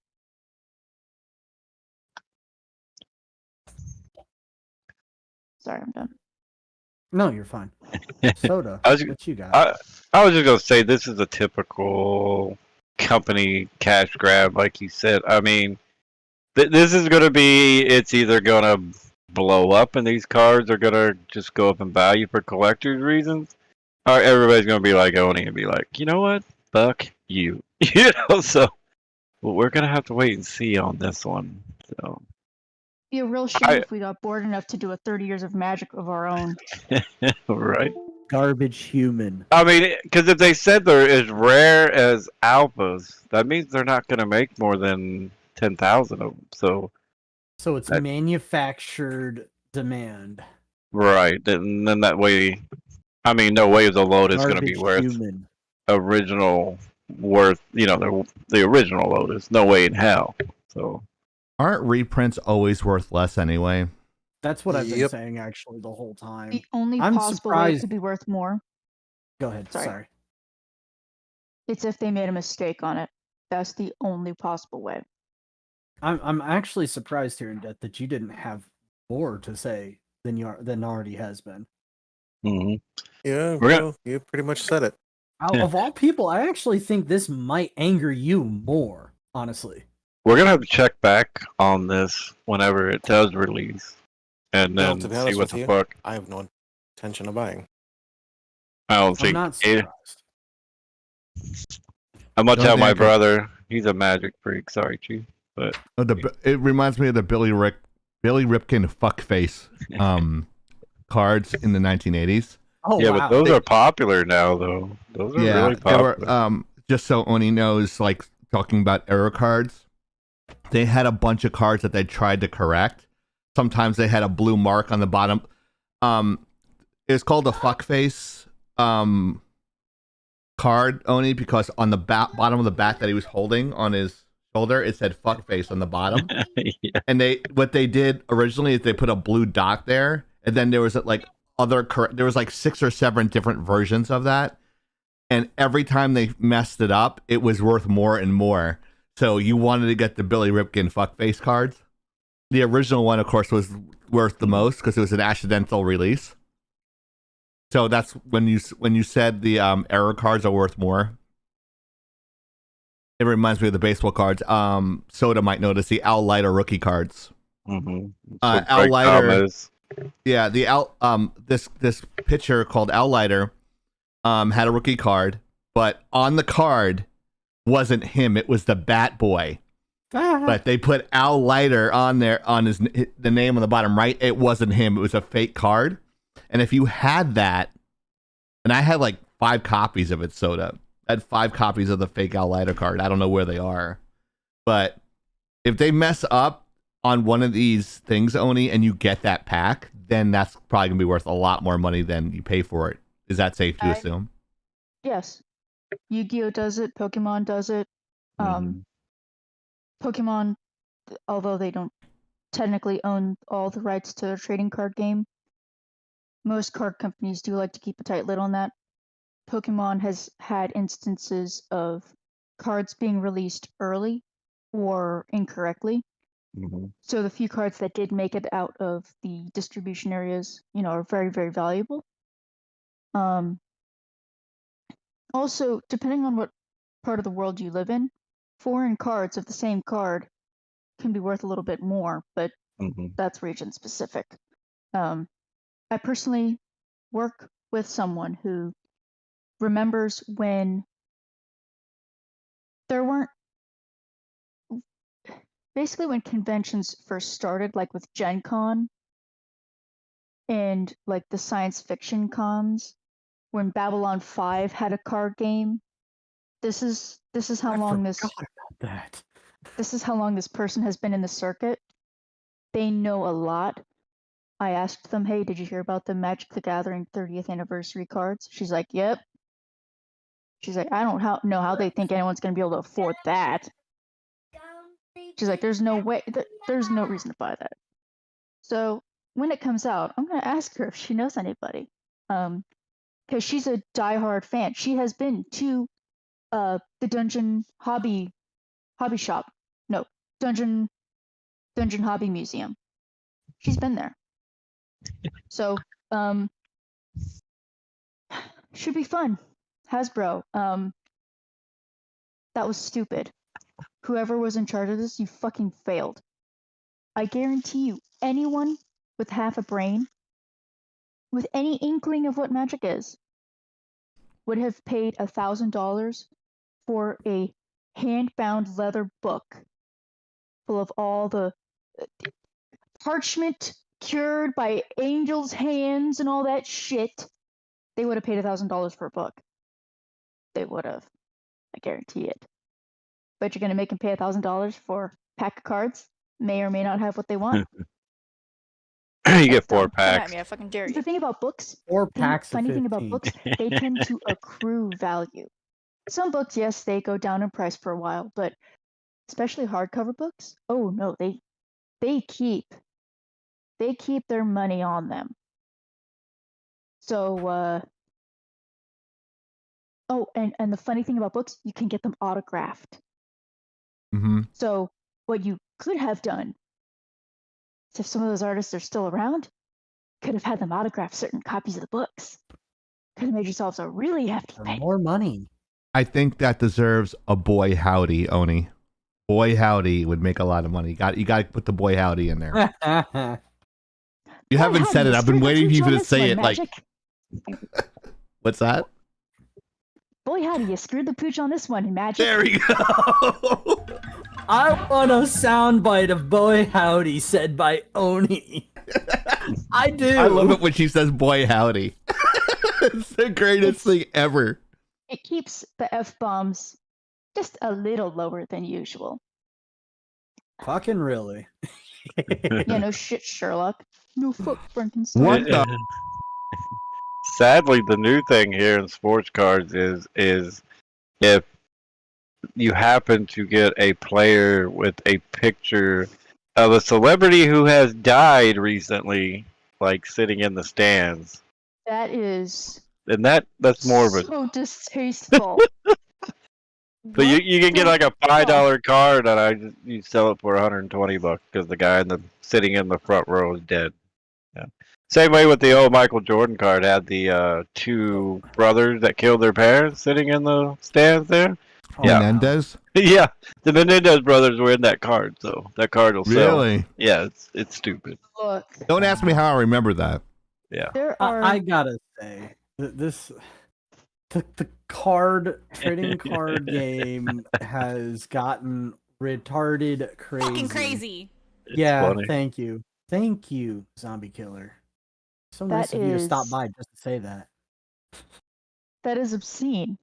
Sorry, I'm done. No, you're fine. Soda, what you got? I was just going to say this is a typical company cash grab, like you said. I mean, this is going to be, it's either going to blow up and these cards are going to just go up in value for collector's reasons, or everybody's going to be like Oni and be like, you know what? Fuck you. You know, so well, we're going to have to wait and see on this one. So. Be a real shame if we got bored enough to do a 30 years of Magic of our own. Right. Garbage human. I mean, because if they said they're as rare as alphas, that means they're not going to make more than 10,000 of them. So it's manufactured demand. Right. And then that way, I mean, no way is a Lotus going to be worth original worth, you know, the original Lotus. No way in hell. So. Aren't reprints always worth less anyway? That's what I've been saying actually the whole time. The only possible way it could be worth more. Go ahead. Sorry. It's if they made a mistake on it. That's the only possible way. I'm actually surprised here in Death that you didn't have more to say than already has been. Mm-hmm. Yeah, well, you pretty much said it. Of all people, I actually think this might anger you more, honestly. We're going to have to check back on this whenever it does release. And then to be see honest what with the fuck. I have no intention of buying. I don't think. I'm not surprised. I'm going to tell my brother. He's a Magic freak. Sorry, Chief. But it reminds me of the Billy Ripken fuckface cards in the 1980s. Oh, yeah, wow. but those are popular now, though. Those are really popular. They were, just so Oni knows, like talking about error cards, they had a bunch of cards that they tried to correct. sometimes they had a blue mark on the bottom. It's called a fuckface card, only because on the bottom of the bat that he was holding on his shoulder, it said fuckface on the bottom. Yeah. And what they did originally is they put a blue dot there, and then there was like there was like 6 or 7 different versions of that, and every time they messed it up, it was worth more and more. So you wanted to get the Billy Ripken fuckface cards. The original one, of course, was worth the most because it was an accidental release. So that's when you said the error cards are worth more. It reminds me of the baseball cards. Soda might notice the Al Leiter rookie cards. Al Leiter. Yeah, this pitcher called Al Leiter had a rookie card, but on the card wasn't him. It was the Bat Boy. But they put Al Leiter on there on the name on the bottom right. It wasn't him. It was a fake card. And if you had that, and I had like 5 copies of it, Soda. I had 5 copies of the fake Al Leiter card. I don't know where they are. But if they mess up on one of these things, Oni, and you get that pack, then that's probably going to be worth a lot more money than you pay for it. Is that safe to assume? Yes. Yu-Gi-Oh does it. Pokemon does it. Pokemon, although they don't technically own all the rights to their trading card game, most card companies do like to keep a tight lid on that. Pokemon has had instances of cards being released early or incorrectly. So the few cards that did make it out of the distribution areas, are very, very valuable. Also, depending on what part of the world you live in, foreign cards of the same card can be worth a little bit more, but that's region specific. I personally work with someone who remembers when there weren't, basically when conventions first started, like with Gen Con and like the science fiction cons, when Babylon 5 had a card game. This is how long this is how long this person has been in the circuit. They know a lot. I asked them, hey, did you hear about the Magic the Gathering 30th anniversary cards? She's like, yep. She's like, I don't know how they think anyone's going to be able to afford that. She's like, there's no way, there's no reason to buy that. So when it comes out, I'm going to ask her if she knows anybody. Because she's a diehard fan. She has been to the Dungeon Hobby Shop. No, Dungeon Hobby Museum. She's been there. So, should be fun. Hasbro, that was stupid. Whoever was in charge of this, you fucking failed. I guarantee you, anyone with half a brain, with any inkling of what magic is, would have paid $1,000 for a hand-bound leather book full of all the parchment cured by angels' hands and all that shit. They would have paid $1,000 for a book. They would have. I guarantee it. But you're going to make them pay $1,000 for a pack of cards? May or may not have what they want. You get 4 Come packs. at me, I fucking dare you. The thing about books, 4 packs. funny thing about books, they tend to accrue value. Some books, yes, they go down in price for a while, but especially hardcover books, oh no, they keep their money on them. So, oh, and the funny thing about books, you can get them autographed. So what you could have done, if some of those artists are still around, could have had them autograph certain copies of the books. Could have made yourselves a really hefty pay. More money. I think that deserves a boy howdy, Oni. Boy howdy would make a lot of money. You got to put the boy howdy in there. You haven't said it. I've been waiting for you to say it. Like, what's that? Boy howdy, you screwed the pooch on this one, Magic. There we go. I want a soundbite of Boy Howdy said by Oni. I do. I love it when she says boy howdy. It's the greatest thing ever. It keeps the F-bombs just a little lower than usual. Fucking really. Yeah, no shit, Sherlock. No fuck, Frankenstein. What the? Sadly, the new thing here in sports cards is if you happen to get a player with a picture of a celebrity who has died recently, like sitting in the stands, That is and that's morbid. so distasteful. But you can get like a $5 card, and you sell it for $120 because the guy sitting in the front row is dead. Yeah. Same way with the old Michael Jordan card, had the two brothers that killed their parents sitting in the stands there. Yeah. Menendez? Yeah, the Menendez brothers were in that card, so that card will sell. Really? Yeah, it's stupid. Look, Don't ask me how I remember that. Yeah. there are. I gotta say, the trading card game has gotten retarded crazy. Fucking crazy. Yeah, funny. thank you, Zombie Killer. So That nice of you to stop is- by just to say that. That is obscene.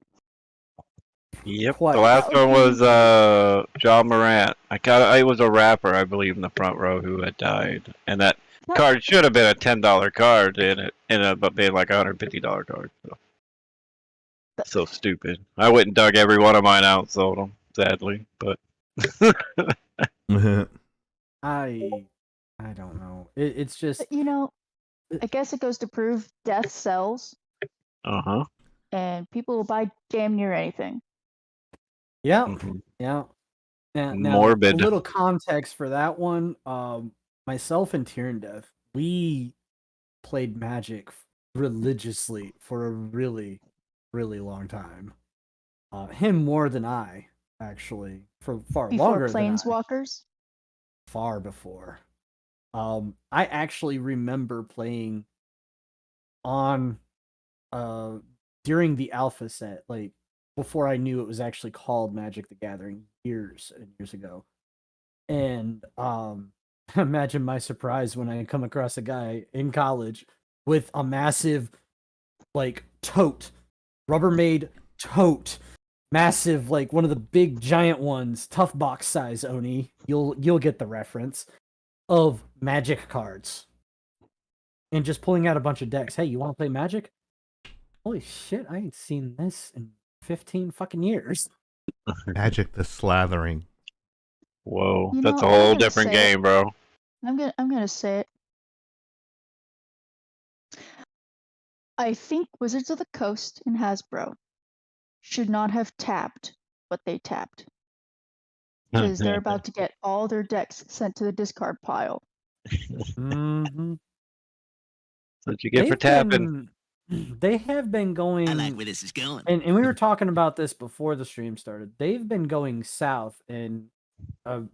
Yep. What? The last That one would was John Morant. It was a rapper, I believe, in the front row who had died, and that That- card should have been a $10 card, but being like a $150 card. So stupid. I went and dug every one of mine out and sold them, sadly. But I don't know. It's just But, you know, I guess it goes to prove death sells, and people will buy damn near anything. yeah, Mhm. yeah. Now, Morbid. a little context for that one. Myself and Death, we played Magic religiously for a really, really long time. Him more than I, actually, for far Before longer than I. Planeswalkers. Far before. I actually remember playing on during the alpha set, like before I knew it was actually called Magic the Gathering years and years ago. And imagine my surprise when I come across a guy in college with a massive like tote, Rubbermaid tote, massive, like one of the big giant ones, tough box size, Oni. You'll get the reference, of Magic cards. And just pulling out a bunch of decks. Hey, you want to play Magic? Holy shit, I ain't seen this in 15 fucking years. Magic the Slathering. Whoa, You that's know, a I'm whole gonna different say it. game, bro. I'm gonna say it. I think Wizards of the Coast and Hasbro should not have tapped what they tapped, because they're about to get all their decks sent to the discard pile. Mm-hmm. That's what you get for tapping. They have been going. I like where this is going. And we were talking about this before the stream started. They've been going south, and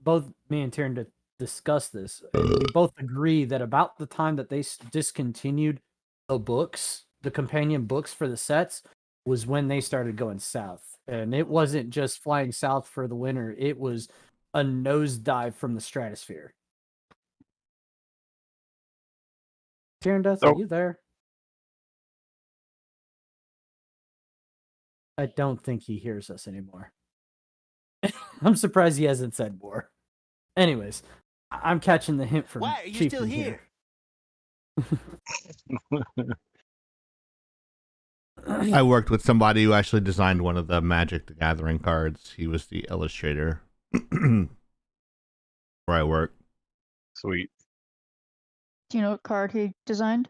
both me and Taryn discussed this. And we both agree that about the time that they discontinued the books, the companion books for the sets, was when they started going south. And it wasn't just flying south for the winter, it was a nosedive from the stratosphere. Taryn Death, are you there? I don't think he hears us anymore. I'm surprised he hasn't said more. Anyways, I'm catching the hint from Why are you Chief still here? I worked with somebody who actually designed one of the Magic the Gathering cards. He was the illustrator where I work. Sweet. Do you know what card he designed?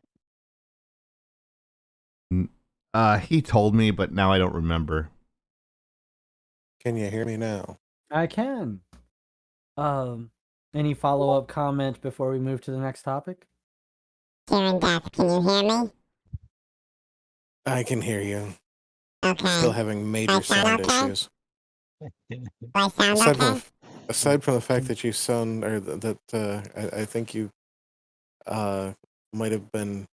He told me, but now I don't remember. Can you hear me now? I can. Any follow-up comment before we move to the next topic? Karen Death, can you hear me? I can hear you. Okay. Still having major I sound sound okay? issues. Do I sound okay? Aside from the fact that you sound, or I think you might have been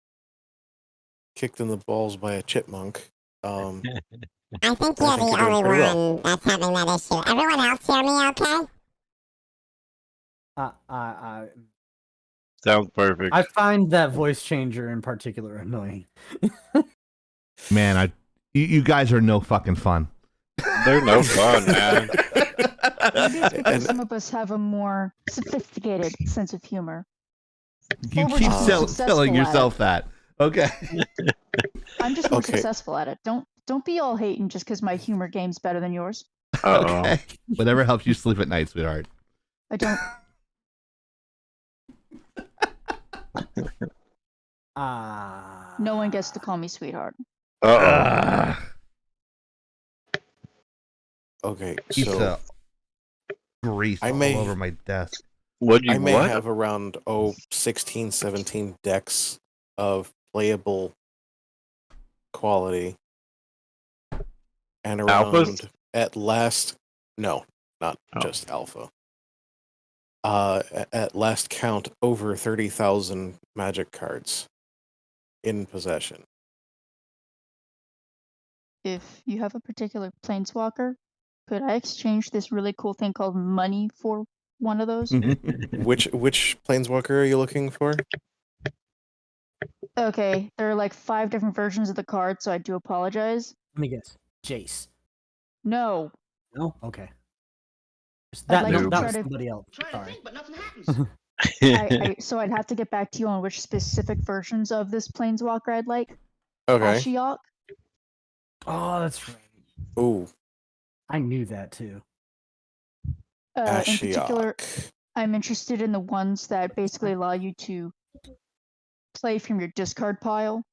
kicked in the balls by a chipmunk. I think you're think the you're doing only pretty well. one that's having that issue. Everyone else hear me okay? Sounds perfect. I find that voice changer in particular annoying. Man, you guys are no fucking fun. They're no fun, man. Maybe it's because And- some of us have a more sophisticated sense of humor. You Or we're keep just more telling successful at yourself that. Okay. I'm just more Okay. successful at it. Don't be all hating just because my humor game's better than yours. Okay. Whatever helps you sleep at night, sweetheart. I don't. No one gets to call me sweetheart. Ugh. Okay, Pizza so grease I all may- over my desk. I may have around 16, 17 decks of playable quality, and around Alphas? at last, no, not just alpha. At last count, over 30,000 Magic cards in possession. If you have a particular planeswalker, could I exchange this really cool thing called money for one of those? Which planeswalker are you looking for? Okay, there are like 5 different versions of the card, so I do apologize. Let me guess. Jace. No. No? Okay. I'd That, like no, to that try was to- somebody else. Sorry. So I'd have to get back to you on which specific versions of this planeswalker I'd like. Okay. Ashiok. Oh, that's right. Ooh, I knew that too. In particular, Ashiok. I'm interested in the ones that basically allow you to play from your discard pile.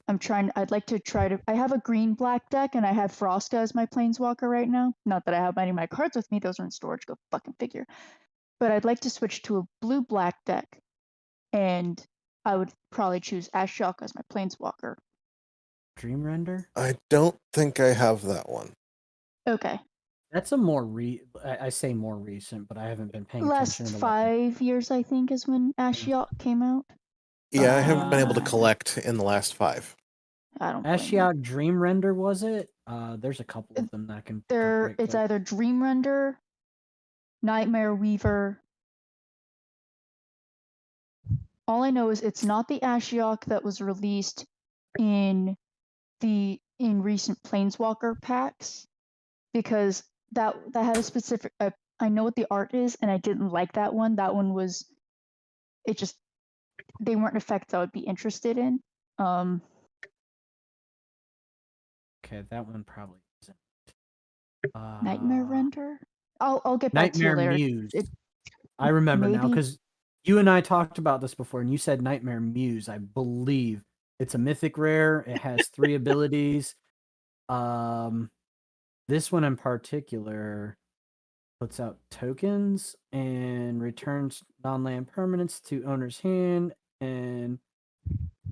I'd like to try to. I have a green-black deck, and I have Froska as my planeswalker right now. Not that I have any of my cards with me; those are in storage. Go fucking figure. But I'd like to switch to a blue-black deck, and I would probably choose Ashiok as my planeswalker. Dream Render? I don't think I have that one. Okay. That's a more I say more recent, but I haven't been paying Last attention to 5 years, I think, is when Ashiok came out. Yeah, I haven't been able to collect in the last 5. I don't. blame you. Ashiok Dream Render, was it? There's a couple of them that I can pick up There, right it's quick. either Dream Render, Nightmare Weaver. All I know is it's not the Ashiok that was released in recent Planeswalker packs, because that had a specific. I know what the art is, and I didn't like that one. That one was, it just, they weren't effects I would be interested in. Okay, that one probably isn't. Nightmare Render. I'll get back to you Nightmare later. Muse. I remember now maybe- because you and I talked about this before, and you said Nightmare Muse. I believe it's a mythic rare. It has 3 abilities. This one in particular puts out tokens and returns non-land permanents to owner's hand, and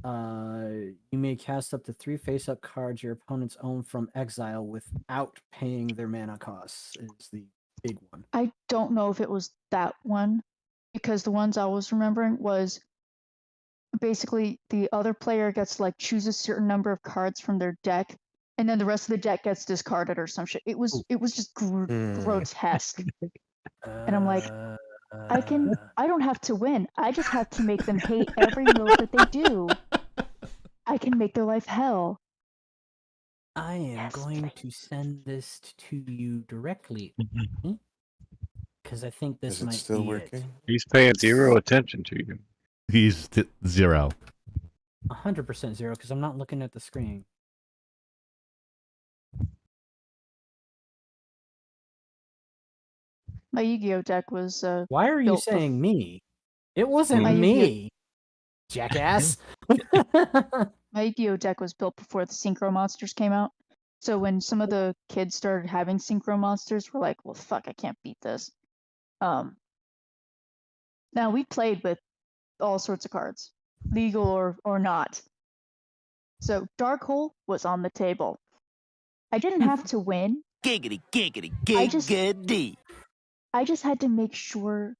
you may cast up to 3 face-up cards your opponents own from exile without paying their mana costs. Is the big one. I don't know if it was that one, because the ones I was remembering was basically the other player gets to like choose a certain number of cards from their deck, and then the rest of the deck gets discarded or some shit. It was just grotesque, and I'm like, I don't have to win. I just have to make them hate every move that they do. I can make their life hell. I am going to send this to you directly, because I think this Is it might still be working? He's paying 0 attention to you. He's 0. 100% 0, because I'm not looking at the screen. My Yu-Gi-Oh deck was. Why are you built saying me? It wasn't My me, jackass. My Yu-Gi-Oh deck was built before the Synchro Monsters came out. So when some of the kids started having Synchro Monsters, we're like, well, fuck, I can't beat this. Now we played with all sorts of cards, legal or not. So Dark Hole was on the table. I didn't have to win. Giggity, giggity, giggity. I just had to make sure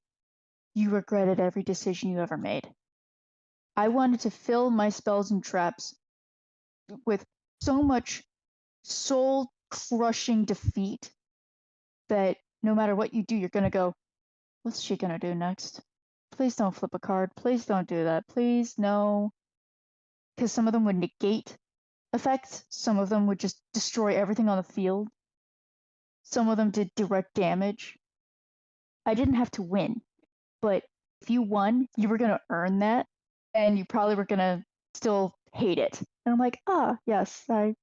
you regretted every decision you ever made. I wanted to fill my spells and traps with so much soul-crushing defeat that no matter what you do, you're gonna go, what's she gonna do next? Please don't flip a card. Please don't do that. Please, no. Because some of them would negate effects. Some of them would just destroy everything on the field. some of them did direct damage. I didn't have to win, but if you won, you were gonna earn that, and you probably were gonna still hate it. And I'm like, ah, yes, I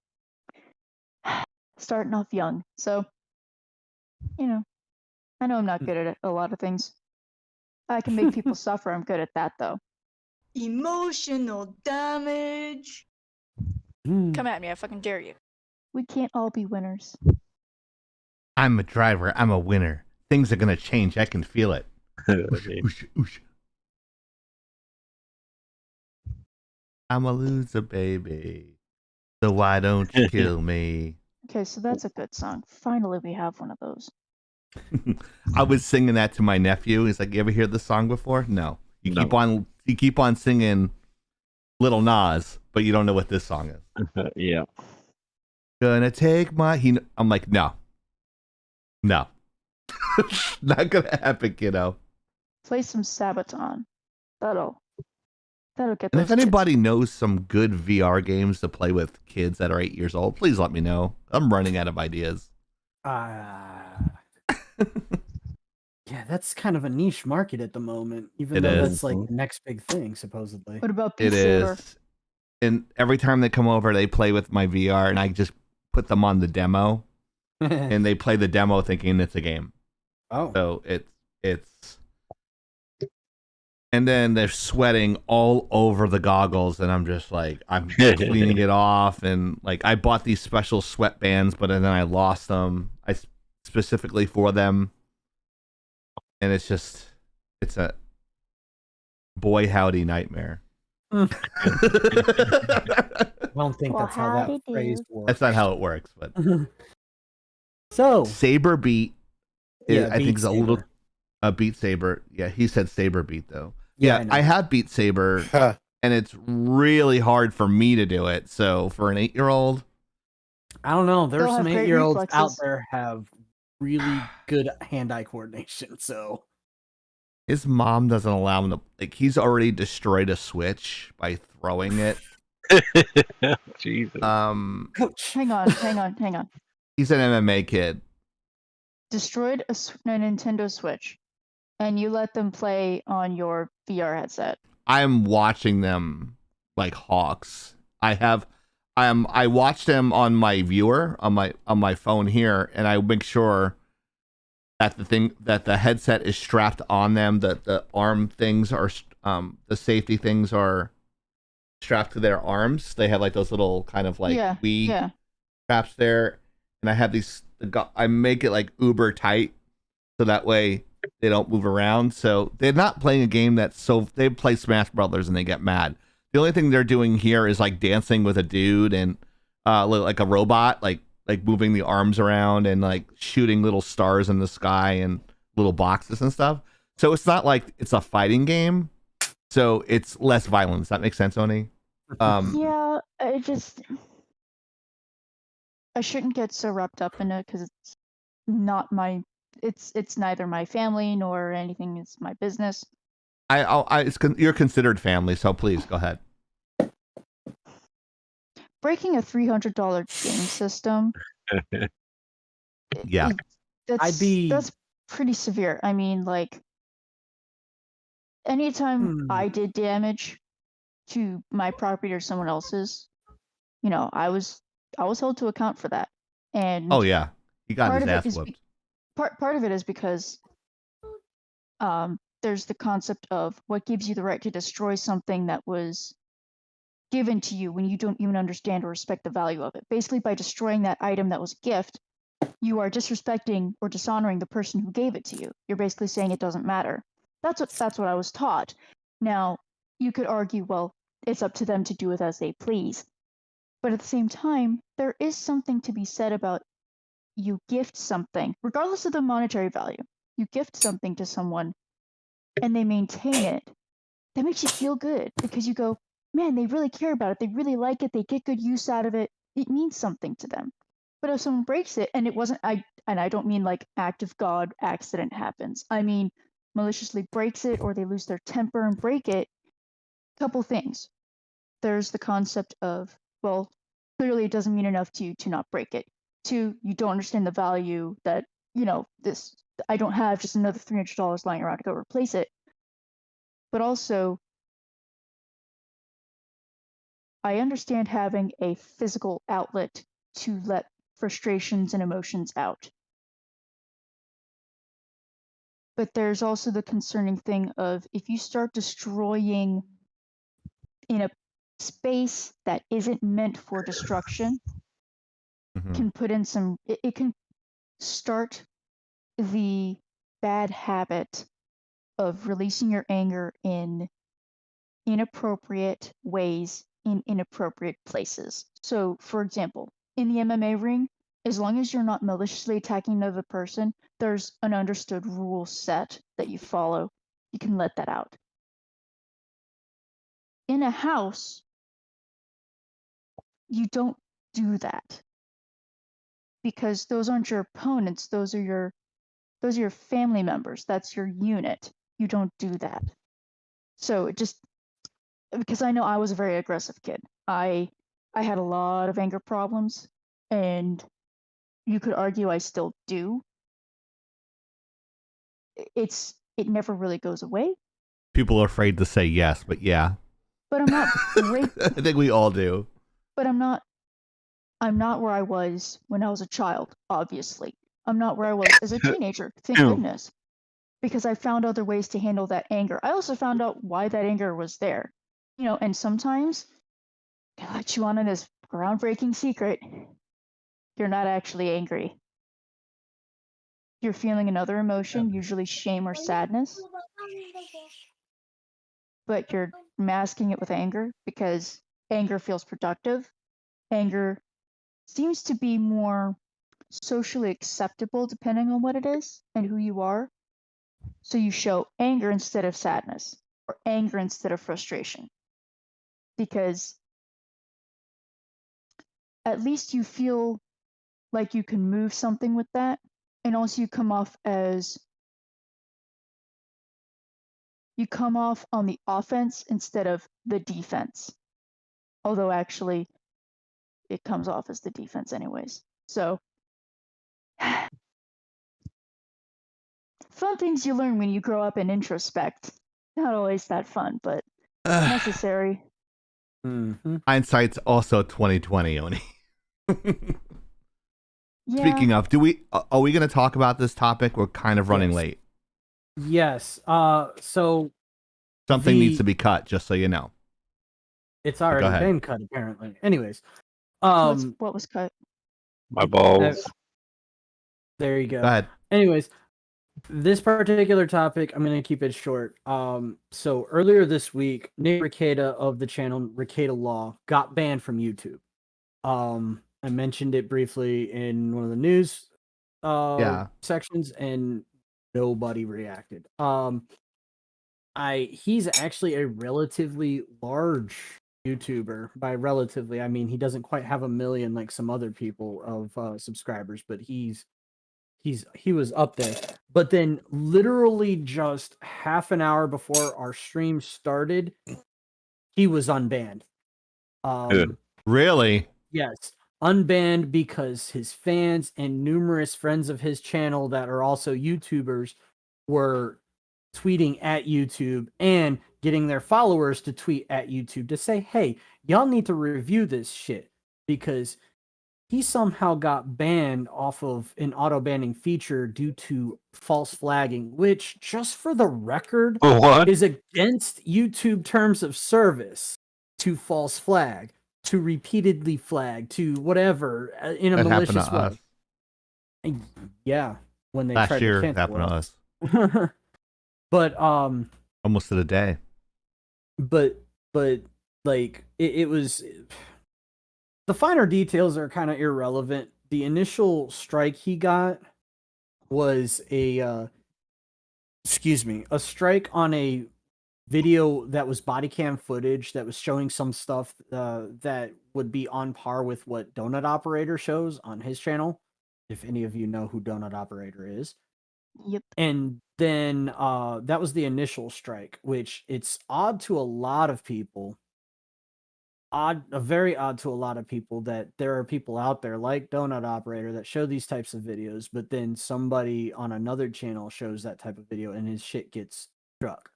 starting off young, so you know, I know I'm not good at a lot of things. I can make people suffer. I'm good at that, though. Emotional damage. Come at me, I fucking dare you. We can't all be winners. I'm a driver. I'm a winner. Things are gonna change. I can feel it. Oosh, oosh, oosh. I'm a loser, baby. So why don't you kill me? Okay, so that's a good song. Finally, we have one of those. I was singing that to my nephew. He's like, "You ever hear this song before?" No. You keep on singing Little Nas, but you don't know what this song is. Yeah. Gonna take my. I'm like, no. Not gonna happen, kiddo. Play some Sabaton. That'll get And those if anybody knows some good VR games to play with kids that are 8 years old, please let me know. I'm running out of ideas. Yeah, that's kind of a niche market at the moment, even It though is. that's like the next big thing, supposedly. What about Beat It Saber? is. And every time they come over, they play with my VR, and I just put them on the demo, and they play the demo thinking it's a game. Oh. So it's. And then they're sweating all over the goggles, and I'm just like, I'm cleaning it off, and like I bought these special sweatbands, but then I lost them. Specifically for them, and it's a boy howdy nightmare. I don't think Well, that's how howdy that do. phrase works. That's not how it works, but So Saber Beat, Yeah, I Beat think is a little Saber. Beat Saber. Yeah, he said Saber Beat though. Yeah, Yeah, I know. I have Beat Saber, and it's really hard for me to do it. So for an 8-year-old, I don't know. There's They'll some have great 8-year-olds out reflexes. there have really good hand-eye coordination. So his mom doesn't allow him to. Like, he's already destroyed a Switch by throwing it. Jesus. Hang on. He's an MMA kid. Destroyed a Nintendo Switch, and you let them play on your VR headset. I'm watching them like hawks. I watch them on my viewer on my phone here, and I make sure that the headset is strapped on them, that the arm things are the safety things are strapped to their arms. They have like those little kind of like Wii straps there, and I have these. I make it like uber tight, so that way they don't move around. So they're not playing a game they play Smash Brothers and they get mad. The only thing they're doing here is like dancing with a dude and like a robot, like moving the arms around and like shooting little stars in the sky and little boxes and stuff. So it's not like it's a fighting game. So it's less violence. Does that make sense, Oni? Yeah, I shouldn't get so wrapped up in it because it's not my. It's neither my family nor anything. It's my business. You're considered family, so please go ahead. Breaking a $300 game system. Yeah, that's pretty severe. I mean, like, anytime I did damage to my property or someone else's, I was held to account for that. And oh yeah, he got his ass whooped. Part of it is because there's the concept of what gives you the right to destroy something that was given to you when you don't even understand or respect the value of it. Basically, by destroying that item that was a gift, you are disrespecting or dishonoring the person who gave it to you. You're basically saying it doesn't matter. That's what I was taught. Now, you could argue, well, it's up to them to do with as they please. But at the same time, there is something to be said about you gift something, regardless of the monetary value. You gift something to someone and they maintain it. That makes you feel good because you go, man, they really care about it. They really like it. They get good use out of it. It means something to them. But if someone breaks it and it wasn't, I don't mean like act of God accident happens. I mean maliciously breaks it or they lose their temper and break it. Couple things. There's the concept of, well, clearly it doesn't mean enough to you to not break it. Two, you don't understand the value that, you know, this, I don't have just another $300 lying around to go replace it. But also, I understand having a physical outlet to let frustrations and emotions out. But there's also the concerning thing of if you start destroying in a space that isn't meant for destruction, can put in some, it can start the bad habit of releasing your anger in inappropriate ways in inappropriate places. So, for example, in the MMA ring, as long as you're not maliciously attacking another person, there's an understood rule set that you follow. You can let that out. In a house, you don't do that because those aren't your opponents. Those are your family members. That's your unit. You don't do that. So it just, because I know I was a very aggressive kid. I had a lot of anger problems, and you could argue I still do. It never really goes away. People are afraid to say yes, but yeah. But I'm not I think we all do. But I'm not where I was when I was a child, obviously. I'm not where I was as a teenager, thank goodness. Because I found other ways to handle that anger. I also found out why that anger was there. You know, and sometimes, I'll let you on this groundbreaking secret. You're not actually angry. You're feeling another emotion, usually shame or sadness. But you're masking it with anger because anger feels productive. Anger seems to be more socially acceptable depending on what it is and who you are. So you show anger instead of sadness or anger instead of frustration. Because at least you feel like you can move something with that. And also you come off on the offense instead of the defense. Although actually it comes off as the defense anyways. So fun things you learn when you grow up and introspect. Not always that fun, but necessary. Hindsight's also 2020, Oni. Yeah. Speaking of, are we going to talk about this topic? We're kind of running late. Yes. So something needs to be cut, just so you know. It's already been cut, apparently. Anyways, what was cut? My balls. There you go. Go ahead. Anyways, this particular topic, I'm going to keep it short. So earlier this week, Nate RIKETA of the channel RIKETALAW got banned from YouTube. I mentioned it briefly in one of the news sections, and nobody reacted. He's actually a relatively large YouTuber. By relatively, I mean he doesn't quite have 1 million like some other people of subscribers, but he was up there. But then literally just half an hour before our stream started, he was unbanned. Really? Yes. Unbanned because his fans and numerous friends of his channel that are also YouTubers were tweeting at YouTube and getting their followers to tweet at YouTube to say, hey, y'all need to review this shit, because he somehow got banned off of an auto banning feature due to false flagging, which, just for the record, is against YouTube terms of service to false flag, to repeatedly flag, to whatever in a that malicious happened to way. Yeah, when they last tried year to cancel happened to us. But almost to the day. But like it was, the finer details are kind of irrelevant. The initial strike he got was a strike on a video that was body cam footage that was showing some stuff that would be on par with what Donut Operator shows on his channel, if any of you know who Donut Operator is. Yep. And then that was the initial strike, which it's odd to a lot of people very odd to a lot of people that there are people out there like Donut Operator that show these types of videos, but then somebody on another channel shows that type of video and his shit gets struck.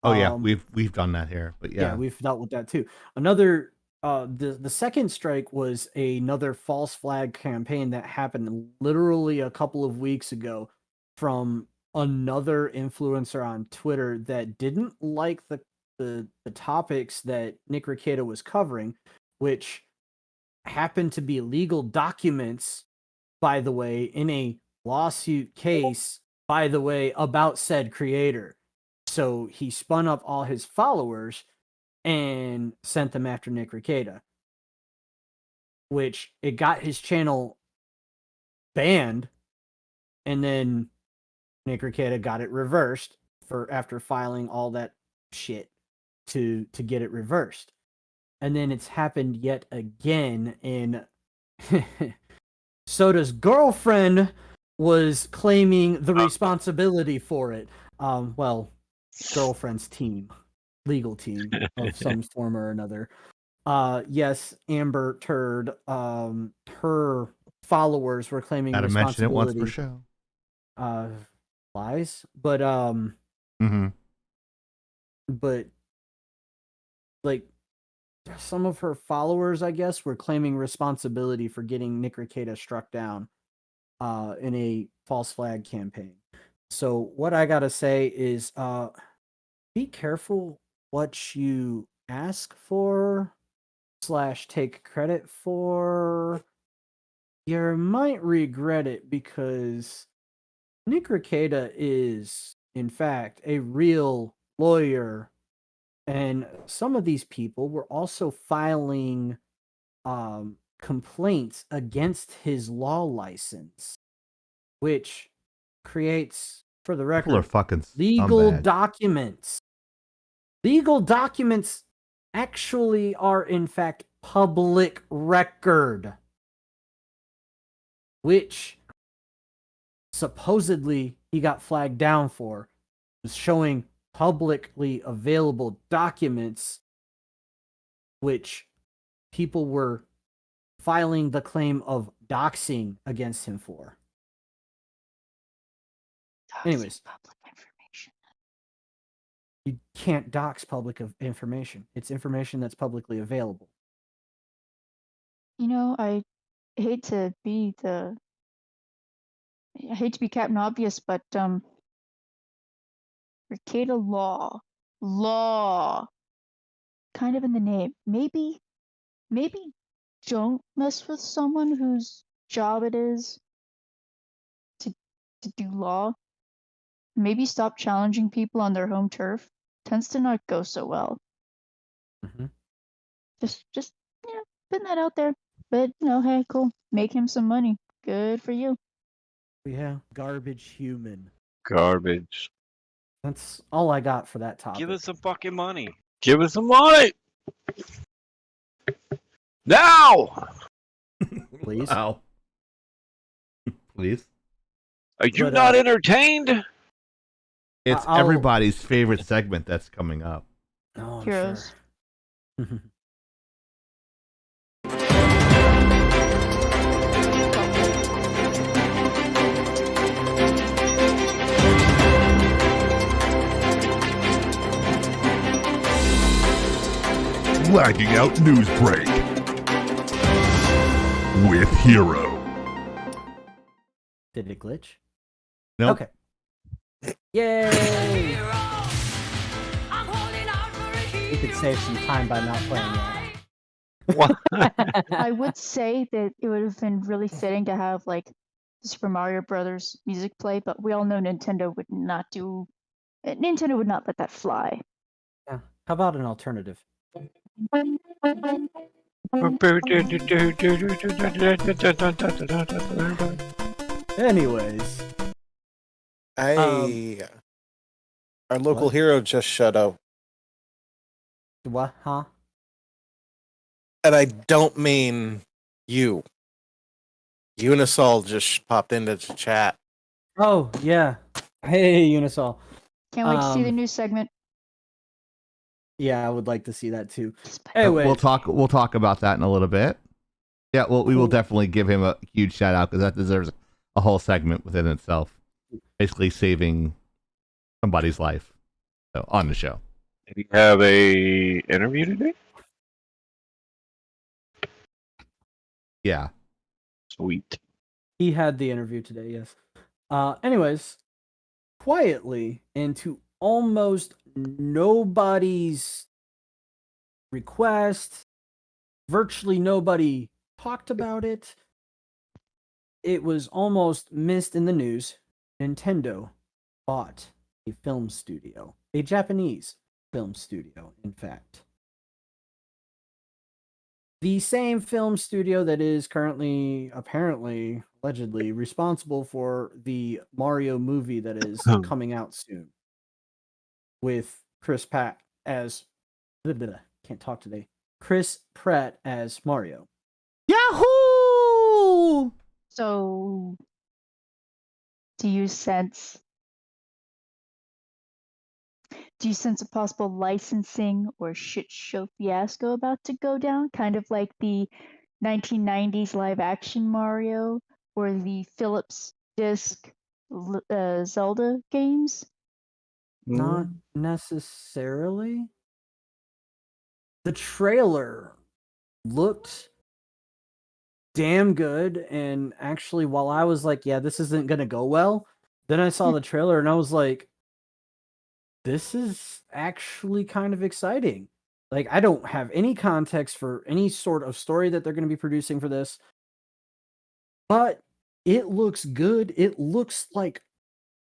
Oh yeah, we've done that here, but yeah, we've dealt with that too. Another the second strike was another false flag campaign that happened literally a couple of weeks ago from another influencer on Twitter that didn't like the topics that Nick RIKETA was covering, which happened to be legal documents, by the way, in a lawsuit case, by the way, about said creator. So he spun up all his followers and sent them after Nick RIKETA, which it got his channel banned, and then Nick RIKETA got it reversed after filing all that shit to get it reversed. And then it's happened yet again, and Soda's girlfriend was claiming the responsibility for it. Well, girlfriend's team, legal team of some form or another. Yes, Amber Turd, her followers were claiming gotta mention it once per responsibility. show. Lies, but but like some of her followers, I guess, were claiming responsibility for getting Nick RIKETA struck down in a false flag campaign. So what I gotta say is be careful what you ask for / take credit for. You might regret it, because Nick RIKETA is, in fact, a real lawyer, and some of these people were also filing complaints against his law license, which creates, for the record, People are fucking legal scumbag. documents. Legal documents actually are, in fact, public record, which supposedly he got flagged down for, was showing publicly available documents, which people were filing the claim of doxing against him for. Anyways, public information. You can't dox public information. It's information that's publicly available. You know, I hate to be Captain Obvious, but RIKETALAW, kind of in the name. Maybe don't mess with someone whose job it is to do law. Maybe stop challenging people on their home turf. Tends to not go so well. Mm-hmm. Just putting that out there. But hey, cool. Make him some money. Good for you. Yeah, garbage human. Garbage. That's all I got for that topic. Give us some fucking money. Give us some money. Now! Please. Wow. Please. Are you not entertained? It's everybody's favorite segment that's coming up. Oh, Heroes. Sure. Lagging Out News Break with HIRO. Did it glitch? Nope. Okay. Yay! You could save some time by not playing that. What? I would say that it would have been really fitting to have like the Super Mario Brothers music play, but we all know Nintendo would not let that fly. Yeah. How about an alternative? Anyways. Our local hero just shut up. What? Huh? And I don't mean you. Unisol just popped into the chat. Oh, yeah. Hey, Unisol. Can't wait to see the new segment. Yeah, I would like to see that too. We'll Anyway, talk about that in a little bit. Yeah, well, we will Cool. definitely give him a huge shout out because that deserves a whole segment within itself. Basically saving somebody's life. So on the show. Did he have a interview today? Yeah. Sweet. he had the interview today, yes. Anyways, quietly, and to almost nobody's request, virtually nobody talked about it. It was almost missed in the news. Nintendo bought a film studio, a Japanese film studio, in fact. The same film studio that is currently, apparently, allegedly, responsible for the Mario movie that is coming out soon. With Chris Pratt as... Can't talk today. Chris Pratt as Mario. Yahoo! So, do you sense a possible licensing or shit show fiasco about to go down? Kind of like the 1990s live action Mario or the Philips disc Zelda games? Not necessarily. The trailer looked damn good, and actually, while I was like, yeah, this isn't gonna go well, then I saw the trailer and I was like, this is actually kind of exciting. Like, I don't have any context for any sort of story that they're going to be producing for this, but it looks good. It looks like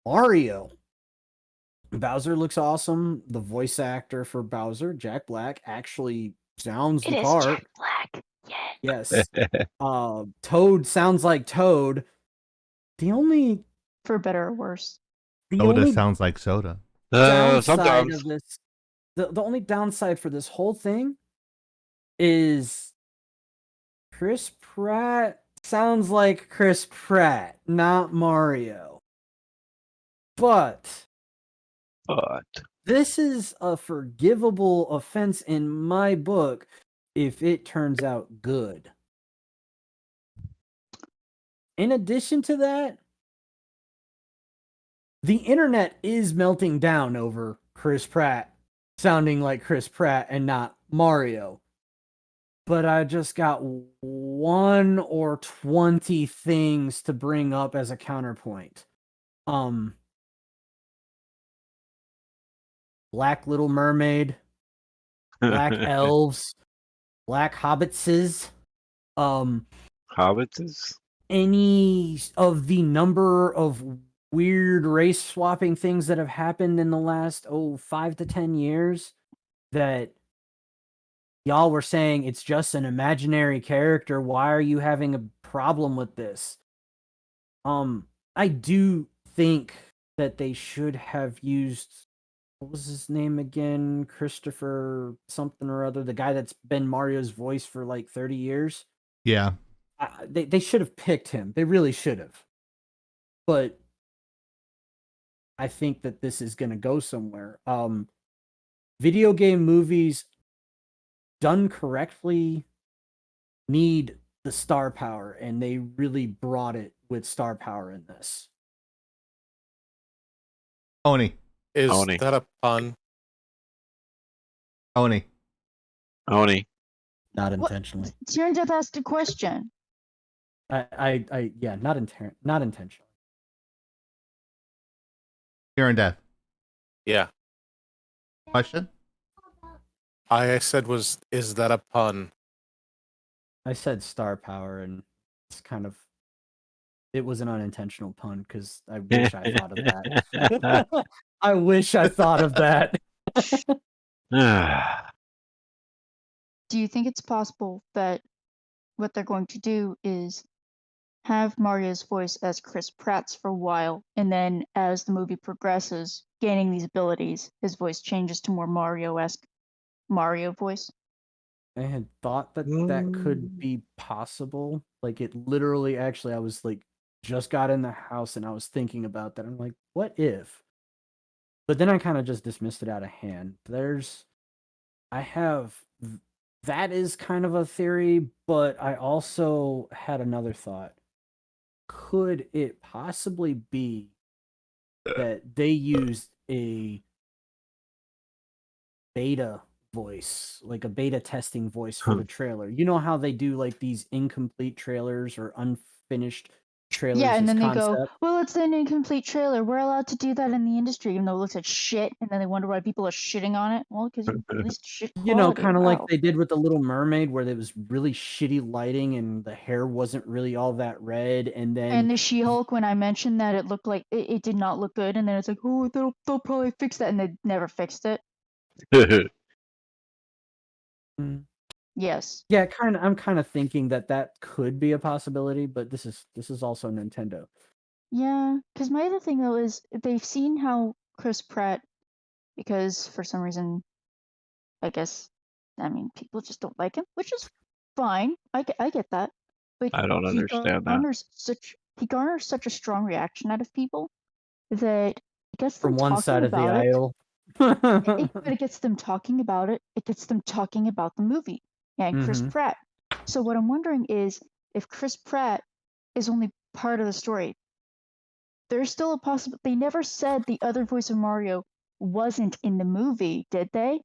Mario. Bowser looks awesome. The voice actor for Bowser, Jack Black, actually sounds the part. Jack Black. Yeah. Yes. Toad sounds like Toad. The only, for better or worse, the Soda only sounds like soda. downside Sometimes. of this, the only downside for this whole thing is Chris Pratt sounds like Chris Pratt, not Mario. But this is a forgivable offense in my book if it turns out good. In addition to that, the internet is melting down over Chris Pratt sounding like Chris Pratt and not Mario. But I just got 1 or 20 things to bring up as a counterpoint. Black Little Mermaid, Black Elves, Black Hobbitses, Hobbitses? any of the number of weird race swapping things that have happened in the last 5 to 10 years that y'all were saying it's just an imaginary character. Why are you having a problem with this? I do think that they should have used, what was his name again? Christopher something or other, the guy that's been Mario's voice for like 30 years. Yeah. They should have picked him. They really should have. But I think that this is going to go somewhere. Video game movies done correctly need the star power, and they really brought it with star power in this. Oni. Is that a pun? Oni. Not intentionally. Turn Death asked a question. Yeah, not intentionally. Here and Death. Yeah. Question? I said is that a pun? I said star power, and it's kind of, it was an unintentional pun because I wish I thought of that. I wish I thought of that. Do you think it's possible that what they're going to do is have Mario's voice as Chris Pratt's for a while, and then as the movie progresses, gaining these abilities, his voice changes to more Mario-esque Mario voice? I had thought that that could be possible. Like, it literally, actually, I was like, just got in the house and I was thinking about that. I'm like, what if? But then I kind of just dismissed it out of hand. There's I have that is kind of a theory, but I also had another thought. Could it possibly be that they used a beta voice, like a beta testing voice for the trailer? You know how they do like these incomplete trailers or unfinished trailers Yeah, and as then they concept? go, well, it's an incomplete trailer. We're allowed to do that in the industry, even though it looks like shit, and then they wonder why people are shitting on it. Well, because you released shit quality. You know, kind of like Wow. they did with the Little Mermaid, where there was really shitty lighting and the hair wasn't really all that red, and then And the She-Hulk, when I mentioned that it looked like it did not look good, and then it's like, oh, they'll probably fix that, and they never fixed it. Yes. yeah, I'm kind of thinking that that could be a possibility, but this is also Nintendo. Yeah, because my other thing though is they've seen how Chris Pratt, because for some reason, I guess, I mean, people just don't like him, which is fine. I get that, but I don't understand that. he garners such a strong reaction out of people that it gets them From one talking side of the about it. aisle. But it gets them talking about it. It gets them talking about the movie and Chris Mhm. Pratt. So what I'm wondering is if Chris Pratt is only part of the story, there's still a possibility. They never said the other voice of Mario wasn't in the movie, did they?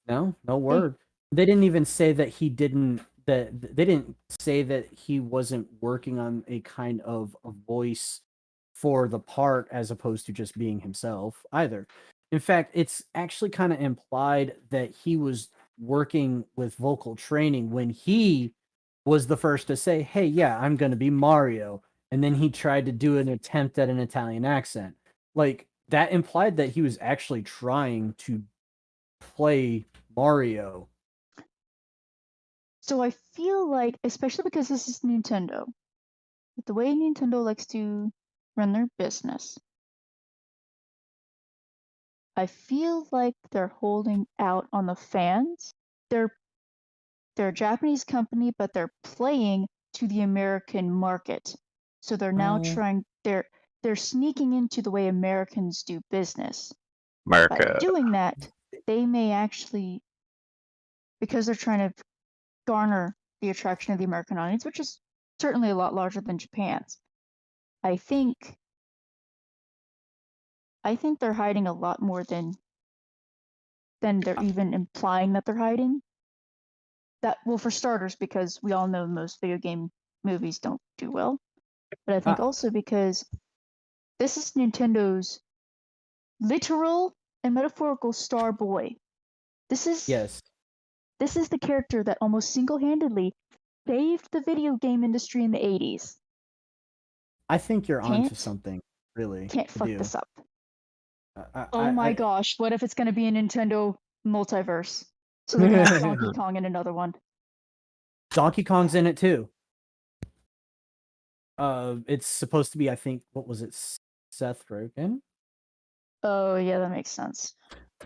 No word. They didn't even say that he didn't. That they didn't say that he wasn't working on a kind of a voice for the part as opposed to just being himself either. In fact, it's actually kind of implied that he was working with vocal training when he was the first to say, "Hey, yeah, I'm going to be Mario." And then he tried to do an attempt at an Italian accent. Like that implied that he was actually trying to play Mario. So I feel like, especially because this is Nintendo, with the way Nintendo likes to run their business, I feel like they're holding out on the fans. They're a Japanese company, but they're playing to the American market. So they're now they're sneaking into the way Americans do business. By America. doing that, they may actually, because they're trying to garner the attraction of the American audience, which is certainly a lot larger than Japan's. I think they're hiding a lot more than they're even implying that they're hiding. That, well, for starters, because we all know most video game movies don't do well, but I think also because this is Nintendo's literal and metaphorical star boy. This is the character that almost single-handedly saved the video game industry in the 80s. I think you're onto something, really. Can't fuck this up. Oh my gosh, what if it's going to be a Nintendo multiverse? So they're going to have Donkey Kong in another one. Donkey Kong's in it too. It's supposed to be, I think, what was it, Seth Rogen? Oh yeah, that makes sense.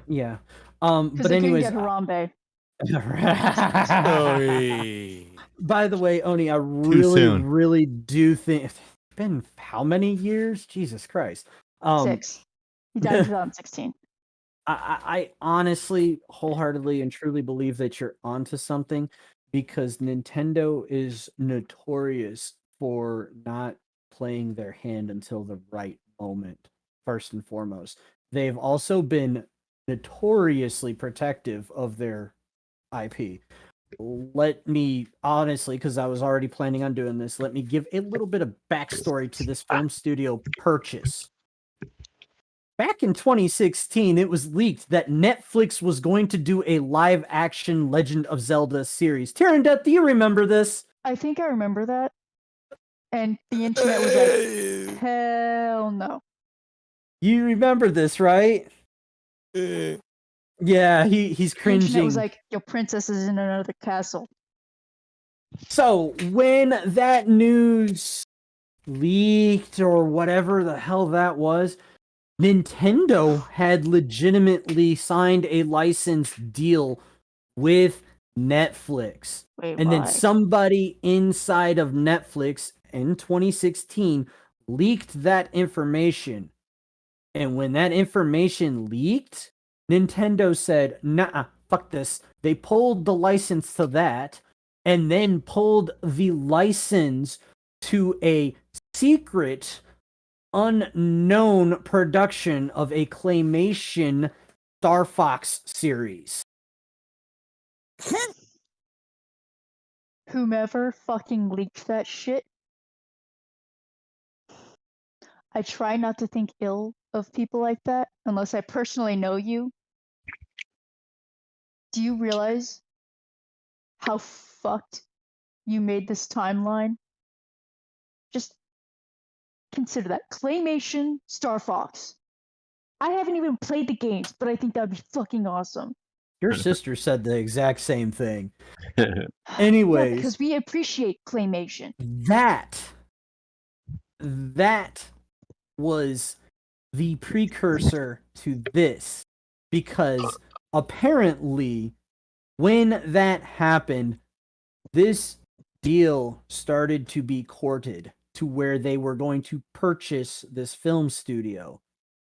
Yeah. But anyways, get Harambe. By the way, Oni, I soon. really do think it's been how many years? Jesus Christ. 6. He died in 2016. I honestly, wholeheartedly, and truly believe that you're onto something, because Nintendo is notorious for not playing their hand until the right moment, first and foremost. They've also been notoriously protective of their IP. Let me, honestly, because I was already planning on doing this, let me give a little bit of backstory to this film studio purchase. Back in 2016, it was leaked that Netflix was going to do a live-action Legend of Zelda series. Tyrandette, do you remember this? I think I remember that. And the internet was like, hell no. You remember this, right? Yeah, he's The cringing. internet was like, your princess is in another castle. So when that news leaked, or whatever the hell that was, Nintendo had legitimately signed a license deal with Netflix. Wait, and then why? somebody inside of Netflix in 2016 leaked that information. And when that information leaked, Nintendo said, nah, fuck this. They pulled the license to that, and then pulled the license to a secret, unknown production of a claymation Star Fox series. Whomever fucking leaked that shit. I try not to think ill of people like that unless I personally know you. Do you realize how fucked you made this timeline? Just consider that. Claymation Star Fox. I haven't even played the games, but I think that'd be fucking awesome. Your sister said the exact same thing. Yeah, Anyways, because we appreciate claymation. that was the precursor to this, because apparently when that happened, this deal started to be courted to where they were going to purchase this film studio,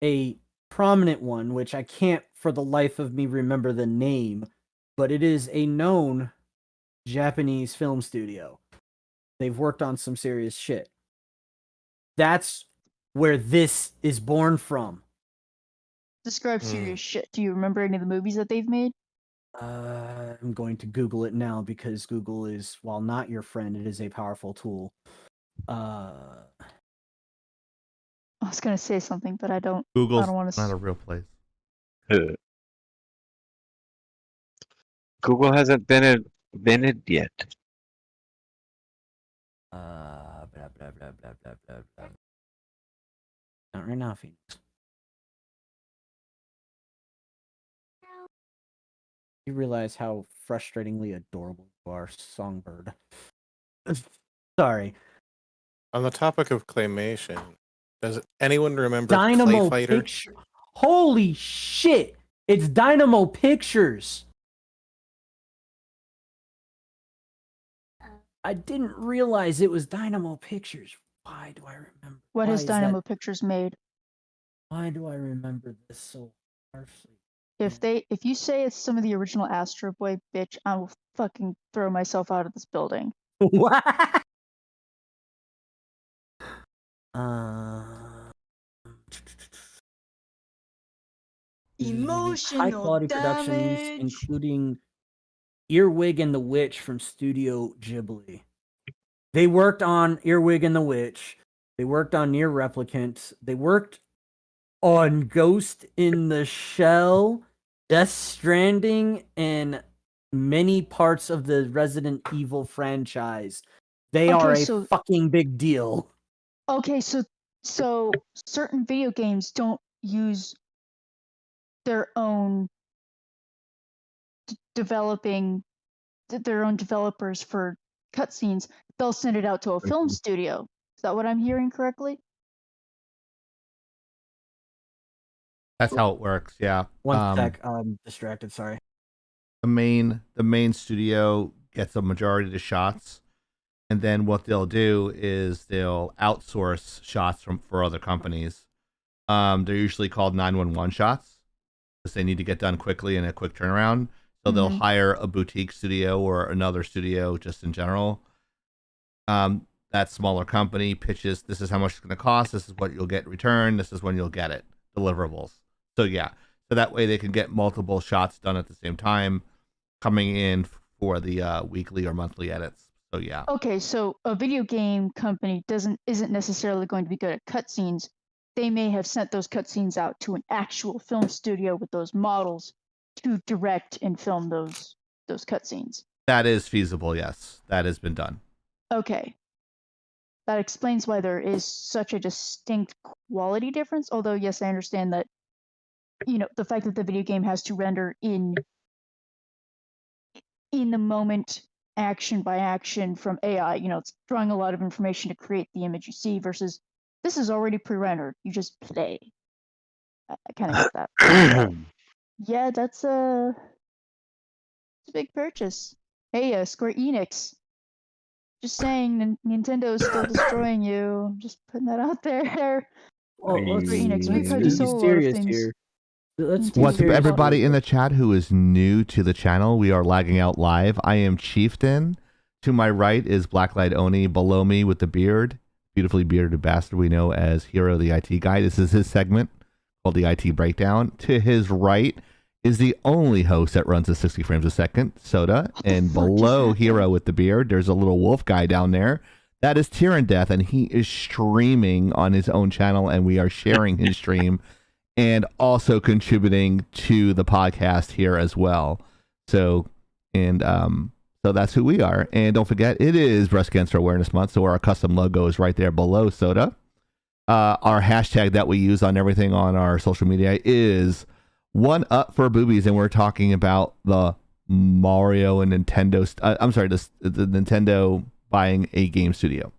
a prominent one, which I can't for the life of me remember the name, but it is a known Japanese film studio. They've worked on some serious shit. That's where this is born from. Describe serious shit. Do you remember any of the movies that they've made? I'm going to Google it now because Google is, while not your friend, it is a powerful tool. I was gonna say something, but I don't. Google's I don't want to. not a real place. Google hasn't been invented yet. Blah, blah, blah, blah, blah, blah, blah. Not right now, Phoenix. You realize how frustratingly adorable you are, Songbird. Sorry. On the topic of claymation, does anyone remember Dynamo Clay Fighter? Pictures. Holy shit! It's Dynamo Pictures. I didn't realize it was Dynamo Pictures. Why do I remember? What why has is Dynamo that- Pictures made? Why do I remember this so harshly? If you say it's some of the original Astro Boy, bitch, I will fucking throw myself out of this building. What? Emotional High quality productions, damage. including Earwig and the Witch from Studio Ghibli. They worked on Earwig and the Witch. They worked on Near Replicant. They worked on Ghost in the Shell, Death Stranding, and many parts of the Resident Evil franchise. They Okay, are a so- fucking big deal. Okay, so certain video games don't use their own developing their own developers for cutscenes. They'll send it out to a film studio. Is that what I'm hearing correctly? That's how it works. Yeah. One sec, I'm distracted. Sorry. The main studio gets a majority of the shots, and then what they'll do is they'll outsource shots for other companies. They're usually called 911 shots because they need to get done quickly in a quick turnaround. So they'll hire a boutique studio or another studio just in general. That smaller company pitches, this is how much it's going to cost, this is what you'll get in return, this is when you'll get it, deliverables. So yeah, so that way they can get multiple shots done at the same time coming in for the weekly or monthly edits. So yeah. Okay, so a video game company isn't necessarily going to be good at cutscenes. They may have sent those cutscenes out to an actual film studio with those models to direct and film those cutscenes. That is feasible, yes. That has been done. Okay. That explains why there is such a distinct quality difference. Although, yes, I understand that, the fact that the video game has to render in the moment, action by action from AI, it's drawing a lot of information to create the image you see versus this is already pre-rendered. You just play. I kind of get that. Yeah, that's a big purchase. Hey, Square Enix. Just saying, Nintendo is still destroying you. Just putting that out there. Well, let's Square Enix, we've let's had be to sell a lot of serious things. here. Let's be Nintendo What's up, serious. everybody in the chat who is new to the channel? We are lagging out live. I am Chieftain. To my right is Blacklight Oni. Below me with the beard, beautifully bearded bastard we know as Hero the IT guy. This is his segment called the IT Breakdown. To his right is the only host that runs at 60 frames a second, Soda. And below Hero with the beard, there's a little wolf guy down there. That is Tyrann Death, and he is streaming on his own channel, and we are sharing his stream and also contributing to the podcast here as well. So that's who we are. And don't forget, it is Breast Cancer Awareness Month, so our custom logo is right there below Soda. Our hashtag that we use on everything on our social media is One Up for Boobies, and we're talking about the Mario and Nintendo. The Nintendo buying a game studio,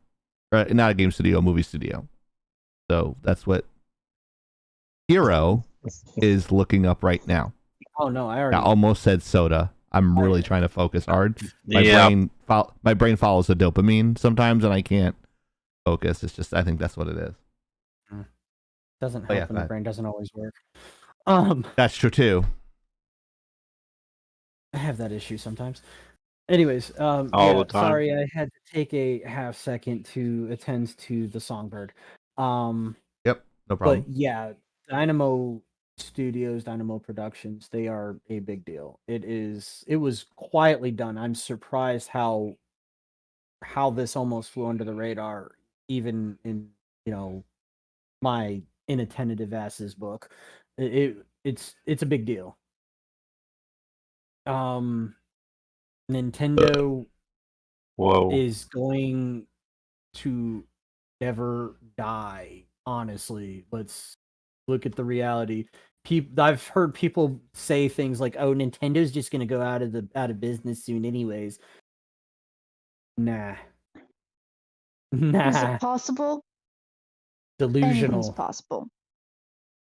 not a game studio, a movie studio. So that's what Hero is looking up right now. Oh no, I almost said Soda. I'm really trying to focus hard. My brain follows the dopamine sometimes, and I can't focus. It's just I think that's what it is. Doesn't help when the brain doesn't always work. That's true too. I have that issue sometimes. Anyways, All the time. sorry, I had to take a half second to attend to the songbird. Yep, no problem. But yeah, Dynamo Studios, Dynamo Productions, they are a big deal. It was quietly done. I'm surprised how this almost flew under the radar, even in my inattentive ass's book. It's a big deal. Nintendo is going to never die. Honestly, let's look at the reality. I've heard people say things like, "Oh, Nintendo's just going to go out of business soon, anyways." Nah. Is it possible? Delusional. Anything's possible.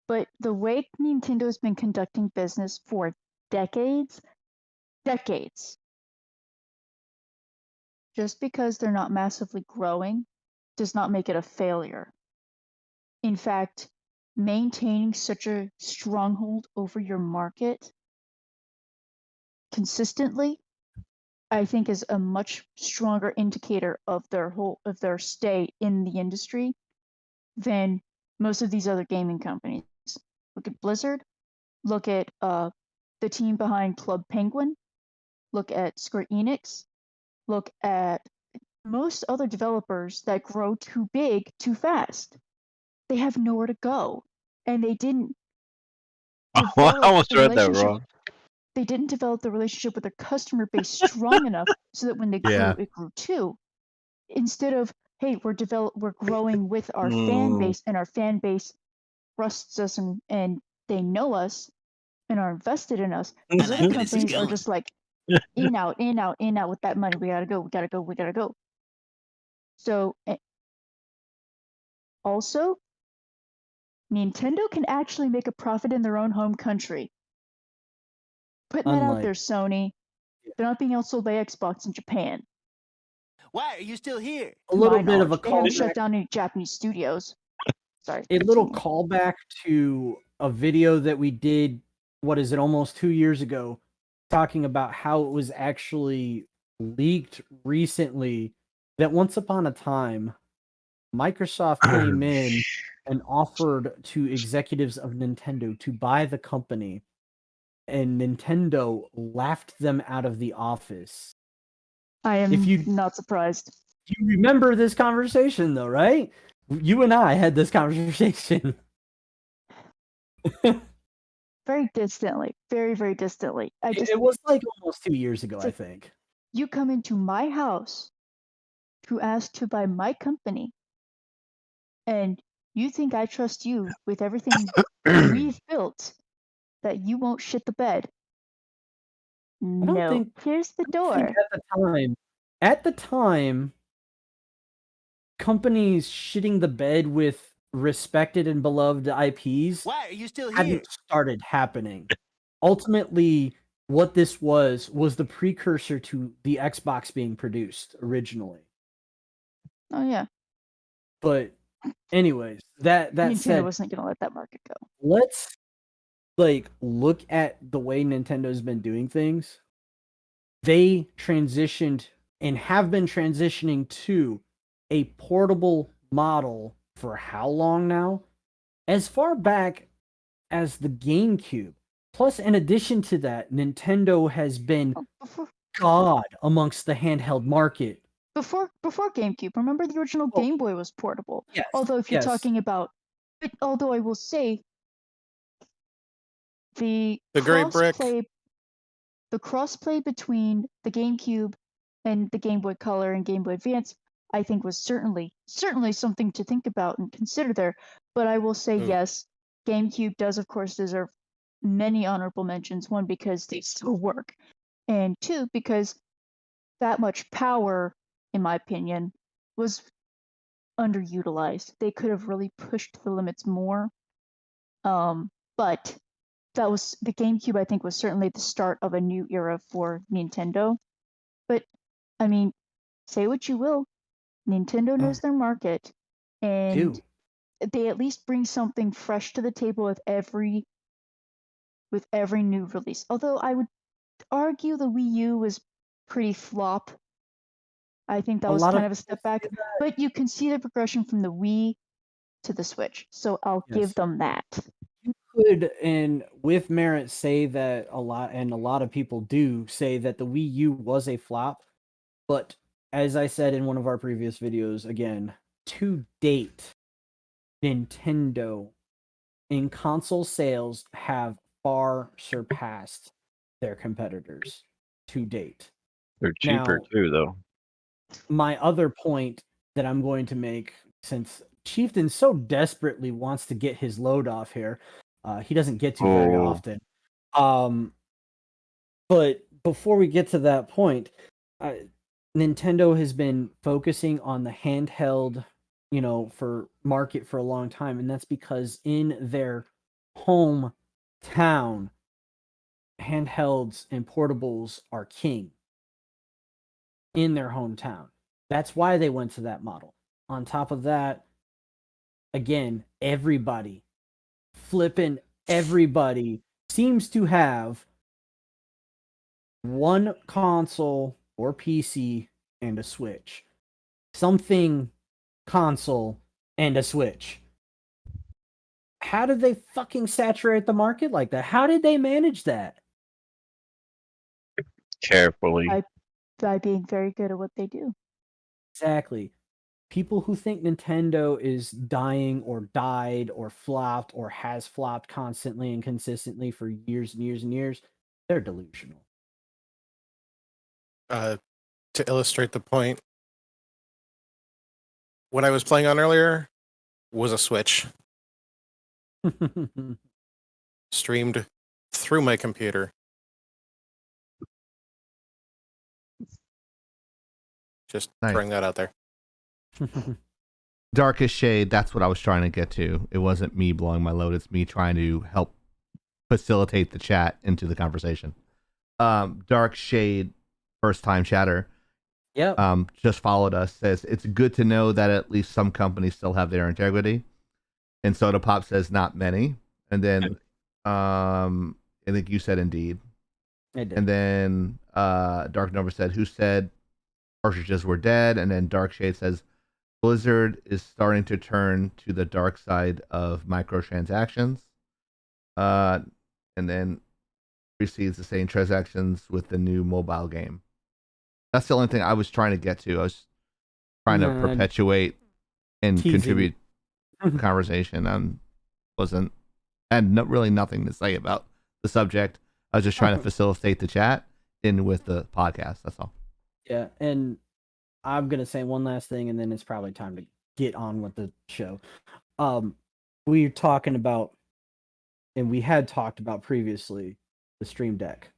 But the way Nintendo's been conducting business for decades, just because they're not massively growing does not make it a failure. In fact, maintaining such a stronghold over your market consistently, I think, is a much stronger indicator of their stay in the industry than most of these other gaming companies. Look at Blizzard, look at the team behind Club Penguin, look at Square Enix, look at most other developers that grow too big too fast. They have nowhere to go, and they didn't. I almost read that wrong. They didn't develop the relationship with their customer base strong enough so that when they grew, it grew too. Instead of, hey, we're growing with our fan base, and our fan base trusts us and they know us and are invested in us. These other companies are just like in out with that money. We gotta go. So also, Nintendo can actually make a profit in their own home country. Putting that out there, Sony. They're not being outsold by Xbox in Japan. Why are you still here? A little bit of a They haven't callback. shut down any Japanese studios. Sorry. A little callback to a video that we did, what is it, almost 2 years ago, talking about how it was actually leaked recently that once upon a time, Microsoft came in and offered to executives of Nintendo to buy the company, and Nintendo laughed them out of the office. I am not surprised. You remember this conversation, though, right? You and I had this conversation. Very distantly. Very, very distantly. It was like almost 2 years ago, I think. You come into my house to ask to buy my company, and you think I trust you with everything we've built, that you won't shit the bed. No. Here's the door. At the time, companies shitting the bed with respected and beloved IPs Why are you still here? hadn't started happening. Ultimately, what this was the precursor to the Xbox being produced originally. Oh yeah. But anyways, that Nintendo said, wasn't going to let that market go. like look at the way Nintendo's been doing things. They transitioned and have been transitioning to a portable model for how long now? As far back as the GameCube. Plus, in addition to that, Nintendo has been God amongst the handheld market. Before GameCube, remember the original Game Boy was portable. Yes. Although if you're yes. talking about, although I will say, the great brick. the crossplay between the GameCube and the Game Boy Color and Game Boy Advance, I think was certainly something to think about and consider there. But I will say yes, GameCube does of course deserve many honorable mentions. One, because they still work, and two, because that much power, in my opinion, was underutilized. They could have really pushed the limits more. But that was the GameCube, I think, was certainly the start of a new era for Nintendo. But I mean, say what you will, Nintendo knows their market, and they at least bring something fresh to the table with every new release. Although I would argue the Wii U was pretty flop. I think that was kind of a step back. But you can see the progression from the Wii to the Switch, so I'll give them that. You could, and with merit, say that a lot of people do say that the Wii U was a flop. But as I said in one of our previous videos, again, to date, Nintendo in console sales have far surpassed their competitors to date. They're cheaper too, though. My other point that I'm going to make, since Chieftain so desperately wants to get his load off here, he doesn't get to very often. But before we get to that point, Nintendo has been focusing on the handheld, for market for a long time, and that's because in their hometown, handhelds and portables are king. In their hometown. That's why they went to that model. On top of that, again, everybody seems to have one console or PC and a Switch. Something console and a Switch. How did they fucking saturate the market like that? How did they manage that? Carefully. By being very good at what they do. Exactly. People who think Nintendo is dying or died or flopped or has flopped constantly and consistently for years and years and years, they're delusional. To illustrate the point, what I was playing on earlier was a Switch. Streamed through my computer. Just throwing that out there. Darkest Shade, that's what I was trying to get to. It wasn't me blowing my load, it's me trying to help facilitate the chat into the conversation. Dark Shade, first time chatter. Yep. Just followed us, says it's good to know that at least some companies still have their integrity. And Soda Pop says not many. And then I think you said indeed. I did. And then Dark Nova said, who said cartridges were dead? And then Dark Shade says Blizzard is starting to turn to the dark side of microtransactions. And then precedes the same transactions with the new mobile game. That's the only thing I was trying to get to. I was trying to perpetuate and contribute to the conversation. Had really nothing to say about the subject. I was just trying to facilitate the chat in with the podcast. That's all. Yeah, and I'm gonna say one last thing, and then it's probably time to get on with the show. We're talking about, and we had talked about previously, the Stream Deck.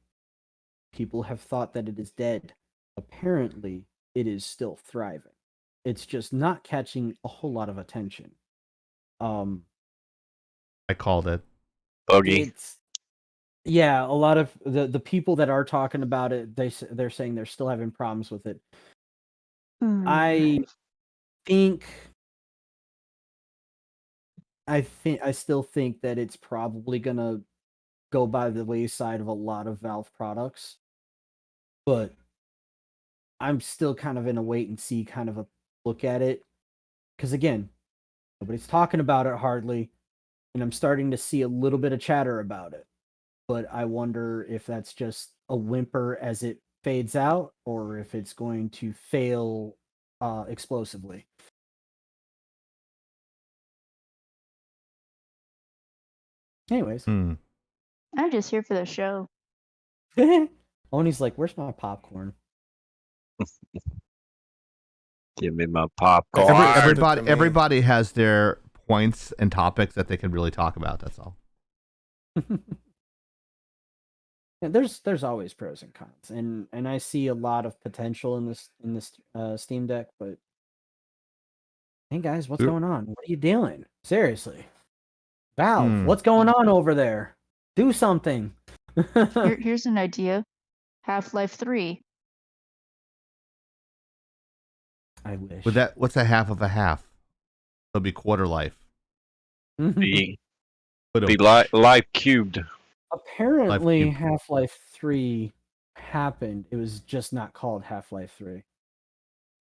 People have thought that it is dead. Apparently, it is still thriving. It's just not catching a whole lot of attention. I called it. Buggy. Yeah, a lot of the people that are talking about it, they're saying they're still having problems with it. I still think that it's probably gonna go by the wayside of a lot of Valve products. But I'm still kind of in a wait and see kind of a look at it. Because again, nobody's talking about it hardly. And I'm starting to see a little bit of chatter about it. But I wonder if that's just a whimper as it fades out, or if it's going to fail explosively. Anyways. I'm just here for the show. Oni's like, where's my popcorn? Give me my popcorn. Everybody has their points and topics that they can really talk about. That's all. Yeah, there's always pros and cons, and I see a lot of potential in this Steam Deck. But hey guys, what's going on? What are you doing? Seriously, Valve, what's going on over there? Do something. Here's an idea: Half-Life 3. I wish. What's a half of a half? It'll be quarter life. Be life cubed. Apparently, Half-Life 3 happened. It was just not called Half-Life 3.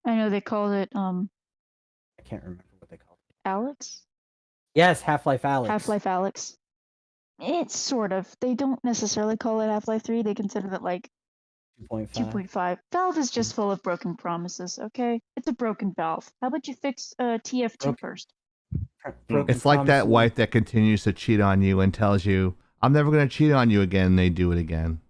I know they called it I can't remember what they called it. Alex. Yes, Half-Life Alex. Half-Life Alex. It's sort of. They don't necessarily call it Half-Life 3. They consider it like 2.5. Valve is just full of broken promises, okay? It's a broken Valve. How about you fix TF2 first? It's like that wife that continues to cheat on you and tells you, I'm never going to cheat on you again, and they do it again.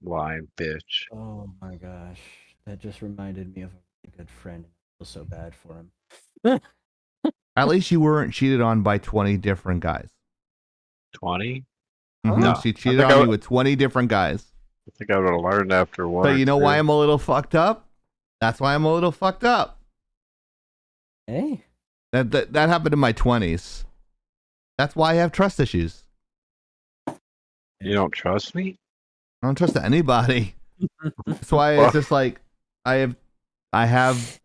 Lying bitch. Oh my gosh. That just reminded me of a good friend. I feel so bad for him. At least you weren't cheated on by 20 different guys. 20? No, she cheated on me with 20 different guys. I think I would have learned after one. But you know why I'm a little fucked up? That's why I'm a little fucked up. Hey. That happened in my 20s. That's why I have trust issues. You don't trust me? I don't trust anybody. That's why it's just like I have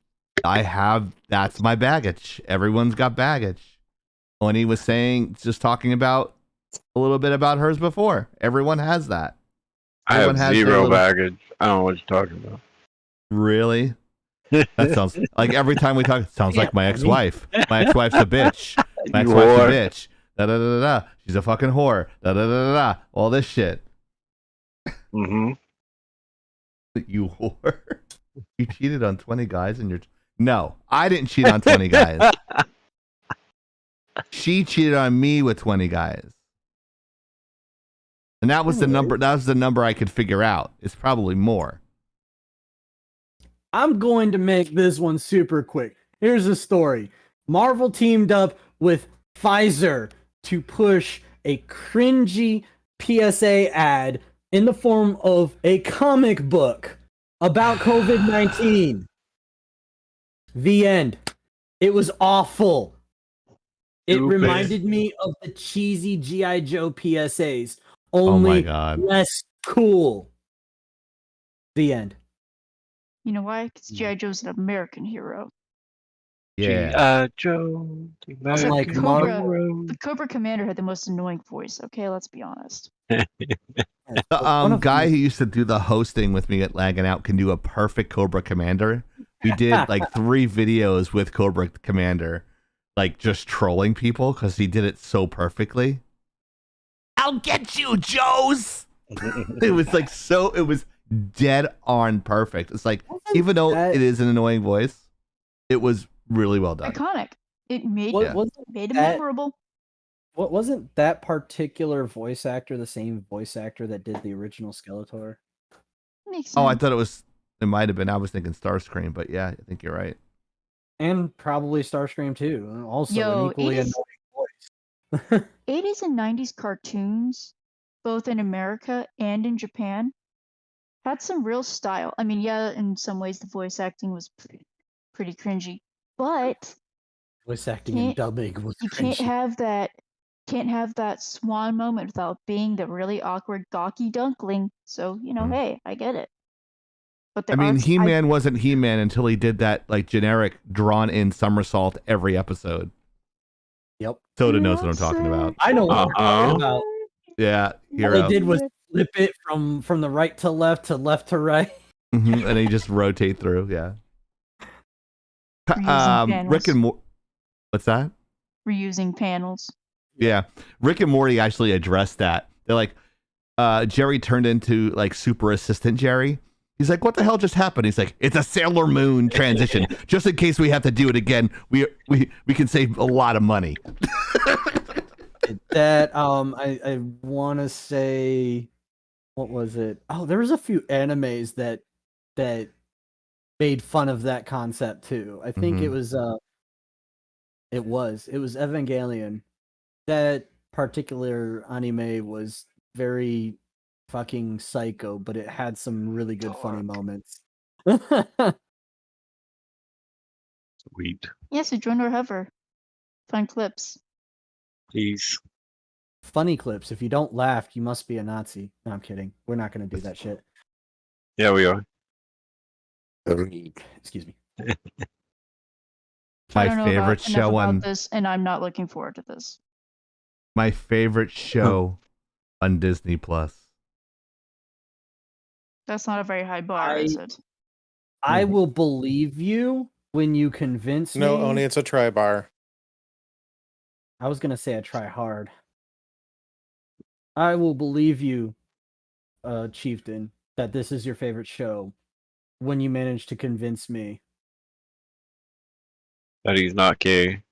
that's my baggage. Everyone's got baggage. When he was just talking about a little bit about hers before. Everyone has that. Everyone has zero baggage. I don't know what you're talking about. Really? That sounds like every time we talk, it sounds like my ex-wife. My ex-wife's a bitch. My ex-wife's a bitch. Da da da da. She's a fucking whore. Da da da da. All this shit. Mm-hmm. You whore. You cheated on 20 guys and you're... No, I didn't cheat on 20 guys. She cheated on me with 20 guys. And that was the number. That was the number I could figure out. It's probably more. I'm going to make this one super quick. Here's the story. Marvel teamed up with Pfizer to push a cringy PSA ad in the form of a comic book about COVID-19. The end. It was awful. It reminded me of the cheesy G.I. Joe PSAs, only less cool. The end. You know why? Because G.I. Joe's an American hero. Yeah. Joe. Also, the Cobra Commander had the most annoying voice. Okay, let's be honest. The guy who used to do the hosting with me at Laggin Out can do a perfect Cobra Commander. We did like 3 videos with Cobra Commander, like just trolling people because he did it so perfectly. I'll get you, Joes. It was like it was dead on perfect. It's like, even though it is an annoying voice, it was really well done. Iconic. It made it memorable. What wasn't that particular voice actor the same voice actor that did the original Skeletor? Makes sense. Oh, I thought it might have been. I was thinking Starscream, but yeah, I think you're right. And probably Starscream too. Also an equally annoying voice. 80s and 90s cartoons, both in America and in Japan, had some real style. I mean, yeah, in some ways the voice acting was pretty cringy, but voice acting and dubbing was you cringy. can't have that swan moment without being the really awkward gawky dunkling. So, hey, I get it. But I mean, He-Man wasn't He-Man until he did that like generic drawn in somersault every episode. Yep. Soda knows what I'm talking about. I know what you're talking about. Yeah, All Hero. they did was flip it from the right to left to right. And they just rotate through. Yeah. Reusing Rick and panels. what's that? Reusing panels. Yeah, Rick and Morty actually addressed that. They're like, Jerry turned into like super assistant Jerry. He's like, what the hell just happened? He's like, it's a Sailor Moon transition. Just in case we have to do it again, we can save a lot of money. That I want to say, what was it? Oh, there was a few animes that made fun of that concept too. I think it was Evangelion. That particular anime was very fucking psycho, but it had some really good funny moments. Sweet. Yes, so join our hover. Find clips. Please. Funny clips. If you don't laugh, you must be a Nazi. No, I'm kidding. We're not going to do that shit. Yeah, we are. Excuse me. I don't My know favorite enough show about on this, and I'm not looking forward to this. my favorite show on Disney Plus. That's not a very high bar, is it? I will believe you when you convince me. No, Oni, it's a try bar. I was gonna say I try hard. I will believe you, Chieftain, that this is your favorite show when you manage to convince me. That he's not gay.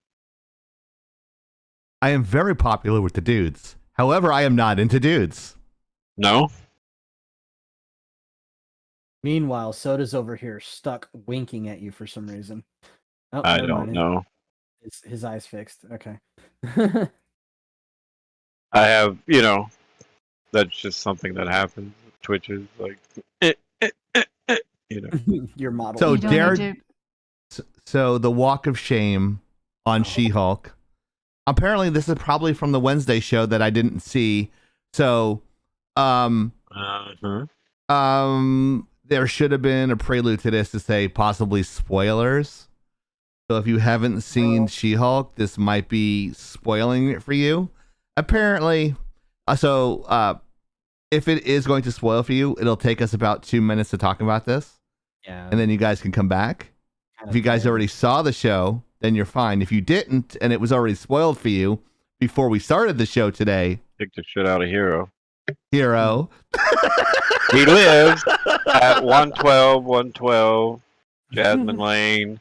I am very popular with the dudes. However, I am not into dudes. No? Meanwhile, Soda's over here stuck winking at you for some reason. Oh, I never don't mind. know. His eyes fixed. Okay. I have, that's just something that happens. Twitches, like, Your model. So You don't need Jared, so the Walk of Shame on She-Hulk. Apparently, this is probably from the Wednesday show that I didn't see. So, there should have been a prelude to this to say possibly spoilers. So if you haven't seen She-Hulk, this might be spoiling it for you. Apparently, if it is going to spoil for you, it'll take us about 2 minutes to talk about this. Yeah. And then you guys can come back. If you guys already saw the show, then you're fine. If you didn't, and it was already spoiled for you before we started the show today, kick the shit out of Hero. Hero. He lives at 112 Jasmine Lane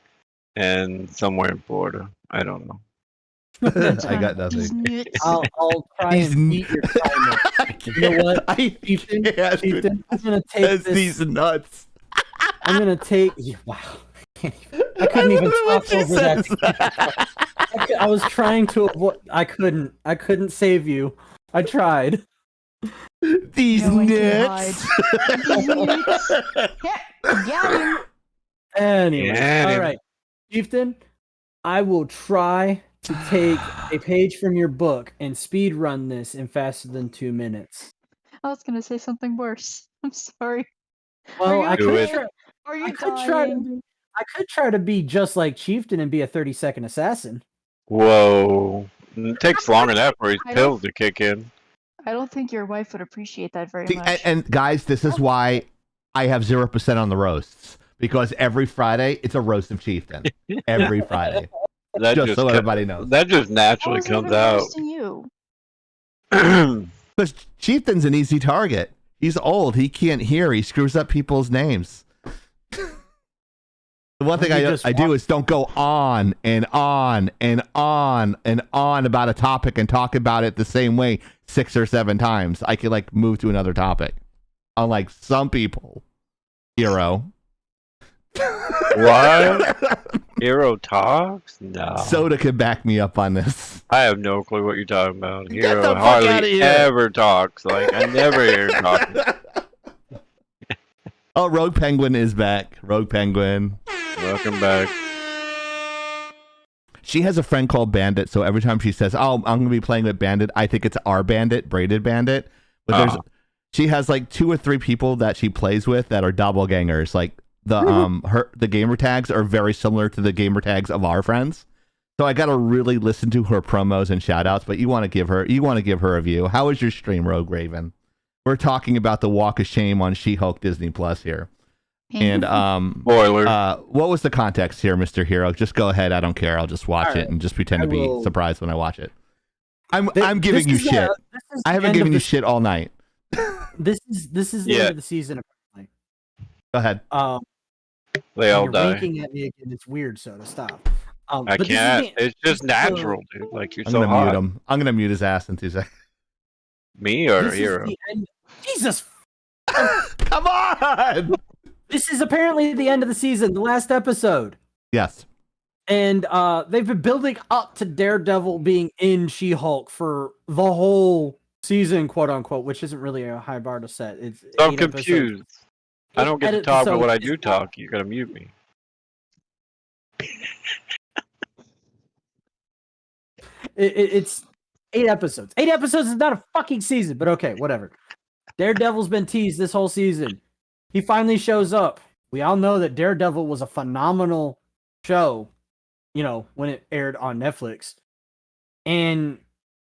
and somewhere in Florida. I don't know. I got nothing. I'll try and beat your timer. You know what? Chieftain, I'm gonna take this. These nuts. I'm gonna take. Wow. I couldn't even talk over that. I was trying to avoid. I couldn't save you. I tried. These nuts. Anyway, all right, Chieftain. I will try to take a page from your book and speed run this in faster than 2 minutes. I was gonna say something worse. I'm sorry. Well, I could try to be just like Chieftain and be a 30-second assassin. Whoa. It takes longer than that for his I pills to kick in. I don't think your wife would appreciate that very See, much. and guys, this is why I have 0% on the roasts. Because every Friday, it's a roast of Chieftain. Every Friday. That just so everybody knows. That just naturally How is comes it out. roasting you? Because Chieftain's an easy target. He's old. He can't hear. He screws up people's names. The one thing I do is don't go on and on and on and on about a topic and talk about it the same way 6 or 7 times. I could move to another topic. Unlike some people. Hero. What? Hero talks? No. Soda could back me up on this. I have no clue what you're talking about. Get the Hero fuck outta hardly here. ever talks. I never hear him talking. Oh, Rogue Penguin is back. Rogue Penguin. Welcome back. She has a friend called Bandit, so every time she says, "Oh, I'm going to be playing with Bandit," I think it's our Bandit, Braided Bandit. But she has 2 or 3 people that she plays with that are doppelgangers. The gamer tags are very similar to the gamer tags of our friends. So I got to really listen to her promos and shout outs, but you want to give her a view. How was your stream, Rogue Raven? We're talking about the Walk of Shame on She-Hulk Disney Plus here. And spoiler. What was the context here, Mr. Hero? Just go ahead. I don't care. I'll just watch it and just pretend to be surprised when I watch it. I'm giving you shit. I haven't given you shit all night. This is the end of the season. Apparently. Go ahead. They all you're die. winking at me again. It's weird, so to stop. I can't. It's just natural, dude. Like you're I'm so gonna hot. mute him. I'm gonna mute his ass in 2 seconds. Me or This is Hero? the end- Jesus. Come on. This is apparently the end of the season, the last episode. Yes. And they've been building up to Daredevil being in She-Hulk for the whole season, quote unquote, which isn't really a high bar to set. It's I'm 8 confused. episodes. I don't get to Edit- talk, so but when I it's do not- talk, you're gonna mute me. It's 8 episodes. 8 episodes is not a fucking season, but okay, whatever. Daredevil's been teased this whole season. He finally shows up. We all know that Daredevil was a phenomenal show, when it aired on Netflix. And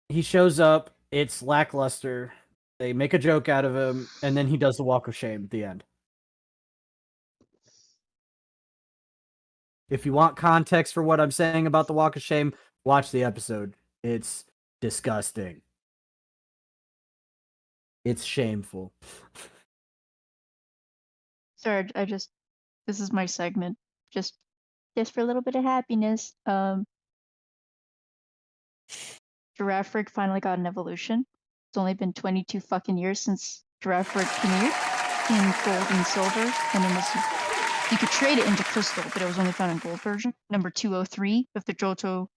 he shows up. It's lackluster. They make a joke out of him, and then he does the Walk of Shame at the end. If you want context for what I'm saying about the Walk of Shame, watch the episode. It's disgusting. It's shameful. Sorry, this is my segment. Just for a little bit of happiness. Giraffe Rig finally got an evolution. It's only been 22 fucking years since Giraffe Rig premiered in gold and silver, and it was you could trade it into crystal, but it was only found in gold version. Number 203 of the Johto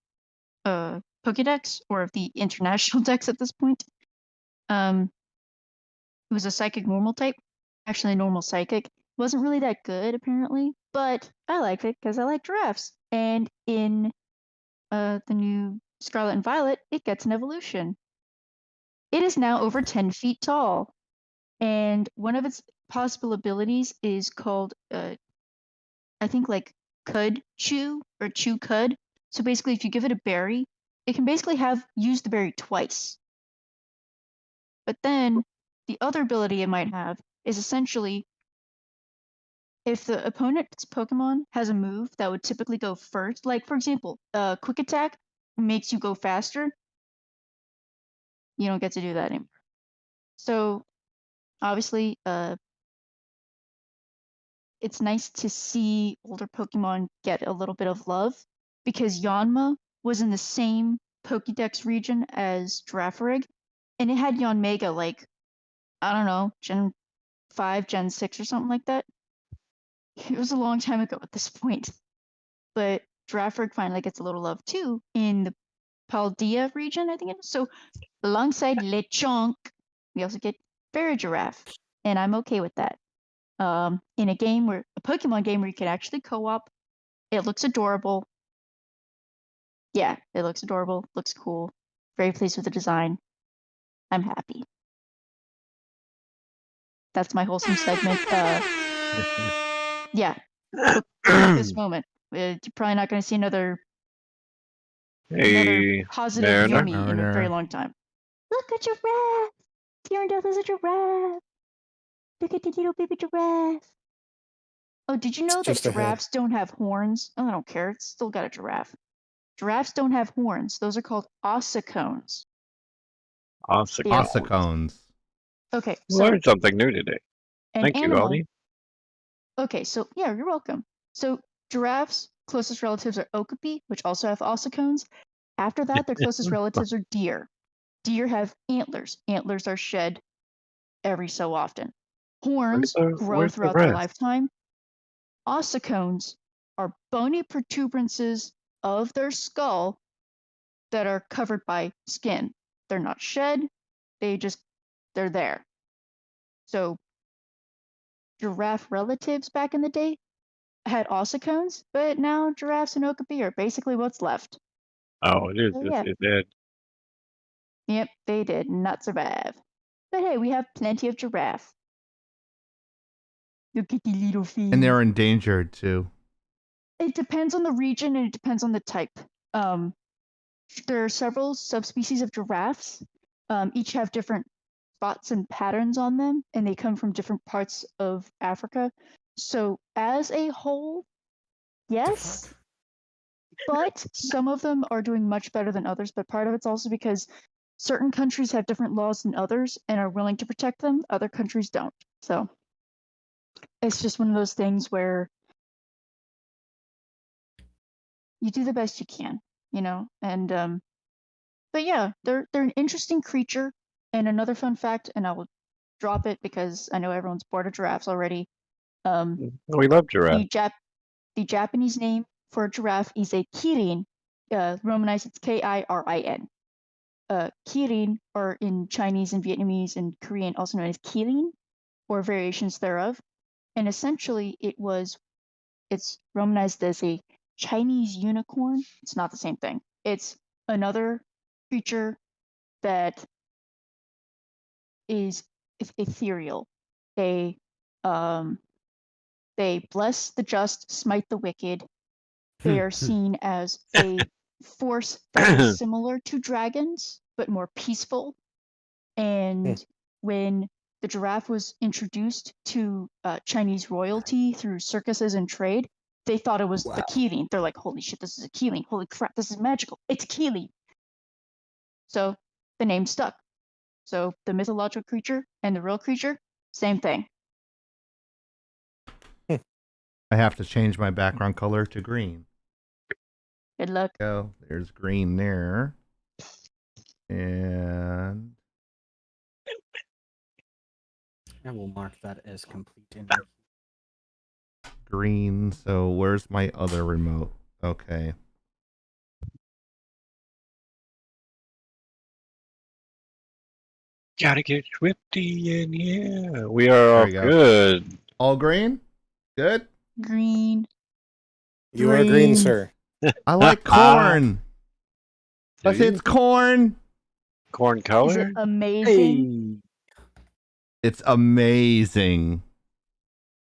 Pokédex, or of the international dex at this point. It was a psychic normal type, actually a normal psychic. Wasn't really that good apparently, but I liked it because I like giraffes. And in the new Scarlet and Violet, it gets an evolution. It is now over 10 feet tall, and one of its possible abilities is called, I think, like Cud Chew or Chew Cud. So basically, if you give it a berry, it can basically use the berry twice. But then the other ability it might have is essentially if the opponent's Pokemon has a move that would typically go first, like for example, Quick Attack makes you go faster, you don't get to do that anymore. So obviously, it's nice to see older Pokemon get a little bit of love because Yanma was in the same Pokédex region as Girafarig, and it had Yanmega like, I don't know, Gen 5, Gen 6 or something like that. It was a long time ago at this point. But Girafarig finally gets a little love too in the Paldea region, I think it is. So alongside Lechonk, we also get Fairy Giraffe, and I'm okay with that. In a Pokemon game where you can actually co-op, it looks adorable. Yeah, it looks adorable, looks cool. Very pleased with the design. I'm happy. That's my wholesome segment. Yeah, look at this moment. You're probably not going to see another positive Yumi in a very long time. Look at giraffe! Tyrandel is a giraffe! Look at the little baby giraffe! Oh, did you know that giraffes don't have horns? Oh, I don't care. It's still got a giraffe. Giraffes don't have horns. Those are called ossicones. Ossicones. Okay, so learned something new today. Thank you, Aldi. Okay, so yeah, you're welcome. So giraffes' closest relatives are okapi, which also have ossicones. After that, their closest relatives are deer. Deer have antlers. Antlers are shed every so often. Horns grow throughout their lifetime. Ossicones are bony protuberances of their skull that are covered by skin. They're not shed. They're there. So giraffe relatives back in the day had ossicones, but now giraffes and okapi are basically what's left. Oh, it is. So, yeah. It did. Yep, they did not survive. But hey, we have plenty of giraffe. Look at the little feet. And they're endangered too. It depends on the region and it depends on the type. There are several subspecies of giraffes. Each have different spots and patterns on them, and they come from different parts of Africa. So as a whole, yes, but some of them are doing much better than others. But part of it's also because certain countries have different laws than others and are willing to protect them. Other countries don't. So it's just one of those things where you do the best you can, you know. And but yeah, they're an interesting creature. And another fun fact, and I will drop it because I know everyone's bored of giraffes already. We love giraffe. The Japanese name for a giraffe is a kirin. Romanized, it's Kirin. Kirin, or in Chinese and Vietnamese and Korean, also known as kirin, or variations thereof. And essentially, it's Romanized as a Chinese unicorn. It's not the same thing. It's another creature that is ethereal. They bless the just, smite the wicked. They are seen as a force that is similar to dragons, but more peaceful. And when the giraffe was introduced to Chinese royalty through circuses and trade, they thought it was the Kirin. They're like, holy shit, this is a Kirin. Holy crap, this is magical. It's a Kirin. So the name stuck. So the mythological creature and the real creature, same thing. I have to change my background color to green. Good luck. Go. There's green there. And I will mark that as complete. green. So where's my other remote? Okay. Gotta get swifty and yeah. We are all we go. good. All green? Good? Green. You are green, sir. I like corn. I say it's corn. Corn Is color? it amazing? It's amazing.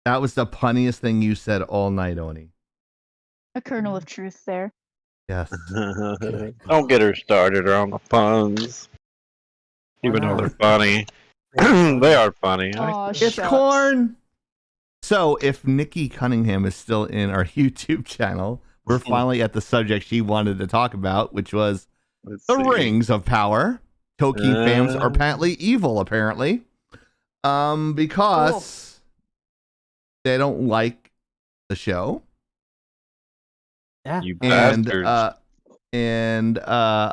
That was the punniest thing you said all night, Oni. A kernel of truth there. Yes. Don't get her started on the puns. Even though they're funny. They are funny. Aw, It's shucks. corn. So if Nikki Cunningham is still in our YouTube channel, we're finally at the subject she wanted to talk about, which was the rings of power. Tolkien fans are apparently evil, apparently. Because they don't like the show. Yeah. You And bastards.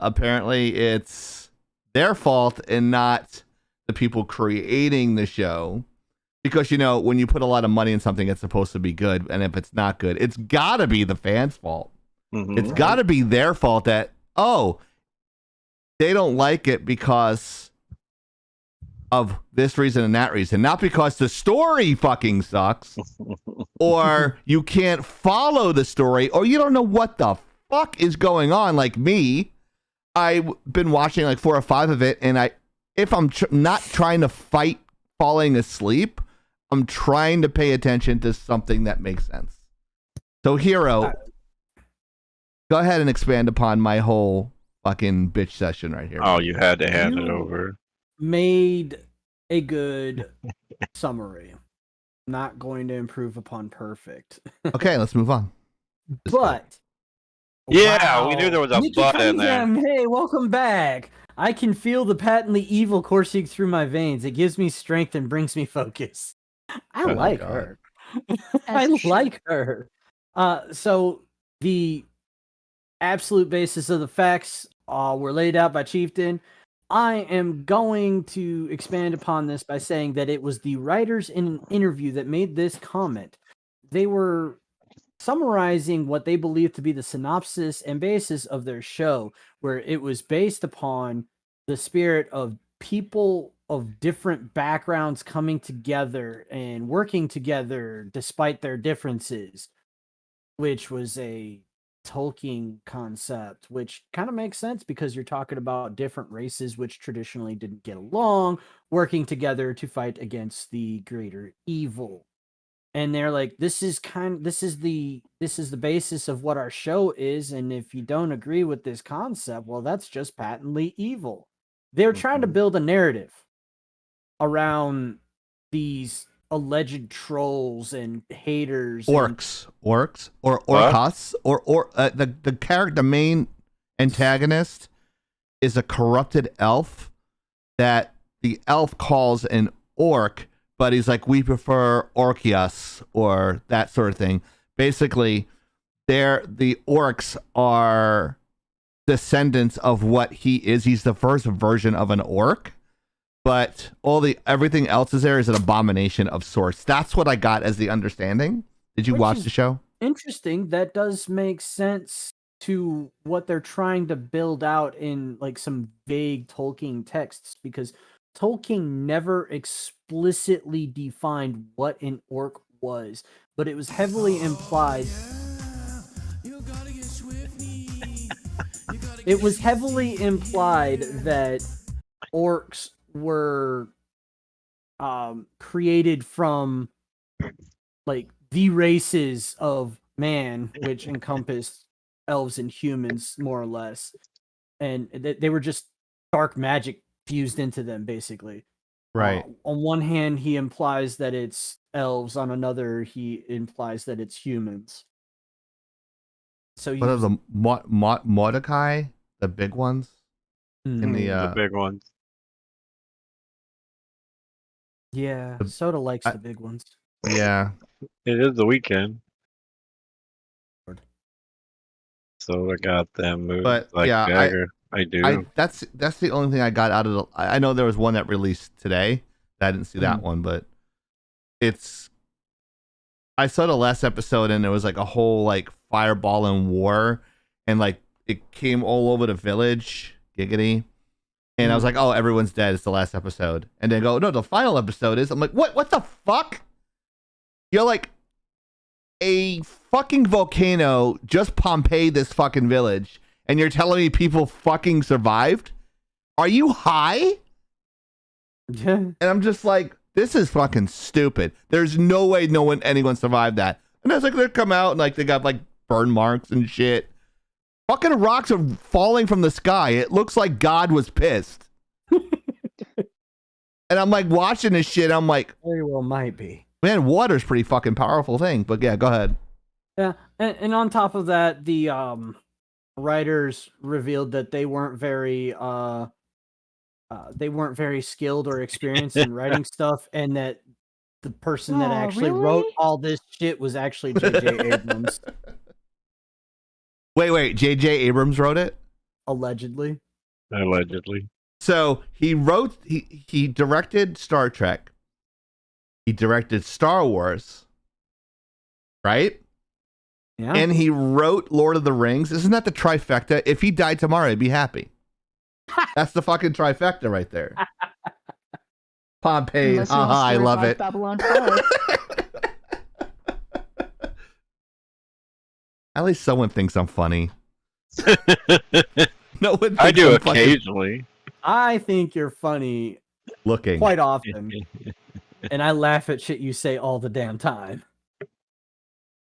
apparently it's their fault and not the people creating the show. Because, you know, when you put a lot of money in something, it's supposed to be good. And if it's not good, it's got to be the fans' fault. It's got to be their fault that, oh, they don't like it because of this reason and that reason. Not because the story fucking sucks or you can't follow the story or you don't know what the fuck is going on. Like me, I've been watching like 4 or 5 of it. And if I'm not trying to fight falling asleep, I'm trying to pay attention to something that makes sense. So, Hero, go ahead and expand upon my whole fucking bitch session right here. Oh, you had to hand it over. Made a good summary. Not going to improve upon perfect. Okay, let's move on. But Yeah, we knew there was a Nikki butt in there. Cunningham, hey, welcome back. I can feel the patently evil coursing through my veins. It gives me strength and brings me focus. I Oh, like God. her. As I you should. like her. So the absolute basis of the facts were laid out by Chieftain. I am going to expand upon this by saying that it was the writers in an interview that made this comment. They were summarizing what they believed to be the synopsis and basis of their show, where it was based upon the spirit of people of different backgrounds coming together and working together despite their differences, which was a Tolkien concept, which kind of makes sense because you're talking about different races which traditionally didn't get along, working together to fight against the greater evil. and they're like, this is the basis of what our show is, and if you don't agree with this concept, well, that's just patently evil. They're trying to build a narrative around these alleged trolls and haters, orcs or orcas, or the main antagonist is a corrupted elf that the elf calls an orc, but he's like, we prefer Orkias or that sort of thing. Basically, the orcs are descendants of what he is. He's the first version of an orc, but everything else is an abomination of sorts. That's what I got as the understanding. Did you watch the show? Interesting. That does make sense to what they're trying to build out in like some vague Tolkien texts, because Tolkien never explicitly defined what an orc was, but it was heavily implied. It was heavily implied that orcs were created from like the races of man, which encompassed elves and humans more or less, and they were just dark magic fused into them, basically. Right. On one hand, he implies that it's elves. On another, he implies that it's humans. So what are the Mordecai, the big ones? In the big ones. Yeah, Soda likes the big ones. Yeah. It is the weekend. So I got them moves But like yeah, Jagger. I do. That's the only thing I got out of the. I know there was one that released today. I didn't see that one, but I saw the last episode and there was like a whole like fireball and war, and like it came all over the village. Giggity. And I was like, oh, everyone's dead. It's the last episode. And then go, no, the final episode is. I'm like, what the fuck? You're like, a fucking volcano just Pompeii this fucking village, and you're telling me people fucking survived? Are you high? Yeah. And I'm just like, this is fucking stupid. There's no way anyone survived that. And I was like, they come out and like they got like burn marks and shit. Fucking rocks are falling from the sky. It looks like God was pissed. And I'm like watching this shit. I'm like, very well might be. Man, water's pretty fucking powerful thing. But yeah, go ahead. Yeah, and on top of that, the writers revealed that they weren't very skilled or experienced in writing stuff, and that the person that actually wrote all this shit was actually J.J. Abrams. Wait, J.J. Abrams wrote it? Allegedly. So he directed Star Trek. He directed Star Wars. Right? Yeah. And he wrote Lord of the Rings. Isn't that the trifecta? If he died tomorrow, I'd be happy. That's the fucking trifecta right there. Pompeii. I love it. Babylon 5. At least someone thinks I'm funny. No one thinks I do I'm funny. occasionally. I think you're funny looking quite often. And I laugh at shit you say all the damn time.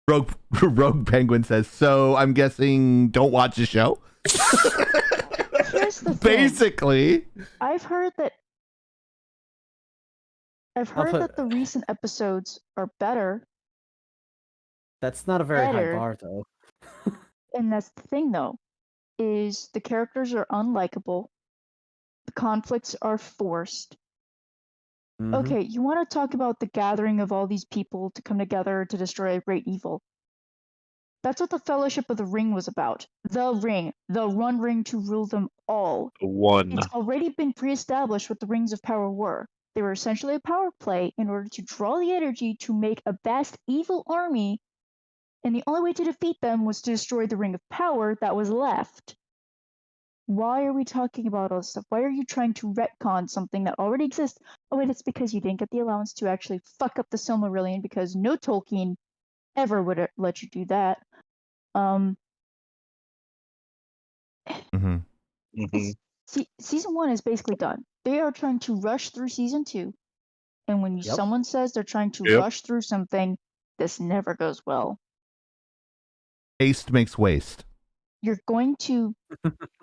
Rogue Penguin says, so I'm guessing don't watch the show? Here's the thing. Basically. I've heard that the recent episodes are better. That's not a very high bar, though. And that's the thing, though, is the characters are unlikable. The conflicts are forced. Okay, you want to talk about the gathering of all these people to come together to destroy a great evil. That's what the Fellowship of the Ring was about. The Ring. The one ring to rule them all. One. It's already been pre-established what the Rings of Power were. They were essentially a power play in order to draw the energy to make a vast evil army, and the only way to defeat them was to destroy the Ring of Power that was left. Why are we talking about all this stuff? Why are you trying to retcon something that already exists? Oh wait, it's because you didn't get the allowance to actually fuck up the Silmarillion, because no Tolkien ever would let you do that. Season 1 is basically done. They are trying to rush through season 2, and when someone says they're trying to rush through something, this never goes well. Haste makes waste. You're going to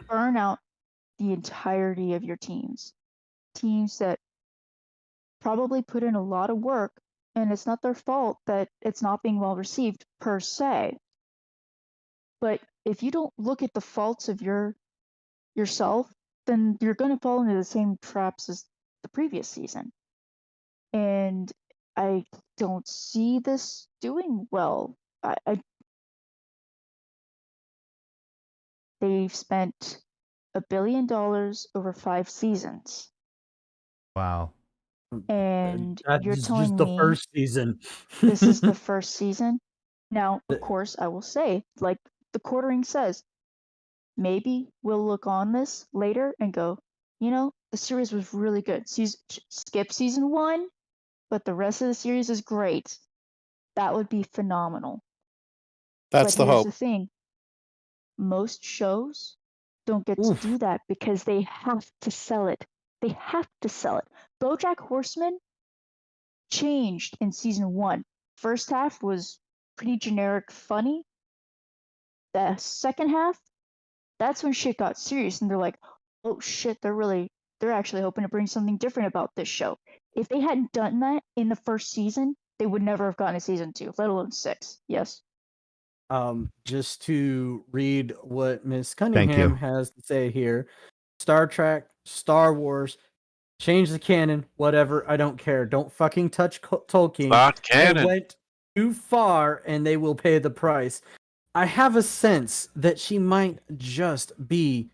burn out the entirety of your teams. Teams that probably put in a lot of work, and it's not their fault that it's not being well received per se. But if you don't look at the faults of yourself, then you're going to fall into the same traps as the previous season. And I don't see this doing well. They've spent $1 billion over 5 seasons. Wow. And That you're is telling just the me first season. this is the first season? Now, of course, I will say, like the quartering says, maybe we'll look on this later and go, you know, the series was really good. Skip season 1, but the rest of the series is great. That would be phenomenal. That's But the here's hope. the thing. Most shows don't get to do that because they have to sell it. They have to sell it. BoJack Horseman changed in season 1. First half was pretty generic funny. The second half, that's when shit got serious and they're like, oh shit, they're actually hoping to bring something different about this show. If they hadn't done that in the first season, they would never have gotten a season 2, let alone 6. Yes. Just to read what Miss Thank Cunningham you. has to say here. Star Trek, Star Wars, change the canon, whatever, I don't care. Don't fucking touch Tolkien. Not They canon. went too far and they will pay the price. I have a sense that she might just be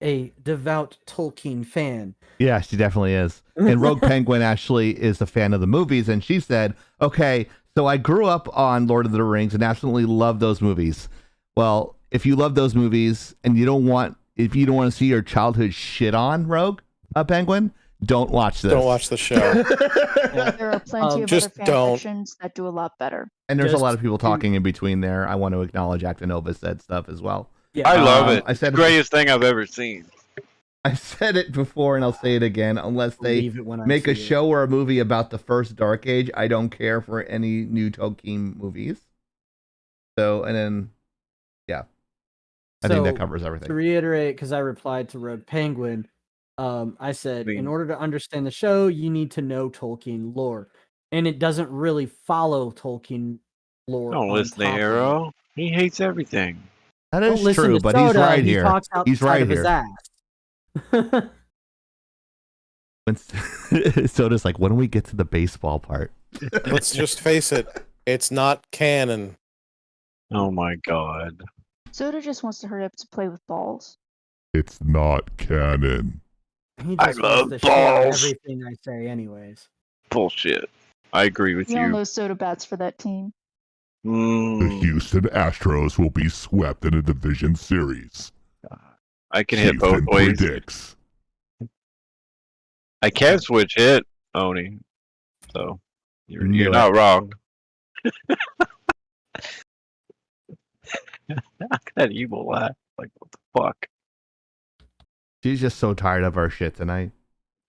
a devout Tolkien fan. Yeah, she definitely is. And Rogue Penguin actually is a fan of the movies, and she said, okay, so I grew up on Lord of the Rings and absolutely love those movies. Well, if you love those movies and you don't want to see your childhood shit on, Rogue Penguin, don't watch this. Don't watch the show. There are plenty of just other fan don't. fictions that do a lot better. And there's a lot of people talking in between there. I want to acknowledge Actinova said stuff as well. Yeah. I love it. I said Greatest thing I've ever seen. I said it before and I'll say it again. Unless they Believe it when I make a see it. show or a movie about the first Dark Age, I don't care for any new Tolkien movies. So, and then, yeah. I think that covers everything. To reiterate, because I replied to Rogue Penguin, I said, in order to understand the show, you need to know Tolkien lore. And it doesn't really follow Tolkien lore. Don't on listen to top of it. HIRO. He hates everything. That Don't is listen true, to but he's Soda, right he here. talks He's outside right of his here. ass. When Soda's like, when do we get to the baseball part? Let's just face it. It's not canon. Oh my god. Soda just wants to hurry up to play with balls. It's not canon. He I just love wants to share balls. everything I say anyways. Bullshit. I agree with We all you. know Soda bats for that team. The Houston Astros will be swept in a division series. I can hit both Chieftain ways. predicts. I can switch hit, Oni. So you're Knew it. not wrong. That evil laugh. Like what the fuck? She's just so tired of our shit tonight.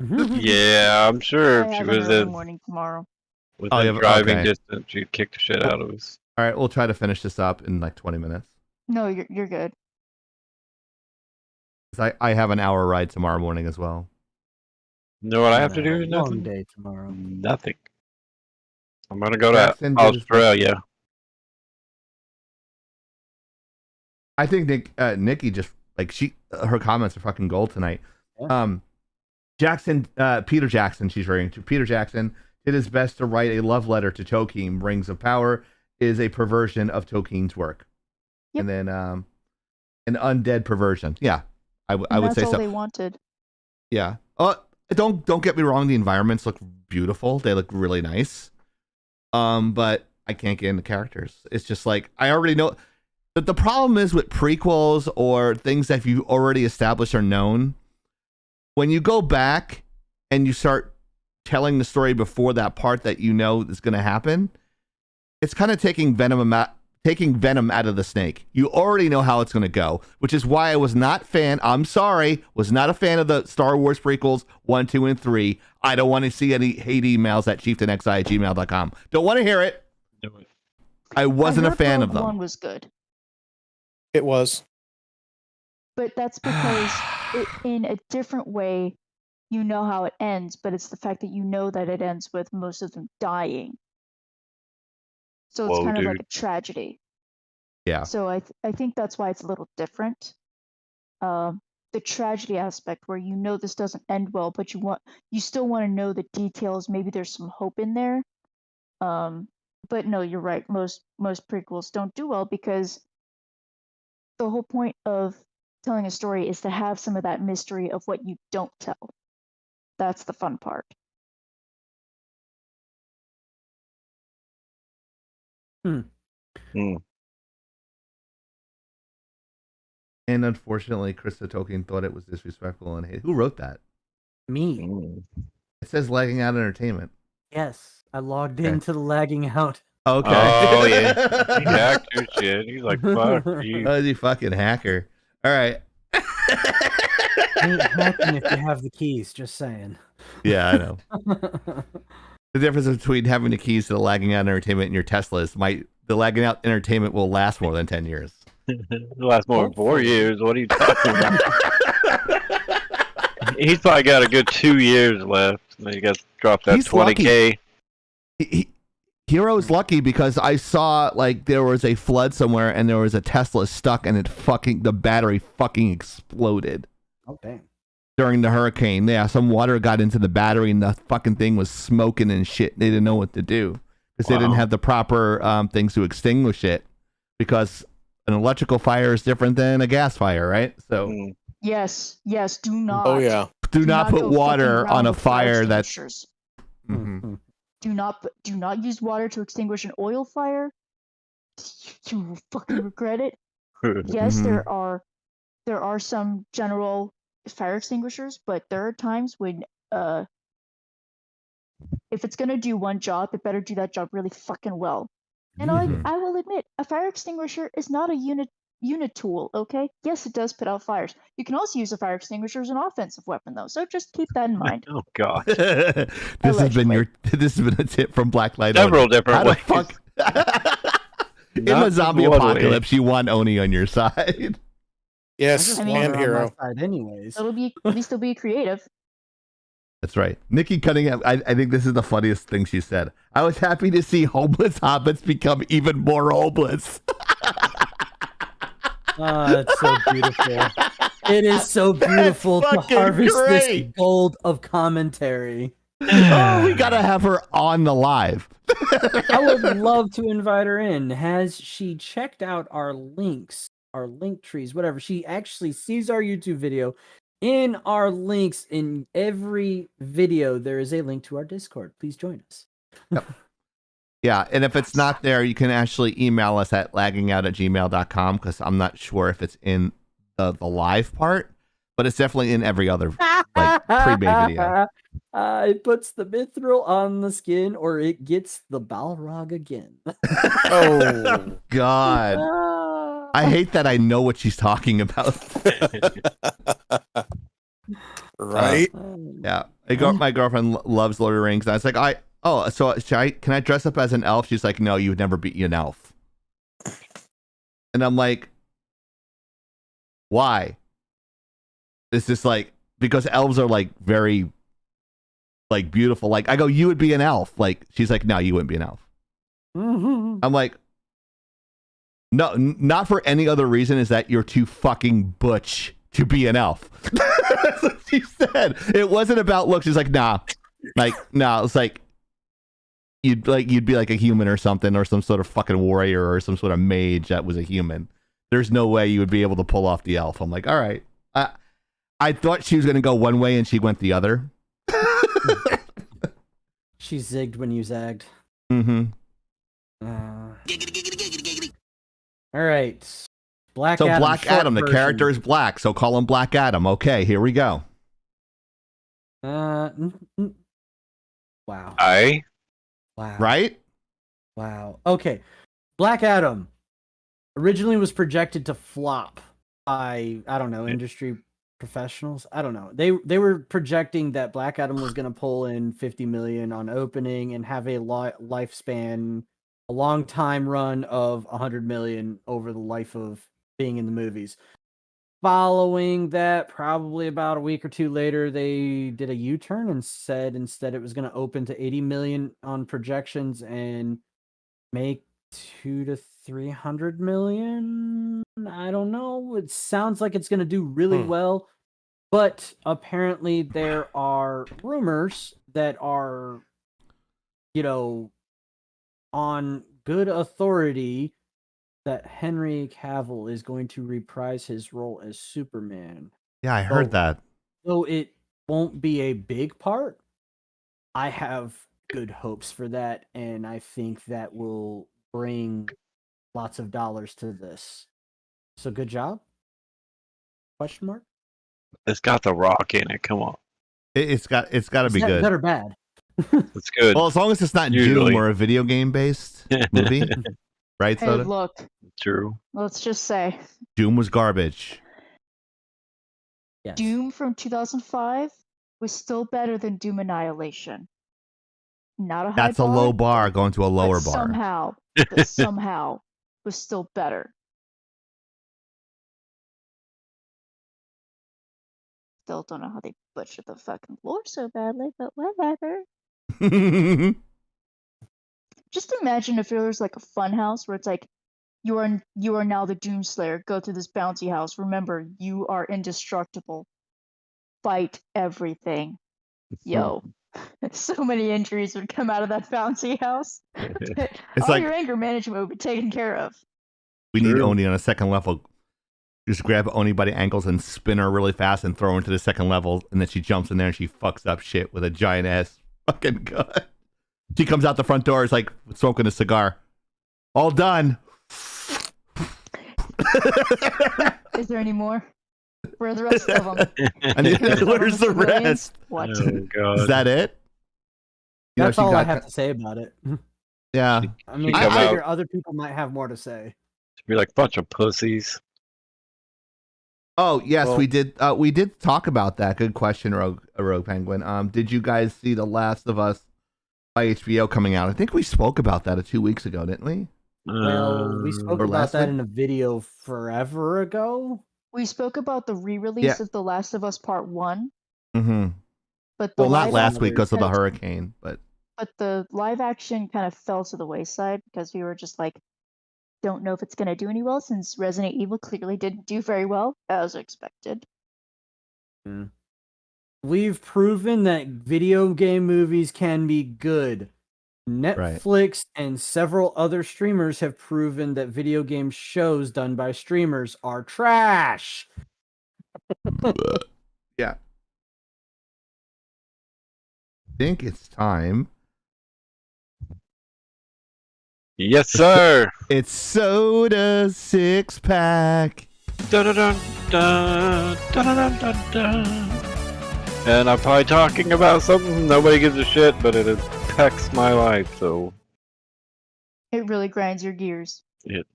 Yeah, I'm sure I if she have was an early in morning tomorrow. within driving distance, she'd kick the shit out of us. All right, we'll try to finish this up in like 20 minutes. No, you're good. 'Cause I have an hour ride tomorrow morning as well. You know what I have to do? Long Nothing. day tomorrow. Nothing. I'm gonna go Jackson to did his- Australia. I think Nikki just like her comments are fucking gold tonight. Yeah. Peter Jackson, she's referring to Peter Jackson, did his best to write a love letter to Tolkien. Rings of Power is a perversion of Tolkien's work. Yep. And then an undead perversion. Yeah, I would That's say all so. they wanted. Yeah. Don't get me wrong. The environments look beautiful. They look really nice. But I can't get into characters. It's just like I already know. But the problem is with prequels or things that you already established or known. When you go back and you start telling the story before that part that you know is going to happen, it's kind of taking venom out of the snake. You already know how it's going to go, which is why I was not a fan of the Star Wars prequels 1, 2, and 3. I don't want to see any hate emails at chieftainxi@gmail.com. Don't want to hear it. Do it. I wasn't a heard fan Rogue of them. One was good, It was. but that's because in a different way, you know how it ends, but it's the fact that you know that it ends with most of them dying. So it's Whoa, kind of like dude. a tragedy. Yeah. So I think that's why it's a little different. The tragedy aspect where you know this doesn't end well, but you still want to know the details. Maybe there's some hope in there. But no, you're right. Most prequels don't do well because the whole point of telling a story is to have some of that mystery of what you don't tell. That's the fun part. And unfortunately, Krista Tolkien thought it was disrespectful and hate. Who wrote that? Me. It says lagging out entertainment. Yes, I logged Okay. into the lagging out. Okay. Oh, yeah. He hacked your shit. He's like, fuck you. Oh, you fucking hacker. All right. Ain't hacking if you have the keys, just saying. Yeah, I know. The difference between having the keys to the lagging out entertainment and your Tesla is the lagging out entertainment will last more than 10 years. It'll last more than 4 years. What are you talking about? He's probably got a good 2 years left. Then he got dropped that He's 20K. Hero's lucky because I saw like there was a flood somewhere and there was a Tesla stuck and the battery fucking exploded. Oh, dang. During the hurricane. Yeah, some water got into the battery and the fucking thing was smoking and shit. They didn't know what to do because they didn't have the proper things to extinguish it, because an electrical fire is different than a gas fire, right? So Yes, do not. Oh yeah. do not put go water fucking on a around with fire fire that's extinguishers. Do not use water to extinguish an oil fire. You will fucking regret it. Yes, there are some general fire extinguishers, but there are times when if it's gonna do one job, it better do that job really fucking well. And I will admit, a fire extinguisher is not a unit tool, okay? Yes, it does put out fires. You can also use a fire extinguisher as an offensive weapon, though. So just keep that in mind. Oh god. this has been a tip from Blacklight. Several different How the ways. fuck? In Not the zombie one way. apocalypse, you want Oni on your side. Yes, I mean, and on Hero. my side anyways. At least it'll be creative. That's right. Nikki Cunningham, I think this is the funniest thing she said. I was happy to see homeless hobbits become even more homeless. Oh, it's so beautiful. It is so beautiful to fucking harvest this great. gold of commentary. Oh, we gotta have her on the live. I would love to invite her in. Has she checked out our links, our link trees, whatever? She actually sees our YouTube video. In our links, in every video, there is a link to our Discord. Please join us. Yep. Yeah, and if it's not there, you can actually email us at laggingout@gmail.com, because I'm not sure if it's in the live part, but it's definitely in every other like pre-made video. It puts the mithril on the skin, or it gets the Balrog again. Oh God. I hate that I know what she's talking about. Right? Yeah. My girlfriend loves Lord of the Rings. And I was like, so can I dress up as an elf? She's like, no, you would never be an elf. And I'm like, why? It's just like, because elves are like very like beautiful. Like I go, you would be an elf. Like she's like, no, you wouldn't be an elf. I'm like, no, not for any other reason. Is that you're too fucking butch to be an elf. That's what she said. It wasn't about looks. She's like, nah. It's like you'd be like a human or something, or some sort of fucking warrior or some sort of mage that was a human. There's no way you would be able to pull off the elf. I'm like, all right. I thought she was gonna go one way and she went the other. She zigged when you zagged. Mm-hmm. All right. Black So Adam, Black short Adam, the version. character is black, so call him Black Adam. Okay, here we go. Wow. Wow. Right? Wow. Okay. Black Adam originally was projected to flop by, I don't know, industry professionals. I don't know. They were projecting that Black Adam was going to pull in 50 million on opening and have a lifespan a long time run of 100 million over the life of being in the movies. Following that, probably about a week or two later, they did a U-turn and said instead it was going to open to 80 million on projections and make 200 to 300 million. I don't know. It sounds like it's going to do really well, but apparently there are rumors that are, on good authority that Henry Cavill is going to reprise his role as Superman. Yeah, I heard that. Though it won't be a big part, I have good hopes for that, and I think that will bring lots of dollars to this. So good job? Question mark? It's got The Rock in it. Come on. It's got to be good. Good or bad? It's good. Well, as long as it's not Usually. Doom or a video game based movie, right? Hey, Soda? look. True. Let's just say Doom was garbage. Yes. Doom from 2005 was still better than Doom Annihilation. Not a high That's a low bar going to a lower but bar. somehow was still better. Still don't know how they butchered the fucking lore so badly, but whatever. Just imagine if there was like a fun house where it's like, you are now the Doomslayer. Go to this bouncy house. Remember, you are indestructible. Fight everything. Yo. So many injuries would come out of that bouncy house. It's All like- your anger management would be taken care of. We need Oni on a second level. Just grab Oni by the ankles and spin her really fast and throw her into the second level, and then she jumps in there and she fucks up shit with a giant ass fucking gun. She comes out the front door, is like smoking a cigar. All done. Is there any more? Where are the rest of them? Where's the rest? What? Oh, God. Is that it? That's she all I got- have to say about it. Yeah. I mean, come I figure out- other people might have more to say. Be like a bunch of pussies. Oh yes, Well- we did. We did talk about that. Good question, Rogue Penguin. Did you guys see The Last of Us by HBO coming out? I think we spoke about that 2 weeks ago, didn't we? Well, we spoke Or about last that week? in a video forever ago. We spoke about the re-release Yeah. of The Last of Us Part 1, Mm-hmm. but the Well, not live last action week because of the kind hurricane, but but the live action kind of fell to the wayside because we were just like, don't know if it's going to do any well since Resident Evil clearly didn't do very well, as expected. We've proven that video game movies can be good. Netflix and several other streamers have proven that video game shows done by streamers are trash. yeah. I think it's time. Yes, sir. It's Soda Six Pack. Dun, dun, dun, dun, dun, dun, dun, dun. And I'm probably talking about something nobody gives a shit, but it affects my life, so It really grinds your gears.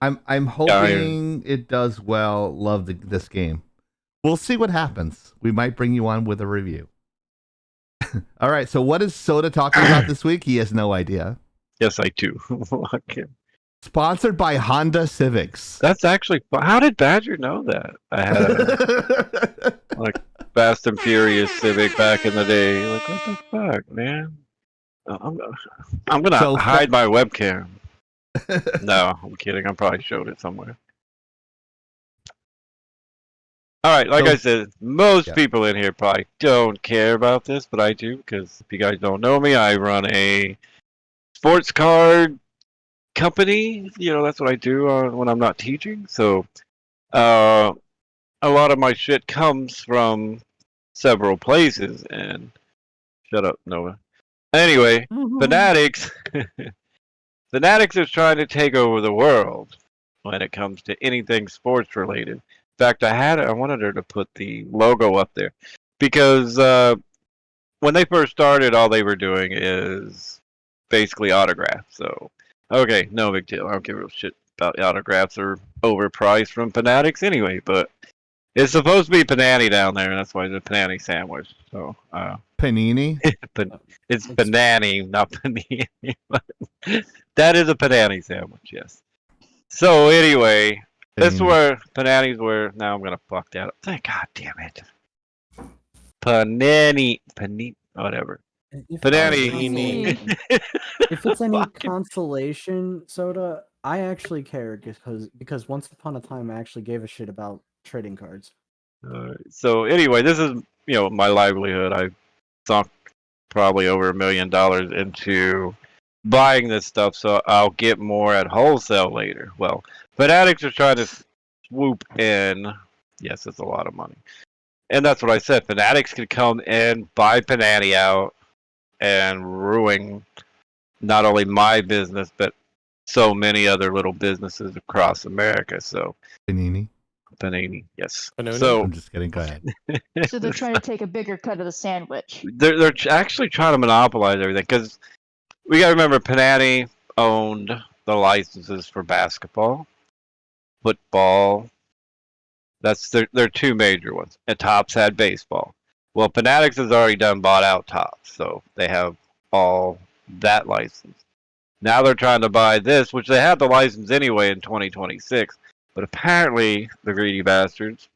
I'm hoping it does well. Love this game. We'll see what happens. We might bring you on with a review. All right. So what is Soda talking about this week? He has no idea. Yes, I do. Okay. Sponsored by Honda Civics. That's actually. How did Badger know that? I had a, like Fast and Furious Civic back in the day. Like, what the fuck, man? I'm gonna So- hide my webcam. No, I'm kidding. I probably showed it somewhere. All right, like So- I said, most Yeah. people in here probably don't care about this, but I do, because if you guys don't know me, I run a sports card company. You know, that's what I do when I'm not teaching. So a lot of my shit comes from several places. And shut up, Noah. Anyway, Fanatics. Fanatics is trying to take over the world when it comes to anything sports related. In fact, I wanted her to put the logo up there because when they first started, all they were doing is basically autographs. So, okay, no big deal. I don't give a shit about autographs or overpriced from Fanatics anyway. But it's supposed to be Panani down there, and that's why it's a Panani sandwich. So, Panini? it's Panani, not Panini. That is a panani sandwich, yes. So anyway, this is Panini. where pananis were. Now I'm gonna fuck that up. Thank God damn it. Panini, whatever. If Panani. if it's any consolation, Soda, I actually cared because once upon a time I actually gave a shit about trading cards. So anyway, this is my livelihood. I sunk probably over $1 million into buying this stuff, so I'll get more at wholesale later. Well, fanatics are trying to swoop in. Yes, it's a lot of money. And that's what I said. Fanatics could come in, buy Panani out, and ruin not only my business, but so many other little businesses across America. So Panini. Panini, yes. Panoni? So I'm just kidding. Go ahead. So they're trying to take a bigger cut of the sandwich. they're actually trying to monopolize everything because we got to remember Panani owned the licenses for basketball, football. That's their two major ones. And Topps had baseball. Well, Fanatics has already bought out Topps, so they have all that license. Now they're trying to buy this, which they had the license anyway in 2026. But apparently, the greedy bastards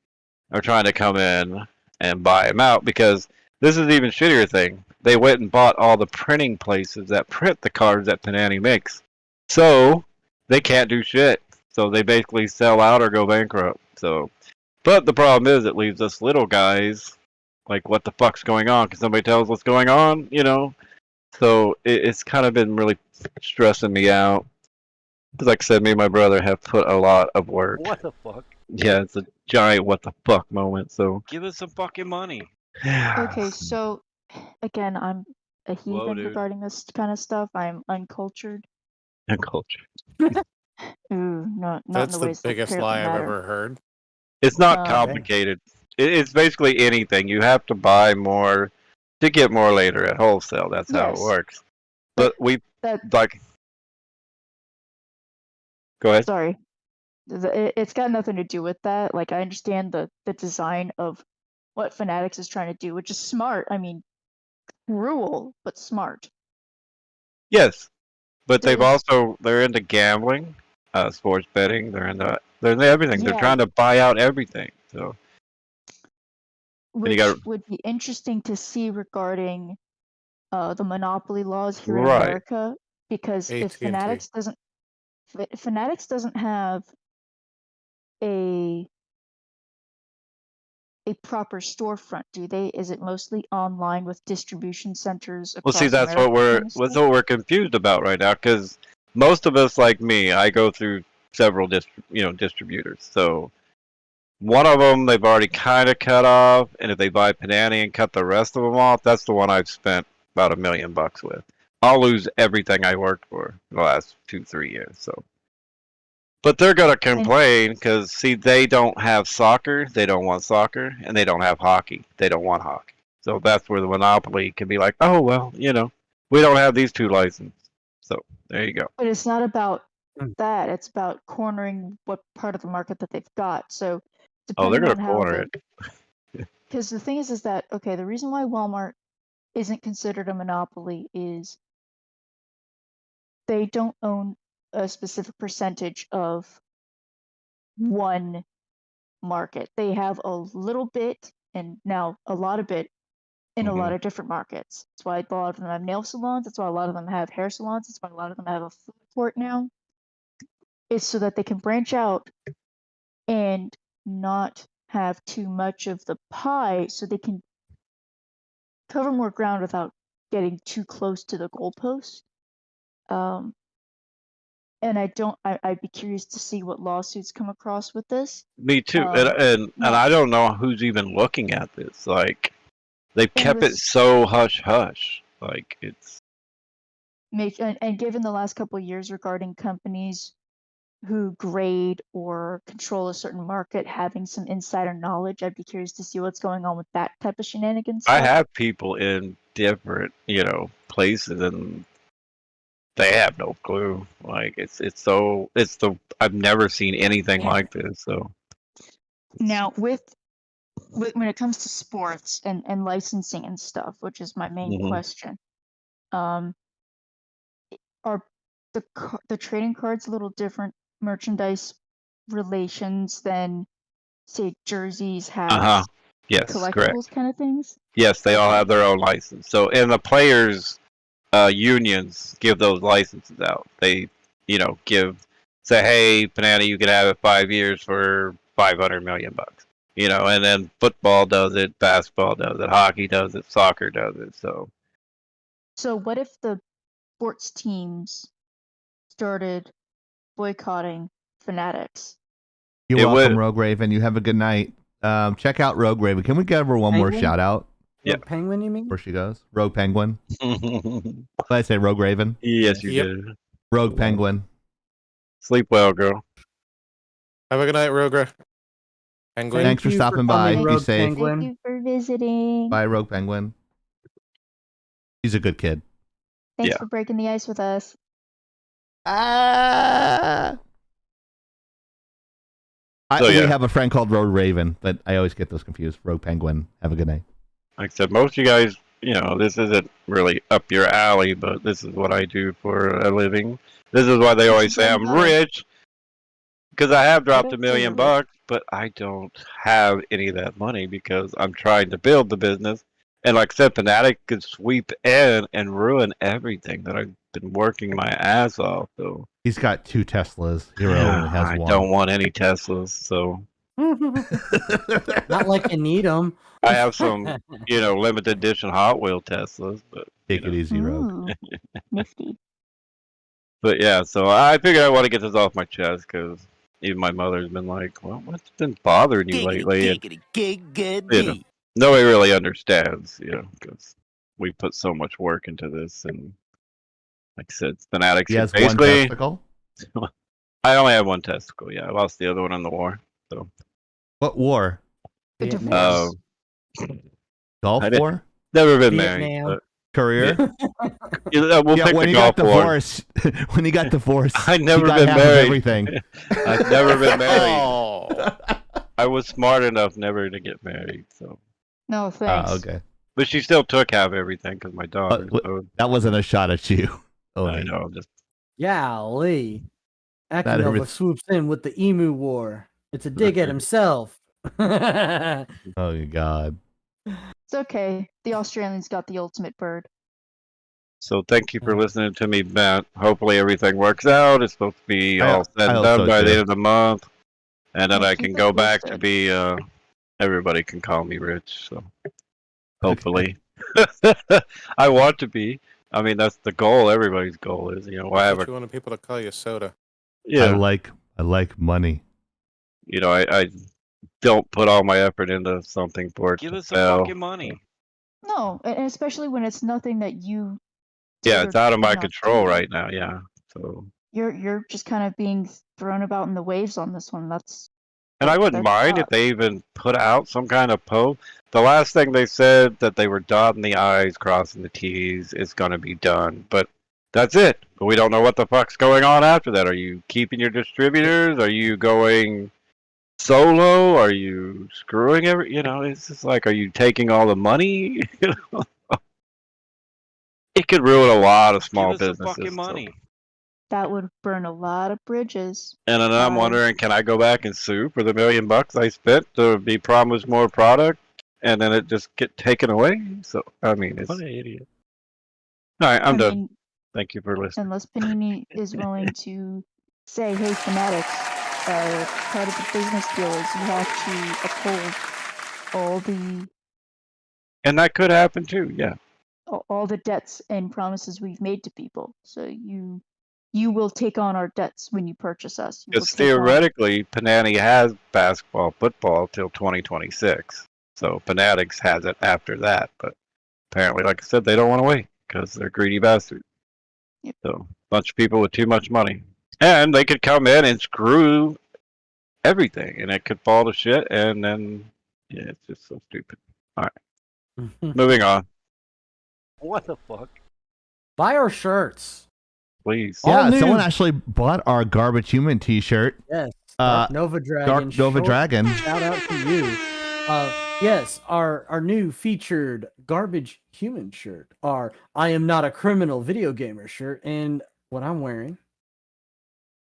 are trying to come in and buy them out because this is the even shittier thing. They went and bought all the printing places that print the cards that Panani makes. So they can't do shit. So they basically sell out or go bankrupt. So, but the problem is it leaves us little guys like, what the fuck's going on? Can somebody tell us what's going on? So it's kind of been really stressing me out. Because like I said, me and my brother have put a lot of work. What the fuck? Yeah, it's a giant what the fuck moment. So give us some fucking money. Okay, so again, I'm a heathen dude. regarding this kind of stuff. I'm uncultured. Culture. Ooh, not That's in the the ways that biggest apparently lie I've matter. ever heard. It's not Okay. complicated. It's basically anything. You have to buy more to get more later at wholesale. That's how it Yes. works. But like. Go ahead. Sorry. It's got nothing to do with that. Like, I understand the design of what Fanatics is trying to do, which is smart. I mean, cruel, but smart. Yes, but they're There's- into gambling, sports betting. They're into everything. They're Yeah. trying to buy out everything. So Which gotta- would be interesting to see regarding the monopoly laws here in Right. America, because if AT&T. Fanatics doesn't have a proper storefront, do they? Is it mostly online with distribution centers well, across see, that's America what we're confused about right now. Because most of us, like me, I go through several distributors. So one of them they've already kind of cut off, and if they buy Panani and cut the rest of them off, that's the one I've spent about $1 million with. I'll lose everything I worked for the last 2-3 years. So, but they're gonna complain because see, they don't have soccer, they don't want soccer, and they don't have hockey, they don't want hockey. So that's where the monopoly can be like, oh well, we don't have these two licenses. So there you go. But it's not about that. It's about cornering what part of the market that they've got. So Oh, they're depending gonna on how corner it. because the thing is that, okay, the reason why Walmart isn't considered a monopoly is they don't own a specific percentage of one market. They have a little bit and now a lot of it in a lot of different markets. That's why a lot of them have nail salons. That's why a lot of them have hair salons. That's why a lot of them have a food court now. It's so that they can branch out and not have too much of the pie, so they can cover more ground without getting too close to the goalpost. And I'd be curious to see what lawsuits come across with this. Me too, and I don't know who's even looking at this. Like, they've kept it so hush hush. Like it's and given the last couple of years regarding companies who grade or control a certain market having some insider knowledge, I'd be curious to see what's going on with that type of shenanigans. I have people in different places and they have no clue. Like I've never seen anything like this. So now when it comes to sports and licensing and stuff, which is my main question, are the trading card's a little different merchandise relations than say jerseys, hats, Yes, collectibles correct. kind of things. Yes, they all have their own license. So, and the players' unions give those licenses out. They, say, hey, Panani, you can have it 5 years for $500 million. And then football does it, basketball does it, hockey does it, soccer does it. So what if the sports teams started boycotting Fanatics? You're welcome, Rogue Raven. You have a good night. Check out Rogue Raven. Can we give her one more Penguin? shout out? Rogue Penguin, you mean? Where she goes? Rogue Penguin. Did I say Rogue Raven? Yes, you did. Rogue Penguin. Sleep well, girl. Have a good night, Rogue Penguin. Thanks for stopping by. Be safe. Thank you for visiting. Bye, Rogue Penguin. He's a good kid. Thanks for breaking the ice with us. We have a friend called Rogue Raven, but I always get those confused. Rogue Penguin. Have a good night. Like I said, most of you guys, this isn't really up your alley, but this is what I do for a living. This is why they always say I'm rich, because I have dropped $1 million, but I don't have any of that money because I'm trying to build the business. And like I said, Fanatic could sweep in and ruin everything that I've been working my ass off. So he's got 2 Teslas. HIRO only has 1. I don't want any Teslas, so Not like you need them. I have some, limited edition Hot Wheel Teslas, but take it easy, Rogue. Nifty. But yeah, so I figured I want to get this off my chest because even my mother's been like, "Well, what's been bothering you lately?" And, nobody really understands, because we put so much work into this, and like I said, Fanatics. He has basically, 1 testicle? I only have 1 testicle. Yeah, I lost the other one in the war. So what war? Gulf War? Never been married. But Career? We'll pick when the he Gulf got divorced, when he got divorced, I never he got been half of married. everything. I've never been married. I was smart enough never to get married, so. No thanks. Okay. But she still took half everything because my daughter. That wasn't a shot at you. I know. Just Golly. Akinova everything. swoops in with the Emu War. It's a dig at himself. Oh my God. It's okay. The Australians got the ultimate bird. So thank you for listening to me, Matt. Hopefully everything works out. It's supposed to be all said and done by the end of the month, and then I can go back to be. Everybody can call me Rich. So hopefully, I want to be. I mean, that's the goal. Everybody's goal is, why have You want people to call you Soda? Yeah, I like money. I don't put all my effort into something for it Give to us some sell. fucking money. No, and especially when it's nothing that you. Yeah, it's out of my not control do. right now. Yeah, so. You're just kind of being thrown about in the waves on this one. And I wouldn't mind if they even put out some kind of post. The last thing they said that they were dotting the I's, crossing the T's is going to be done. But that's it. But we don't know what the fuck's going on after that. Are you keeping your distributors? Are you going solo? Are you screwing it's just like, are you taking all the money? It could ruin a lot of small businesses. Fucking money. That would burn a lot of bridges. And then I'm wondering, can I go back and sue for the $1 million I spent to be promised more product, and then it just get taken away? So it's what an idiot. All right, I'm done. Thank you for listening. Unless Panini is willing to say, "Hey, Fanatics, part of the business deal is you have to uphold And that could happen too. Yeah. all the debts and promises we've made to people. So you will take on our debts when you purchase us. Because theoretically, Panani has basketball, football till 2026. So Fanatics has it after that. But apparently, like I said, they don't want to wait because they're greedy bastards. Yep. So a bunch of people with too much money. And they could come in and screw everything, and it could fall to shit. And then, yeah, it's just so stupid. All right. Moving on. What the fuck? Buy our shirts. Please. Yeah, someone actually bought our Garbage Human t-shirt. Yes. Dark Nova Dragon. Dark Nova Dragon. Shout out to you. Yes, our new featured Garbage Human shirt, our I Am Not a Criminal video gamer shirt, and what I'm wearing,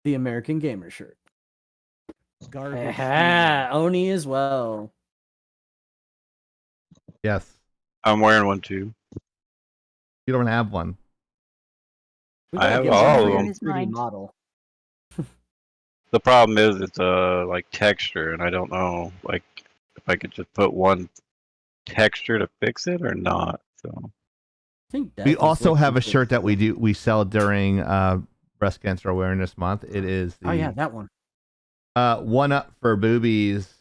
the American Gamer shirt. Garbage. Oni as well. Yes. I'm wearing one too. You don't have one. I have all of them. 3D model. The problem is it's like texture, and I don't know like if I could just put one texture to fix it or not. So We also have a shirt that we sell during Breast Cancer Awareness Month. It is the that one. One Up for Boobies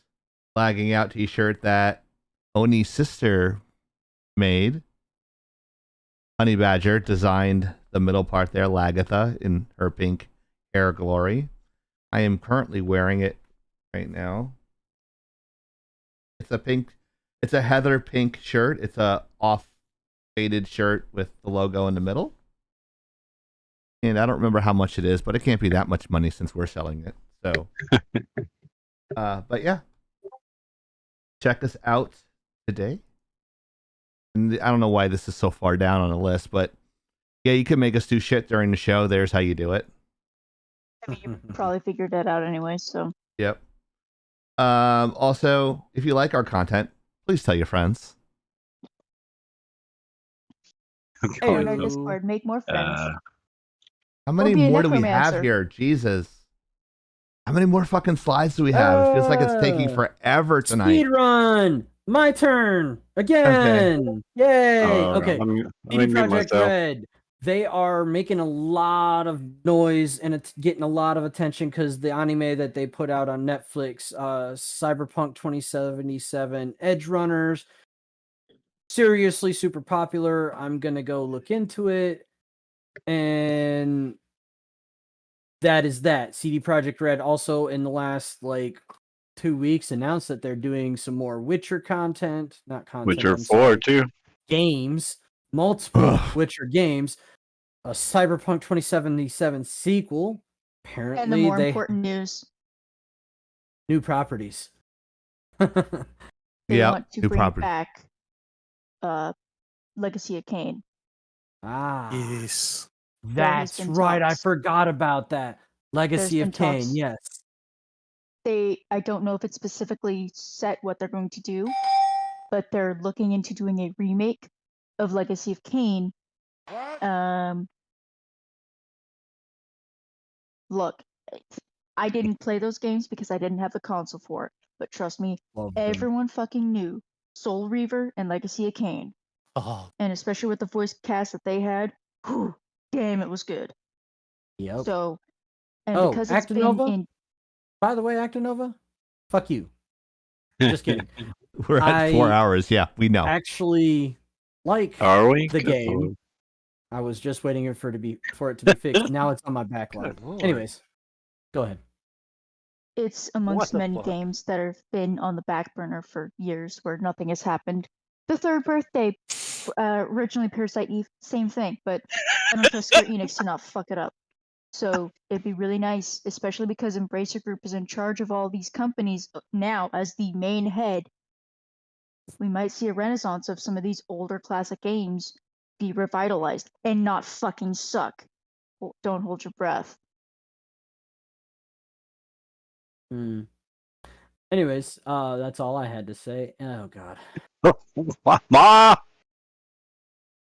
Lagging Out t-shirt that Oni's sister made. Honey Badger designed the middle part there, Lagatha, in her pink hair glory. I am currently wearing it right now. It's a heather pink shirt. It's a off-faded shirt with the logo in the middle. And I don't remember how much it is, but it can't be that much money since we're selling it. So, but yeah, check us out today. And I don't know why this is so far down on the list, but yeah, you can make us do shit during the show. There's how you do it. I mean, you probably figured that out anyway, so. Yep. Also, if you like our content, please tell your friends. Join our Discord, make more friends. How many be a more do we have necromancer. here? Jesus. How many more fucking slides do we have? It feels like it's taking forever tonight. Speed run. My turn again. Yay. Okay. Let me CD mute Projekt myself. Red. They are making a lot of noise and it's getting a lot of attention because the anime that they put out on Netflix, Cyberpunk 2077, Edge Runners, seriously super popular. I'm gonna go look into it, and that is that. CD Projekt Red also in the last 2 weeks announced that they're doing some more Witcher content, not content. Witcher I'm 4 sorry, too. games, multiple Witcher games, a Cyberpunk 2077 sequel. Apparently, And the more important news, new properties. they Yep, want to new bring property. back Legacy of Kain. Yes. That's been right. I talks. forgot about that. Legacy There's of been Kain. talks. Yes. I don't know if it's specifically set what they're going to do, but they're looking into doing a remake of Legacy of Kain. Look, I didn't play those games because I didn't have the console for it, but trust me, Love them. everyone fucking knew Soul Reaver and Legacy of Kain. Oh, And especially with the voice cast that they had, whew, damn, it was good. Yep. So, and Oh, because it's been Actinova? in, By the way, Actinova, fuck you. Just kidding. We're at 4 hours. Yeah, we know. Actually like Are we? the Good game. lord. I was just waiting for it to be fixed. Now it's on my backlog. Good lord. Anyways, go ahead. it's What amongst the many fuck? games that have been on the back burner for years where nothing has happened. The third birthday, originally Parasite Eve, same thing, but I don't trust Square Enix to not fuck it up. So it'd be really nice, especially because Embracer Group is in charge of all these companies now as the main head. We might see a renaissance of some of these older classic games be revitalized and not fucking suck. Don't hold your breath. Anyways, that's all I had to say. Oh god. Ma!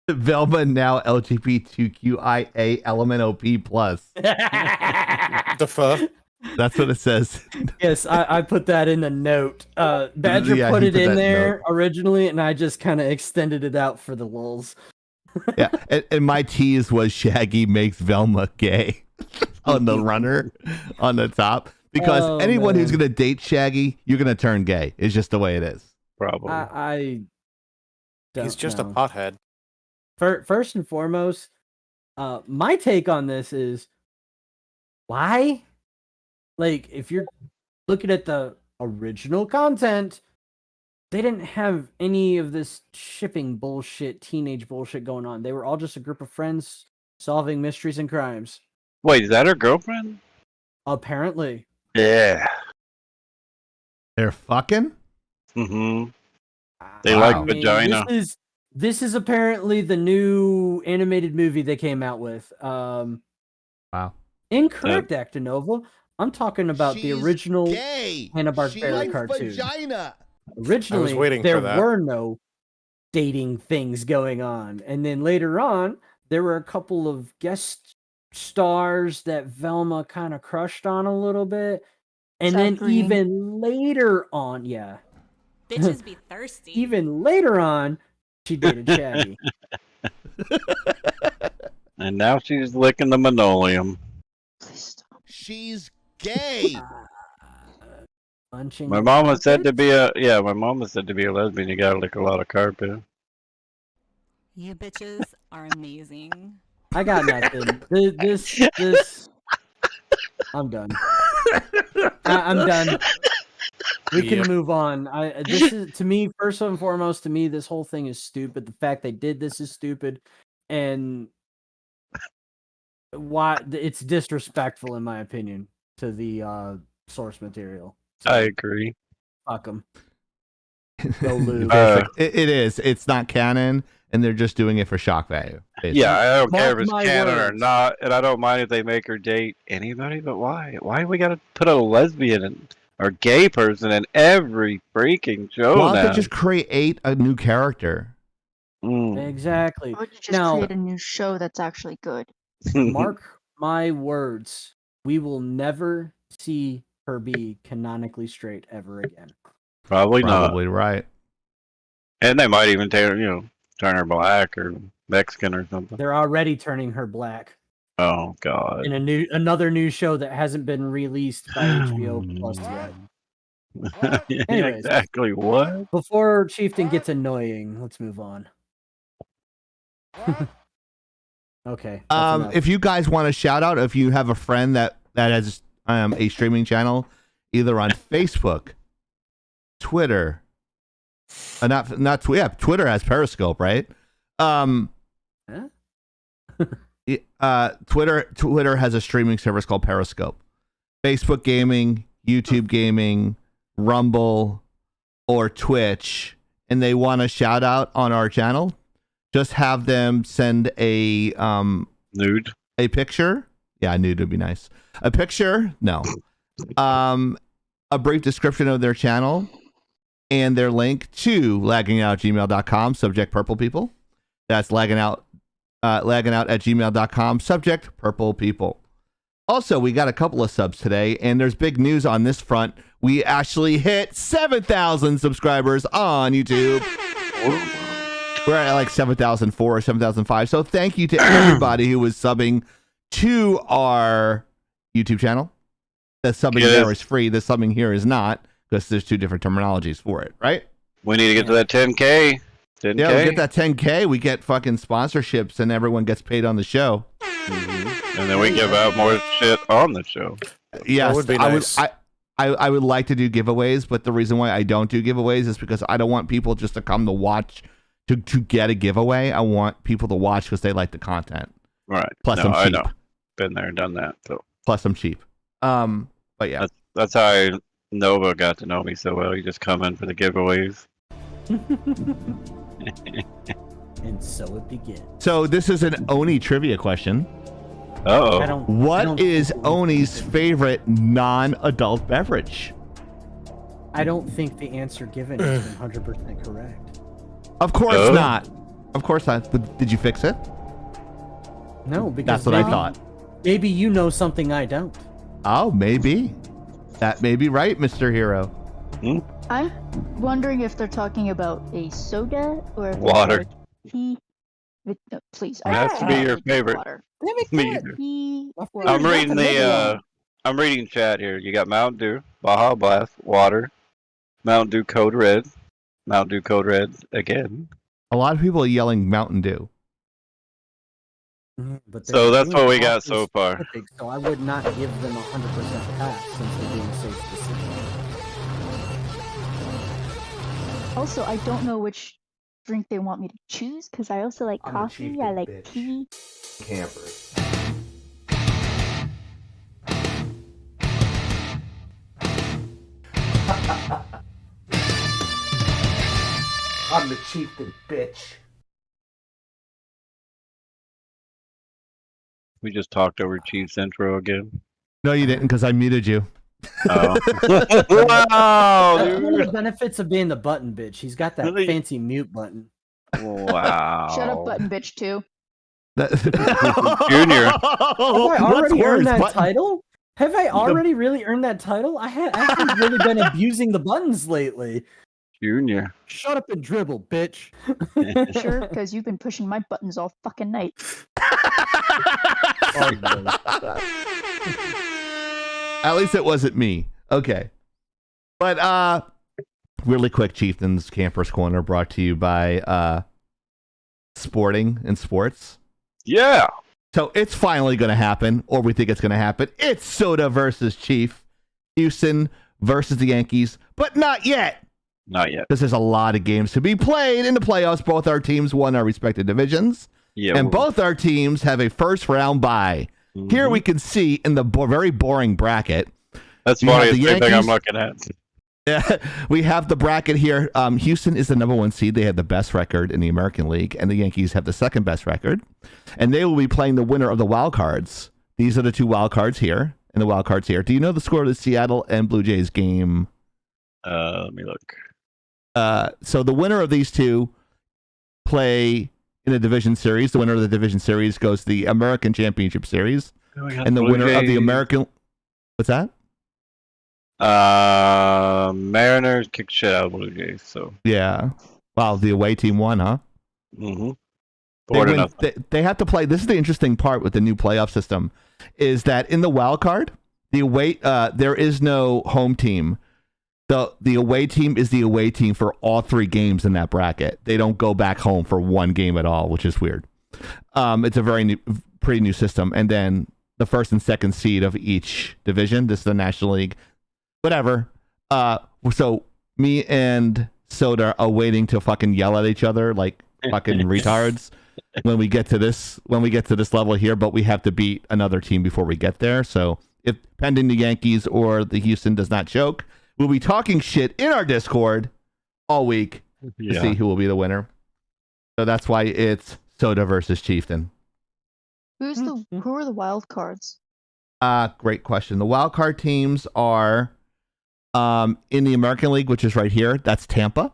Velma now LGBTQIA element OP plus. the fuck? That's what it says. Yes, I put that in the note. Badger Yeah, put he it put that in in there originally, and I just kind of extended it out for the lulz. Yeah, and my tease was Shaggy makes Velma gay on the runner on the top. Because Oh, anyone who's man. going to date Shaggy, you're going to turn gay. It's just the way it is. Probably. I don't He's just know. a pothead. First and foremost, my take on this is why? Like, if you're looking at the original content, they didn't have any of this shipping bullshit, teenage bullshit going on. They were all just a group of friends solving mysteries and crimes. Wait, is that her girlfriend? Apparently. Yeah. They're fucking? Mm-hmm. They Wow. like I mean, vagina. This is apparently the new animated movie they came out with. Wow. Incorrect, Actinova. I'm talking about the She's original gay. She Hanna-Barbera likes cartoon. vagina. Originally, waiting there for that. were no dating things going on. And then later on, there were a couple of guest stars that Velma kind of crushed on a little bit. And Sad then Green. even later on, yeah. Bitches be thirsty. Even later on, she dated Shaggy. And now she's licking the linoleum. She's gay. Punching My the mama said to carpet? be my mama said to be a lesbian, you gotta lick a lot of carpet. You bitches are amazing. I got nothing. This. I'm done. I'm done. We can move on. This is, to me, first and foremost, to me, this whole thing is stupid. The fact they did this is stupid, and why it's disrespectful, in my opinion, to the source material. So, I agree. fuck them. Go lose. It is. It's not canon, and they're just doing it for shock value. basically. Yeah, I don't care if it's Mark my canon or words. not, and I don't mind if they make her date anybody, but why? Why we gotta put a lesbian or gay person in every freaking show Why don't now? they just create a new character? Exactly. Or would you just Now, create a new show that's actually good? mark my words. We will never see her be canonically straight ever again. Probably not. Probably right. And they might even turn her black or Mexican or something. They're already turning her black Oh God. in another new show that hasn't been released by HBO Plus yet. Yeah, Anyways. exactly. What? Before Chieftain gets annoying, let's move on. Okay. that's enough. If you guys want a shout out, if you have a friend that has a streaming channel, either on Facebook, Twitter, Twitter has Periscope, right? Twitter has a streaming service called Periscope. Facebook gaming, YouTube gaming, Rumble, or Twitch, and they want a shout out on our channel, just have them send a nude, a picture. Yeah, nude would be nice. A picture, no. A brief description of their channel and their link to laggingout@gmail.com, subject purple people. That's laggingout at gmail.com, subject purple people. Also, we got a couple of subs today, and there's big news on this front. We actually hit 7,000 subscribers on YouTube. We're at like 7,004 or 7,005. So thank you to everybody who was subbing to our YouTube channel. The subbing there is free. The subbing here is not, because there's two different terminologies for it, right? We need to get to that 10K. 10K. Yeah, we get that 10K. We get fucking sponsorships, and everyone gets paid on the show. And then we give out more shit on the show. Yes, That would be nice. I would like to do giveaways, but the reason why I don't do giveaways is because I don't want people just to come to watch to get a giveaway. I want people to watch because they like the content. Right. Plus, no, I'm I cheap. know. Been there, done that. So Plus, I'm cheap. But yeah, that's how Nova got to know me so well. You just come in for the giveaways. And so it begins. So this is an Oni trivia question. Uh-oh. What is Oni's favorite non-adult beverage? I don't think the answer given is 100% correct. Of course not. Of course not. But did you fix it? No, because That's what I thought. Maybe you know something I don't. Oh, maybe. That may be right, Mr. Hero. I'm wondering if they're talking about a soda or if Water. it's a tea. No, please. It has to be your favorite. Water. Me either. Tea. I'm reading I'm reading chat here. You got Mountain Dew, Baja Blast, water, Mountain Dew Code Red, Mountain Dew Code Red again. A lot of people are yelling Mountain Dew. But So they're that's being what we got awfully so far. specific, so I would not give them 100% pass since they're being so specific. Also, I don't know which drink they want me to choose because I also like I'm a coffee. cheap I like bitch. tea. Campers. I'm the chieftain, bitch. We just talked over Chief's intro again. No, you didn't, because I muted you. Oh. Wow, That's one of the dude. benefits of being the button bitch. He's got that fancy mute button. Wow. Shut up, button bitch too. Junior. Have I already worse, earned that button? title? Have I already really earned that title? I haven't really been abusing the buttons lately. Junior. Shut up and dribble, bitch. Sure, because you've been pushing my buttons all fucking night. At least it wasn't me. Okay. But really quick, Chieftain's Campers Corner brought to you by Sporting and Sports. Yeah. So it's finally going to happen, or we think it's going to happen. It's Soda versus Chief. Houston versus the Yankees, but not yet. Not yet. Because there's a lot of games to be played in the playoffs. Both our teams won our respective divisions. Yeah. And both our teams have a first round bye. Here we can see in the very boring bracket. That's you have funny. the The same thing I'm Yankees- looking at. Yeah, we have the bracket here. Houston is the #1 seed. They have the best record in the American League, and the Yankees have the second best record. And they will be playing the winner of the wild cards. These are the two wild cards here, and the wild cards here. Do you know the score of the Seattle and Blue Jays game? Let me look. So the winner of these two play in a division series. The winner of the division series goes to the American Championship Series, and the Blue winner of the Jays. American. What's that? Mariners kicked shit out of Blue Jays. So Yeah. Wow, the away team won, huh? mm-hmm. They have to play. This is the interesting part with the new playoff system, is that in the wild card, the away there is no home team. The away team is the away team for all three games in that bracket. They don't go back home for one game at all, which is weird. It's a pretty new system. And then the first and second seed of each division. This is the National League. Whatever. So me and Soda are waiting to fucking yell at each other like fucking retards when we get to this level here, but we have to beat another team before we get there. So if pending the Yankees or the Houston does not choke, we'll be talking shit in our Discord all week to see who will be the winner. So that's why it's Soda versus Chieftain. Who are the wild cards? Great question. The wild card teams are in the American League, which is right here. That's Tampa.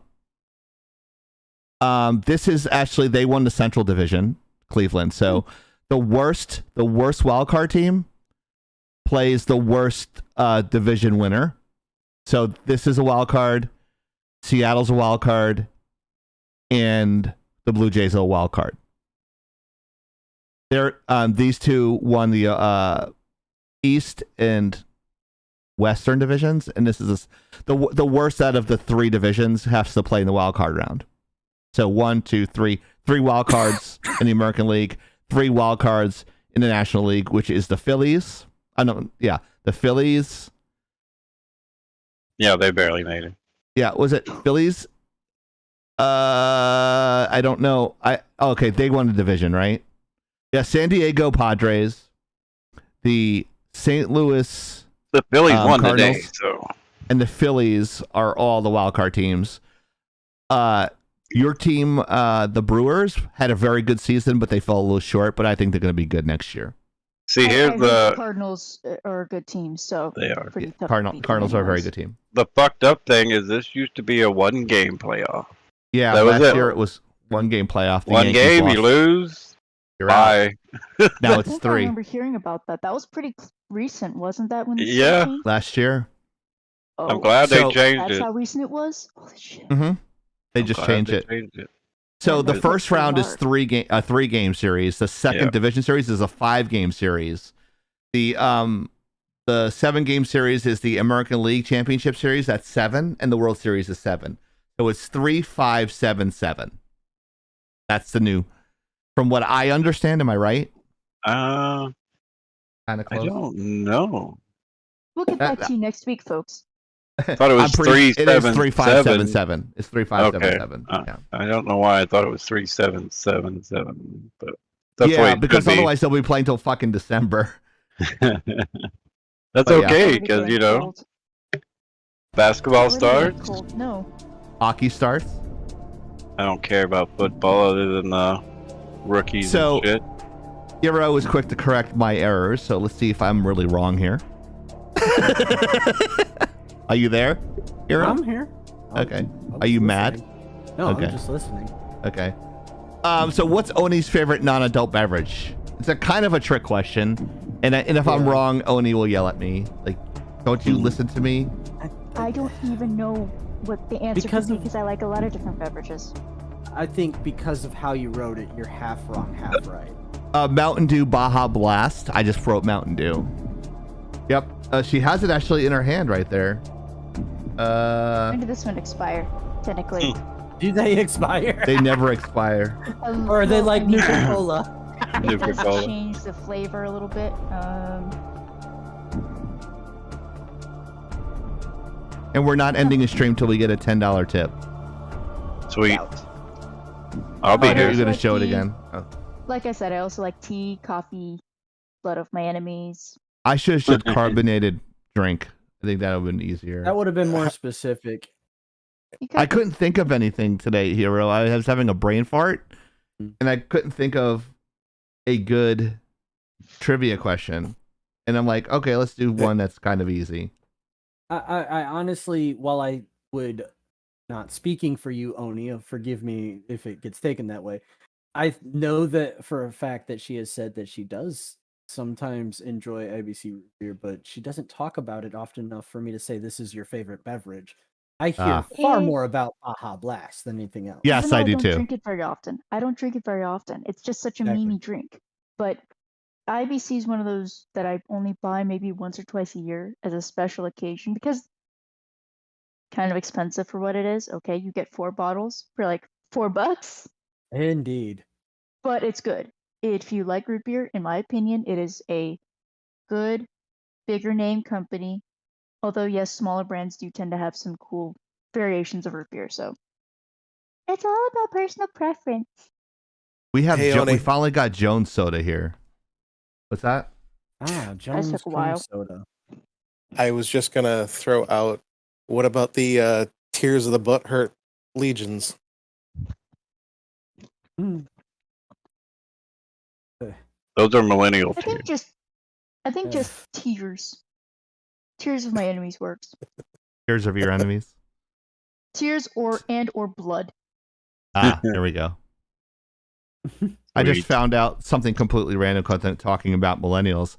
This is actually, they won the Central Division, Cleveland. So the worst wild card team plays the worst division winner. So this is a wild card. Seattle's a wild card, and the Blue Jays are a wild card. These two won the East and Western divisions, and this is the worst out of the three divisions has to play in the wild card round. So 1, 2, 3, 3 wild cards in the American League, 3 wild cards in the National League, which is the Phillies. The Phillies. Yeah, they barely made it. Yeah, was it Phillies? I don't know. Okay, they won the division, right? Yeah, San Diego Padres, the St. Louis. The Phillies won Cardinals, today, so. And the Phillies are all the wild card teams. Your team, the Brewers, had a very good season, but they fell a little short. But I think they're going to be good next year. See, I here's think the Cardinals are a good team, so They are. pretty tough to beat Cardinals are a very anyways. good team. the fucked up thing is this used to be a 1-game playoff. Yeah, That was last it. year it was 1 game playoff. The One Yankees game, lost. you lose. You're out. Bye. Now I it's think I 3 remember hearing about that. That was pretty recent, wasn't that? When the Yeah. changed? last year. I'm glad they So- changed That's it. how recent it was. Holy shit! Mm-hmm. They I'm just glad changed they it. changed it. So the That's first pretty round is hard. 3-game series. The second Yeah. division series is a 5-game series. The 7-game series is the American League Championship Series. That's 7, and the World Series is 7. So it's 3, 5, 7, 7. That's the new. From what I understand, am I right? Uh, Kind of I close. don't know. We'll get back to you next week, folks. I thought it was It is 3, 5, 7, 7. 7. It's 3, 5, 7, Okay. 7. Yeah. I don't know why I thought it was 3, 7, 7, 7, but that's the way Yeah, it because should be. otherwise they'll be playing till fucking December. That's But yeah. okay, because you know, basketball starts. Cold. No. Hockey starts. I don't care about football other than rookies So- and shit. Hero was quick to correct my errors, so let's see if I'm really wrong here. Are you there, Hero? I'm here. Okay. I'm Are you just mad? listening. No, Okay. I'm just listening. Okay. So what's Oni's favorite non-adult beverage? It's a kind of a trick question, and if I'm wrong, Oni will yell at me. Like, don't you listen to me? I don't even know what the answer Because could be of- because I like a lot of different beverages. I think because of how you wrote it, you're half wrong, half right. Mountain Dew Baja Blast. I just wrote Mountain Dew. Yep. She has it actually in her hand right there. When did this one expire? Technically. Do they expire? They never expire. Or are they Well, like I mean, Nuka-Cola? It does change the flavor a little bit. And we're not ending a stream till we get a $10 tip. Sweet. I'll be Oh, here. you're gonna Like show it tea. again. Oh. Like I said, I also like tea, coffee, blood of my enemies. I should have said carbonated drink. I think that would have been easier. That would have been more specific. I couldn't think of anything today, Hero. I was having a brain fart, and I couldn't think of a good trivia question. And I'm like, okay, let's do one that's kind of easy. I honestly, while I would, not speaking for you, Oni, forgive me if it gets taken that way. I know that for a fact that she has said that she does sometimes enjoy IBC root beer, but she doesn't talk about it often enough for me to say this is your favorite beverage. I hear far more about Baja Blast than anything else. Yes, Even though I do don't too. drink it very often. I don't drink it very often. It's just such a Exactly. memey drink. But IBC is one of those that I only buy maybe once or twice a year as a special occasion because kind of expensive for what it is. Okay, you get 4 bottles for like $4, Indeed. but it's good. If you like root beer, in my opinion, it is a good, bigger name company. Although, yes, smaller brands do tend to have some cool variations of root beer. So it's all about personal preference. We have Hey, we Oni. finally got Jones soda here. What's that? Jones took a cream while. soda. I was just gonna throw out. What about the Tears of the Butthurt Legions? Those are millennial I think tears. just tears. Tears of my enemies works. Tears of your enemies. Tears or blood. There we go. I just Sweet. found out something completely random content talking about millennials.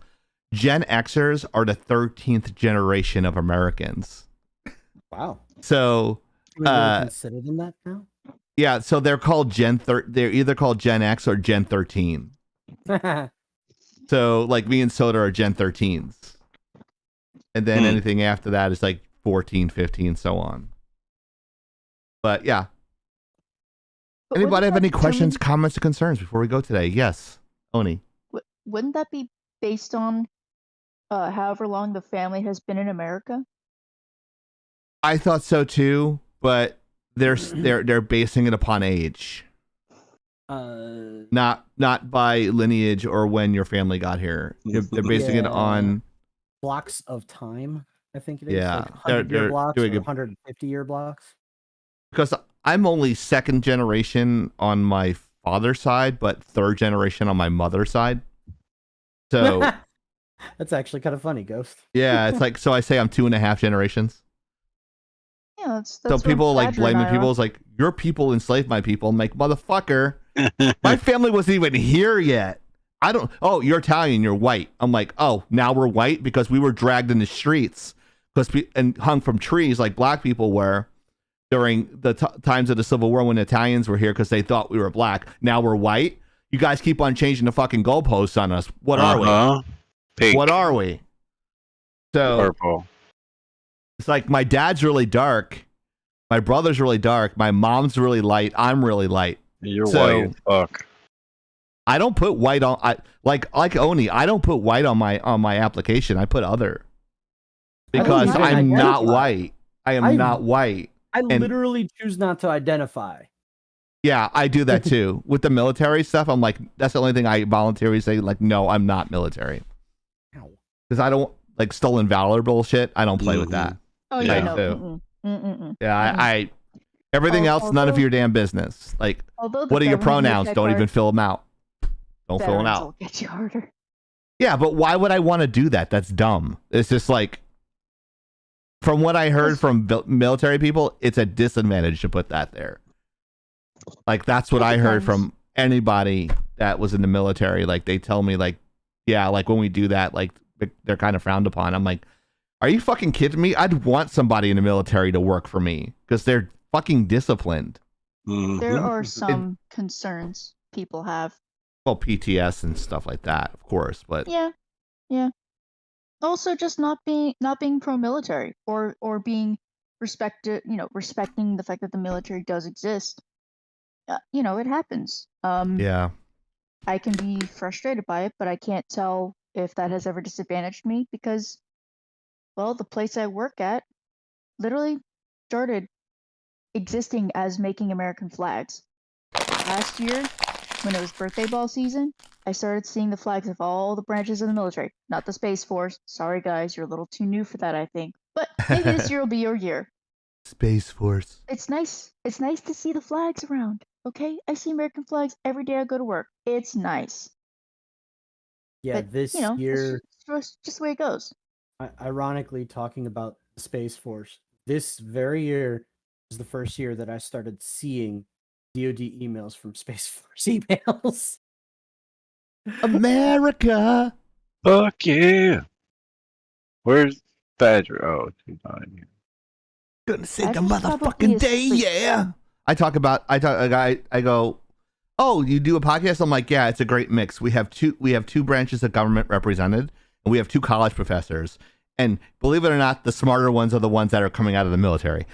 Gen Xers are the 13th generation of Americans. Wow. So, Can we really consider them that now? yeah, so they're called they're either called Gen X or Gen 13. So, like me and Soda are Gen 13s. And then anything after that is like 14, 15, so on. But yeah. But Anybody have wouldn't any that questions, determine- comments, or concerns before we go today? Yes. Oni. Wouldn't that be based on however long the family has been in America? I thought so too, but they're basing it upon age. Not by lineage or when your family got here. They're basing it on blocks of time, I think it is. Yeah, Like 100-year they're blocks doing or it- 150-year blocks. because I'm only second generation on my father's side, but third generation on my mother's side. So That's actually kind of funny, Ghost. yeah, it's like, so I say I'm 2.5 generations. Yeah, that's So what people like Badger and blaming I people are. is like, your people enslaved my people. I'm like, motherfucker, my family wasn't even here yet. I don't. Oh, you're Italian. You're white. I'm like, oh, now we're white because we were dragged in the streets and hung from trees like black people were during the times of the Civil War when Italians were here because they thought we were black. Now we're white. You guys keep on changing the fucking goalposts on us. What are we? Pink. What are we? So Purple. it's like my dad's really dark, my brother's really dark, my mom's really light, I'm really light. You're So, white as fuck. I don't put white on. I like Oni. I don't put white on my application. I put other because even I'm not identify. white. I am not white. I And- literally choose not to identify. Yeah, I do that too with the military stuff. I'm like, that's the only thing I voluntarily say. Like, no, I'm not military because I don't like stolen valor bullshit. I don't play with that. Oh Yeah, yeah, no. so- Mm-mm. Yeah, I everything else, none of Although- your damn business. Like, Although the what are your government, which pronouns? I Don't even part- fill them out. Don't fill it Veterans out. will get you harder. Yeah, but why would I want to do that? That's dumb. It's just like, from what I heard from military people, it's a disadvantage to put that there. Like, that's what I heard from anybody that was in the military. Like, they tell me, like, yeah, like when we do that, like, they're kind of frowned upon. I'm like, are you fucking kidding me? I'd want somebody in the military to work for me because they're fucking disciplined. There are some concerns people have. Well, PTS and stuff like that, of course, but Yeah. Also, just not being pro-military or being respected. Respecting the fact that the military does exist. It happens. yeah. I can be frustrated by it, but I can't tell if that has ever disadvantaged me because, well, the place I work at literally started existing as making American flags. Last year, when it was birthday ball season, I started seeing the flags of all the branches of the military. Not the Space Force. Sorry, guys, you're a little too new for that, I think. But maybe this year will be your year. Space Force. It's nice. It's nice to see the flags around. Okay, I see American flags every day I go to work. It's nice. Yeah, But, this it's year, just the way it goes. ironically, talking about the Space Force, this very year was the first year that I started seeing DoD emails from Space Force emails. America. Fuck yeah. Where's Badger? Oh, he's not in here. Gonna say the Badger's probably motherfucking day, asleep. yeah. I go, oh, you do a podcast? I'm like, yeah, it's a great mix. We have two branches of government represented, and we have 2 college professors. And believe it or not, the smarter ones are the ones that are coming out of the military.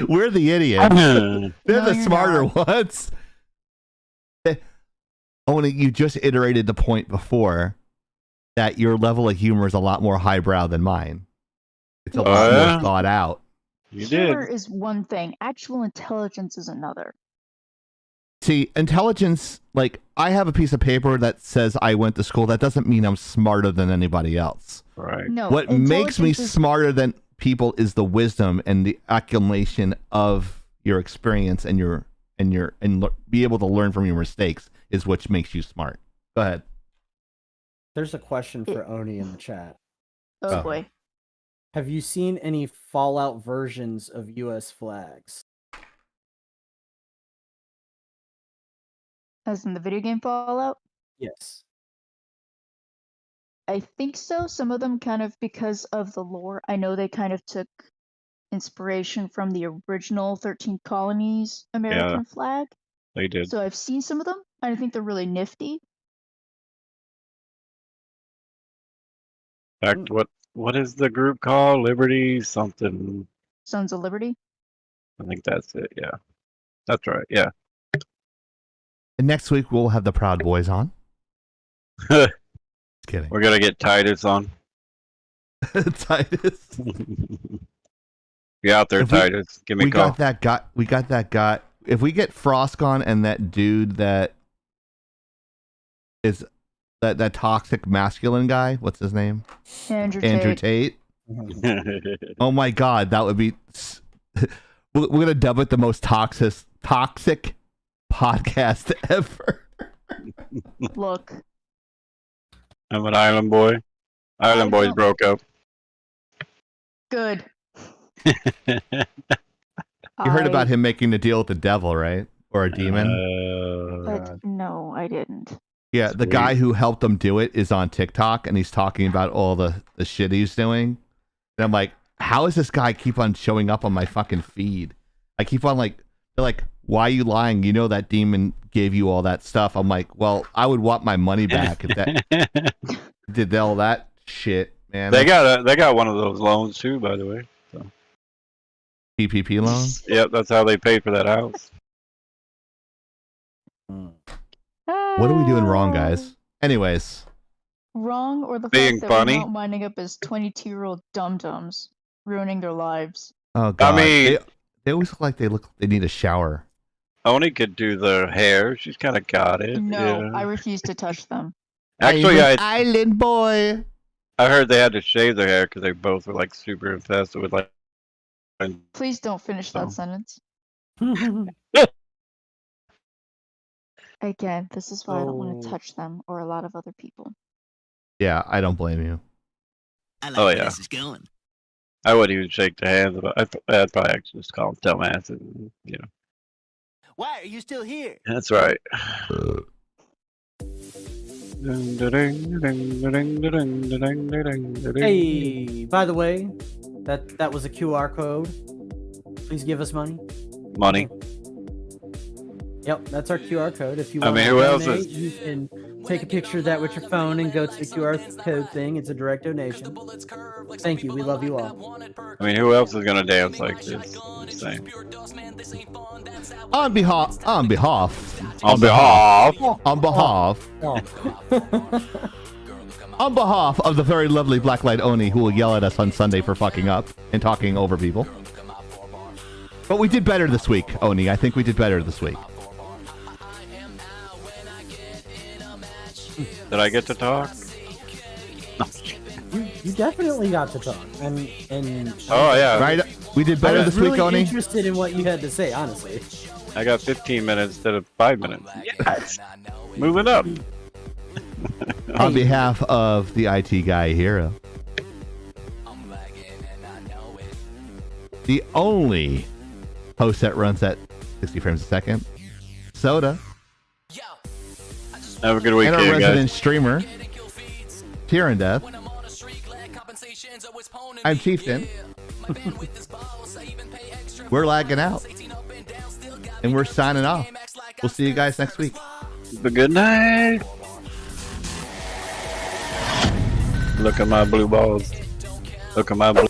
We're the idiots. They're the smarter ones. Only you just iterated the point before that your level of humor is a lot more highbrow than mine. It's a lot more thought out. Humor is one thing. Actual intelligence is another. See, intelligence, like, I have a piece of paper that says I went to school. That doesn't mean I'm smarter than anybody else. Right. No, What makes me intelligence is- smarter than people is the wisdom and the accumulation of your experience and be able to learn from your mistakes is what makes you smart. Go ahead. There's a question for Oni in the chat. Oh boy. Have you seen any Fallout versions of US flags? As in the video game Fallout? Yes. I think so. Some of them kind of because of the lore. I know they kind of took inspiration from the original 13 Colonies American flag. They did. So I've seen some of them. I think they're really nifty. In fact, what is the group called? Liberty something. Sons of Liberty. I think that's it. Yeah, that's right. Yeah. And next week we'll have the Proud Boys on. Just kidding. We're gonna get Titus on. Titus. Be out there, Titus. Give me a call. We got that guy. If we get Frosk on and that dude that is that toxic masculine guy, what's his name? Andrew Tate. Oh my God, that would be. We're gonna dub it the most toxic podcast ever. Look. I'm an island boy. Island boys broke up. Good. You heard about him making the deal with the devil, right? Or a demon? But no, I didn't. Yeah, the guy who helped him do it is on TikTok, and he's talking about all the shit he's doing. And I'm like, how does this guy keep on showing up on my fucking feed? I keep on they're like, why are you lying? You know that demon gave you all that stuff. I'm like, well, I would want my money back if that did all that shit, man. They got one of those loans too, by the way. So. PPP loans? Yep, that's how they paid for that house. What are we doing wrong, guys? Anyways. Wrong or the Being fact that funny? we're not winding up as 22-year-old dum-dums, ruining their lives. Oh God. I mean, they always look like they need a shower. Oni could do the hair. She's kind of got it. No, yeah. I refuse to touch them. Actually, island boy. I heard they had to shave their hair because they both were like super infested with like. Please don't finish that sentence. Again, this is why I don't want Oh. to touch them or a lot of other people. Yeah, I don't blame you. I like Oh, where yeah. this is going. I wouldn't even shake the hands. I'd probably actually just call them dumbass. And, you know, Why are you still here? that's right. Hey, by the way, that was a QR code. Please give us money. Money. Yep, that's our QR code. If you I want mean, to who else donate, is- you can take a picture of that with your phone and go to the QR code thing. It's a direct donation. Thank you. We love you all. I mean, who else is gonna dance like this? I'm just saying. On behalf On behalf. On behalf of the very lovely Blacklight Oni who will yell at us on Sunday for fucking up and talking over people. But we did better this week, Oni. I think we did better this week. Did I get to talk? You definitely got to talk. And Oh yeah. Right? We did better I was this week, really Oni. interested in what you had to say, honestly. I got 15 minutes instead of 5 minutes. Yes. Moving up. On behalf of the IT guy Hero. The only host that runs at 60 frames a second. Soda. Have a good And weekend, our resident guys. streamer. Tyrann Death. I'm Chieftain. We're lagging out. And we're signing off. We'll see you guys next week. Good night. Look at my blue balls. Look at my blue.